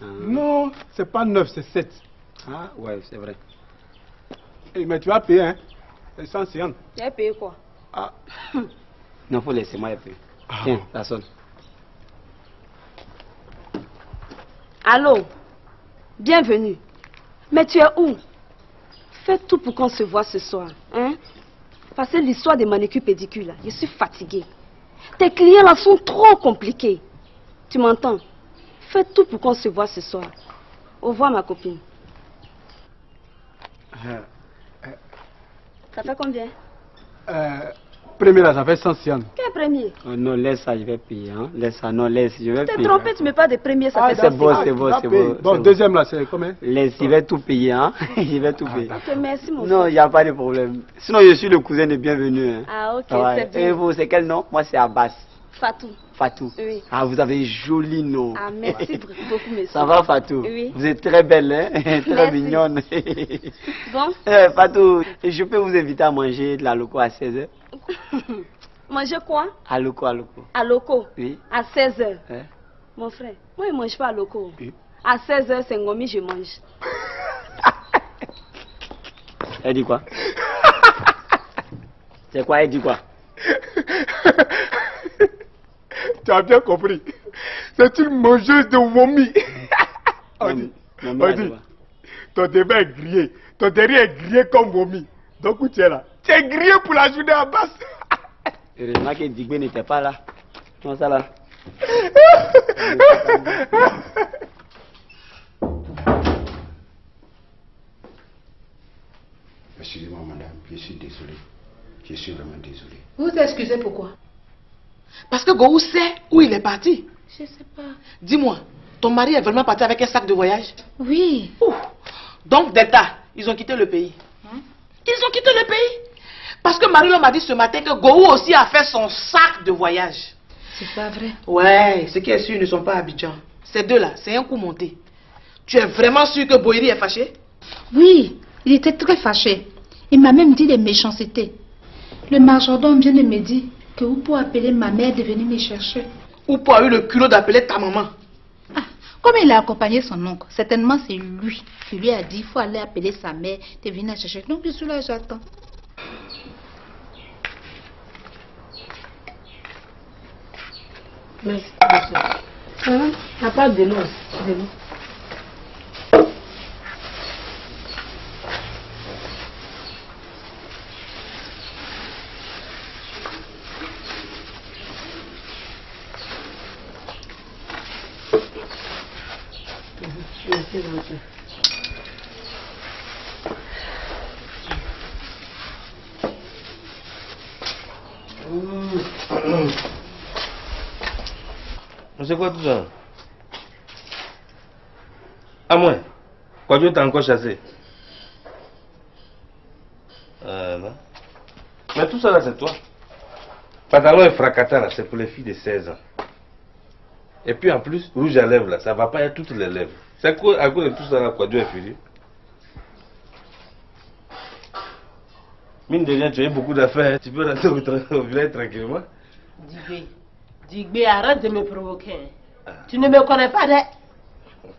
Non, c'est pas 9, c'est 7. Ah ouais, c'est vrai. Mais tu vas payer, hein? C'est 150. Tu as payé quoi? Ah. Non, faut laisser moi payer. Tiens, ça sonne. Allô? Bienvenue. Mais tu es où? Fais tout pour qu'on se voit ce soir, hein? Parce que l'histoire des manicures pédicures là, je suis fatiguée. Tes clients là sont trop compliqués. Tu m'entends? Fais tout pour qu'on se voit ce soir. Au revoir ma copine. Ça fait combien? Premier là, ça fait 150. Quel premier? Oh non, laisse ça, je vais payer. Hein? Laisse ça, non, laisse, je vais T'es payer. trompé, tu mets pas de premier, ça fait C'est bon, c'est bon, c'est bon. Bon, deuxième là, c'est combien? Laisse, je vais tout payer, hein? Je vais tout payer. Ok, merci mon Non, il n'y a pas de problème. Sinon, je suis le cousin de bienvenue. Hein. Ah ok, Ouais. c'est bien. Et vous, c'est quel nom? Moi, c'est Abbas. Fatou. Fatou. Oui. Ah, vous avez un joli nom. Ah, merci beaucoup, monsieur. Ça va, Fatou? Oui. Vous êtes très belle, hein? Très Merci. mignonne. Bon? Fatou, je peux vous inviter à manger de la loco à 16h? Manger quoi? À loco, à loco. À loco? Oui. À 16h. Hein? Mon frère, moi je ne mange pas à loco. Oui. À 16h, c'est ngomi, je mange. Elle dit quoi? C'est quoi, elle dit quoi? Tu as bien compris. C'est une mangeuse de vomi. On dit, ton devant est grillé. Ton derrière est grillé comme vomi. Donc où tu es là? Tu es grillé pour la journée à basse. Heureusement que Digbé n'était pas là. Non, ça là. Excusez-moi madame, je suis désolé. Je suis vraiment désolé. Vous vous excusez pourquoi? Parce que Gohou sait où il est parti. Je sais pas. Dis-moi, ton mari est vraiment parti avec un sac de voyage? Oui. Ouf. Donc d'État, ils ont quitté le pays. Ils ont quitté le pays. Parce que Marie m'a dit ce matin que Gohou aussi a fait son sac de voyage. C'est pas vrai. Ouais, ce qui est sûr, ils ne sont pas à Abidjan. Ces deux-là, c'est un coup monté. Tu es vraiment sûr que Boiri est fâché? Oui, il était très fâché. Il m'a même dit des méchancetés. Le majordome vient de me dire que Oupo a appelé ma mère de venir me chercher. Oupo a eu le culot d'appeler ta maman. Comme il a accompagné son oncle, certainement c'est lui qui lui a dit qu'il faut aller appeler sa mère de venir la chercher. Donc je suis là, j'attends. Merci. Il n'y a pas de l'eau. C'est quoi tout ça? À moi, quoi tu t'as encore chassé? Non. Mais tout ça là c'est toi. Pantalon et fracata là, c'est pour les filles de 16 ans. Et puis en plus, rouge à lèvres là, ça va pas être toutes les lèvres. C'est à cause de tout ça là, quoi Dieu est fini. Mine de rien, tu as eu beaucoup d'affaires, tu peux rentrer au village tranquillement. Digbé, arrête de me provoquer. Tu ne me connais pas,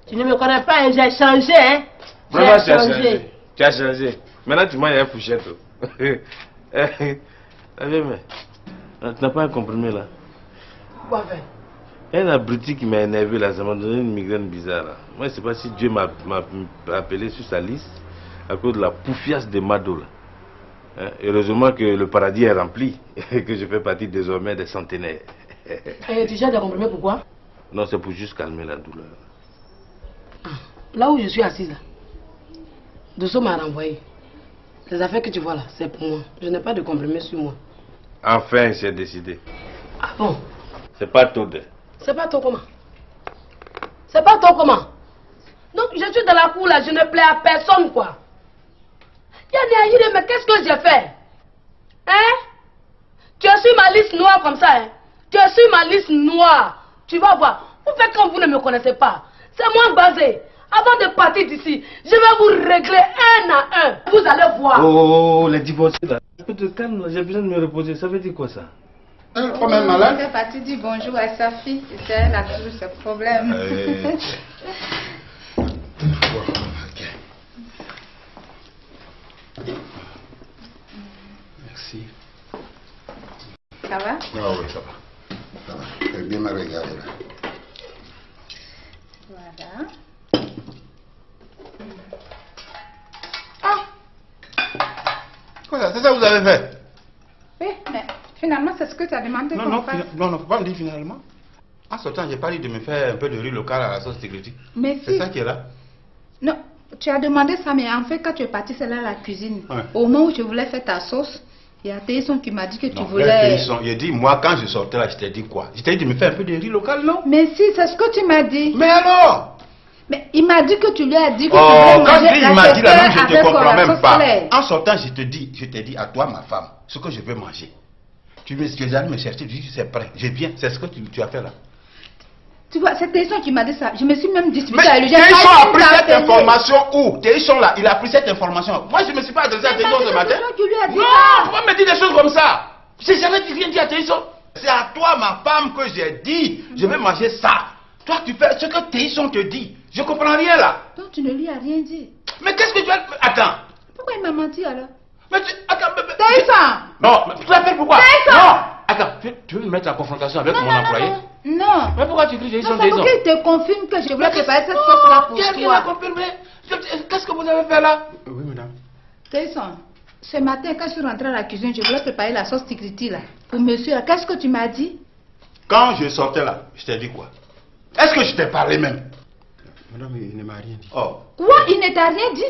tu ne me connais pas, j'ai changé, hein. Vraiment, tu as changé. Tu as changé. Maintenant, tu manges un fourchette. Tu n'as pas un comprimé là? Quoi faire? Il y a un abruti qui m'a énervé là, ça m'a donné une migraine bizarre là. Moi, je ne sais pas si Dieu m'a appelé sur sa liste à cause de la poufiasse de Mado là. Heureusement que le paradis est rempli et que je fais partie désormais des centenaires. Et tu cherches des comprimés pourquoi? Non, c'est pour juste calmer la douleur. Là où je suis assise là, Dosso m'a renvoyé. Les affaires que tu vois là, c'est pour moi. Je n'ai pas de comprimés sur moi. Enfin, j'ai décidé. Ah bon? C'est pas tôt de. C'est pas toi comment? C'est pas toi comment? Donc je suis dans la cour là, je ne plais à personne quoi. Yanni, mais qu'est-ce que j'ai fait? Hein? Tu es sur ma liste noire comme ça, hein? Tu es sur ma liste noire. Tu vas voir. Vous faites comme vous ne me connaissez pas. C'est moi basé. Avant de partir d'ici, je vais vous régler un à un. Vous allez voir. Oh, les divorcés là. Je peux te calmer, j'ai besoin de me reposer. Ça veut dire quoi ça? Quand même malade. Elle est partie dire bonjour à sa fille. C'est elle a toujours ce problème. Merci. Ça va? Ah oui, ça va. Ça va. Je vais bien me regarder là. Voilà. Quoi, c'est ça que vous avez fait? Oui, mais finalement, c'est ce que tu as demandé. Non, non, faut pas me dire finalement. En sortant, j'ai pas dit de me faire un peu de riz local à la sauce sécurité. Mais c'est ça qui est là. Non, tu as demandé ça, mais en fait, quand tu es parti, c'est là la cuisine. Ouais. Au moment où tu voulais faire ta sauce, il y a Théison qui m'a dit que tu voulais... Il a dit, moi, quand je sortais là, je t'ai dit quoi? Je t'ai dit de me faire un peu de riz local, non? Mais si, c'est ce que tu m'as dit. Mais alors? Mais il m'a dit que tu lui as dit que tu voulais manger quand il m'a dit la même, je ne te comprends même pas. Soleil. En sortant, je t'ai dit à toi, ma femme, ce que je veux manger. Tu es allé me chercher, tu dis c'est prêt, je viens, c'est ce que tu as fait là. Tu vois, c'est Théison qui m'a dit ça. Je me suis même disputée Mais avec lui. Théison a pris cette information où? Théison là, il a pris cette information. Moi, je ne me suis pas adressé à Théison ce matin. Non, pourquoi me dire des choses comme ça? C'est jamais tu viens dire à Théison. C'est à toi, ma femme, que j'ai dit, je vais manger ça. Toi, tu fais ce que Théison te dit. Je comprends rien là. Donc tu ne lui as rien dit. Mais qu'est-ce que tu as... Attends. Pourquoi il m'a menti alors? Mais tu... Attends, Théison! Non, mais tu l'appelles pourquoi? Théison! Non. Attends, tu veux me mettre en confrontation avec mon employé? Non. Mais pourquoi tu cries Théison? C'est pour qu'il te confirme que je voulais préparer cette sauce-là pour Qui toi. a confirmé? Qu'est-ce que vous avez fait là? Oui, madame. Théison, ce matin, quand je suis rentrée à la cuisine, je voulais préparer la sauce tigriti là. Pour monsieur, qu'est-ce que tu m'as dit? Quand je sortais là, je t'ai dit quoi? Est-ce que je t'ai parlé même? Madame, il ne m'a rien dit. Oh. Quoi? Il ne t'a rien dit?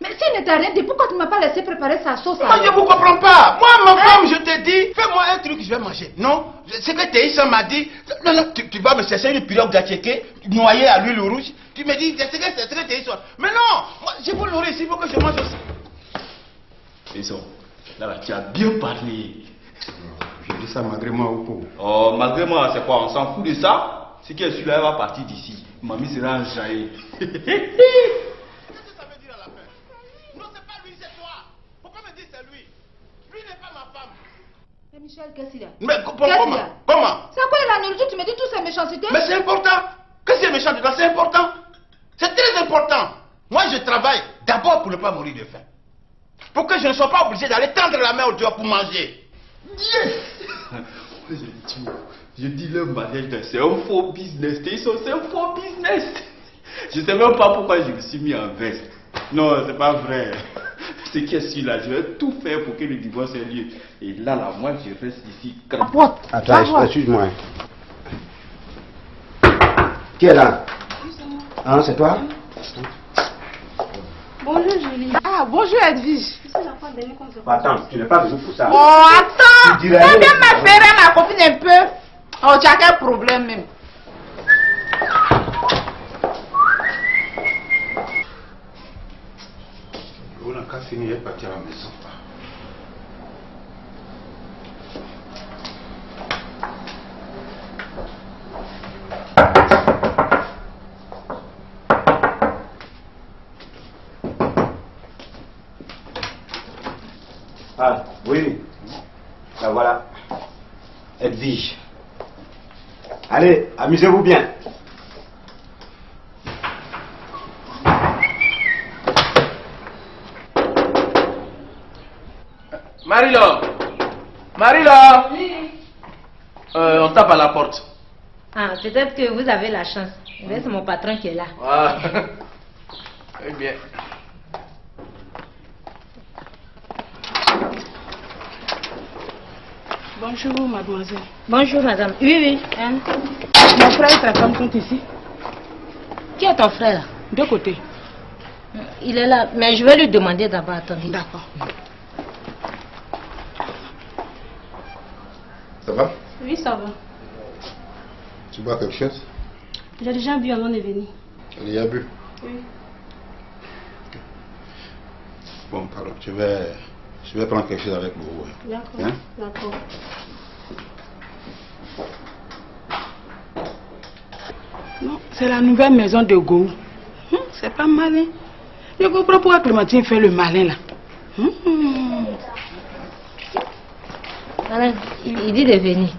Mais s'il ne t'a rien dit, pourquoi tu ne m'as pas laissé préparer sa sauce? Moi, je ne vous comprends pas. Moi, ma femme, je te dis, fais-moi un truc, je vais manger. Non, c'est que Théissa m'a dit, non, non, tu vas me chercher une pirogue d'attiéké, noyée à l'huile rouge. Tu me dis, c'est que Théissa. Mais non, moi, je veux nourrir, il faut que je mange aussi. Théissa, là, tu as bien parlé. Je dis ça malgré moi ou quoi? Oh, malgré moi, c'est quoi? On s'en fout de ça? Ce qui est celui-là, elle va partir d'ici. Mamie sera enjaillée. Non, c'est pas lui, c'est toi. Pourquoi me dire c'est lui? Lui n'est pas ma Michel, qu'est-ce qu'il y a? Mais comment? C'est quoi la nourriture? Tu me dis toutes ces méchancetés? Mais c'est important. Qu'est-ce qui est méchant dedans? C'est important. C'est très important. Moi, je travaille d'abord pour ne pas mourir de faim. Pour que je ne sois pas obligé d'aller tendre la main au dehors pour manger. Yes! Je dis le mariage, c'est un faux business. C'est un faux business. Je ne sais même pas pourquoi je me suis mis en veste. Non, c'est pas vrai. Ce qui est sûr là, je vais tout faire pour que le divorce ait lieu. Et là, moi, je reste ici. Attends, excuse-moi. Qui est là? Hein, c'est toi? Bonjour Julie. Ah, bonjour Edwige. Attends, tu n'es pas venu pour ça. Oh, attends. Tu Viens m'affairer ma copine un peu. Oh, tu as quel problème même? On n'a qu'à finir et partir à la maison. Ah, oui. Ben voilà. Edwige. Allez, amusez-vous bien. Marie-Laure! Marie-Laure! Oui. On tape à la porte. Ah, peut-être que vous avez la chance. C'est mon patron qui est là. Ah. Eh bien. Bonjour, mademoiselle. Bonjour, madame. Oui, oui. Hein? Mon frère et sa femme sont ici. Qui est ton frère là? De côté. Il est là, mais je vais lui demander d'abord. Attendez. D'accord. Ça va? Oui, ça va. Tu bois quelque chose? J'ai déjà bu avant de venir. Il y a bu? Oui. Bon, pardon, je vais prendre quelque chose avec vous. D'accord. Hein? D'accord. Non, c'est la nouvelle maison de Gou. C'est pas malin. Je comprends pourquoi Clémentine fait le malin là. Voilà, il dit de venir.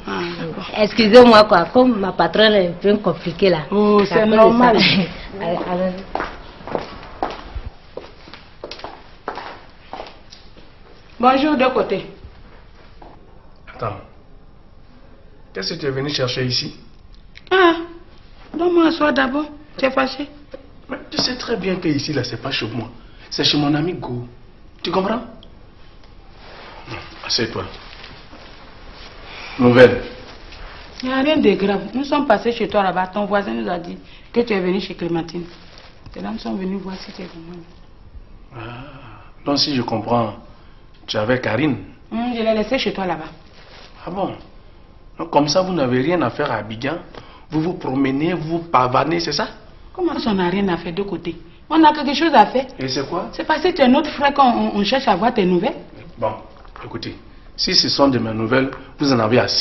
Excusez-moi quoi, comme ma patronne est un peu compliquée là. Oh, c'est normal. Allez. Bonjour de côté. Attends. Qu'est-ce que tu es venu chercher ici? Ah, donne-moi un soir d'abord. Tu es fâché? Mais tu sais très bien que ici là, c'est pas chez moi. C'est chez mon ami Go. Tu comprends? Assieds-toi. Nouvelle. Il n'y a rien de grave. Nous sommes passés chez toi là-bas. Ton voisin nous a dit que tu es venu chez Clémentine. Les dames sont venues voir si tu es vraiment. Ah, donc si je comprends, tu es avec Karine. Je l'ai laissé chez toi là-bas. Ah bon? Donc, comme ça, vous n'avez rien à faire à Abidjan. Vous vous promenez, vous pavanez, c'est ça? Comment ça, on n'a rien à faire de côté? On a quelque chose à faire. Et c'est quoi? C'est parce que tu es notre frère qu'on cherche à voir tes nouvelles. Bon, écoutez, si ce sont de mes nouvelles, vous en avez assez.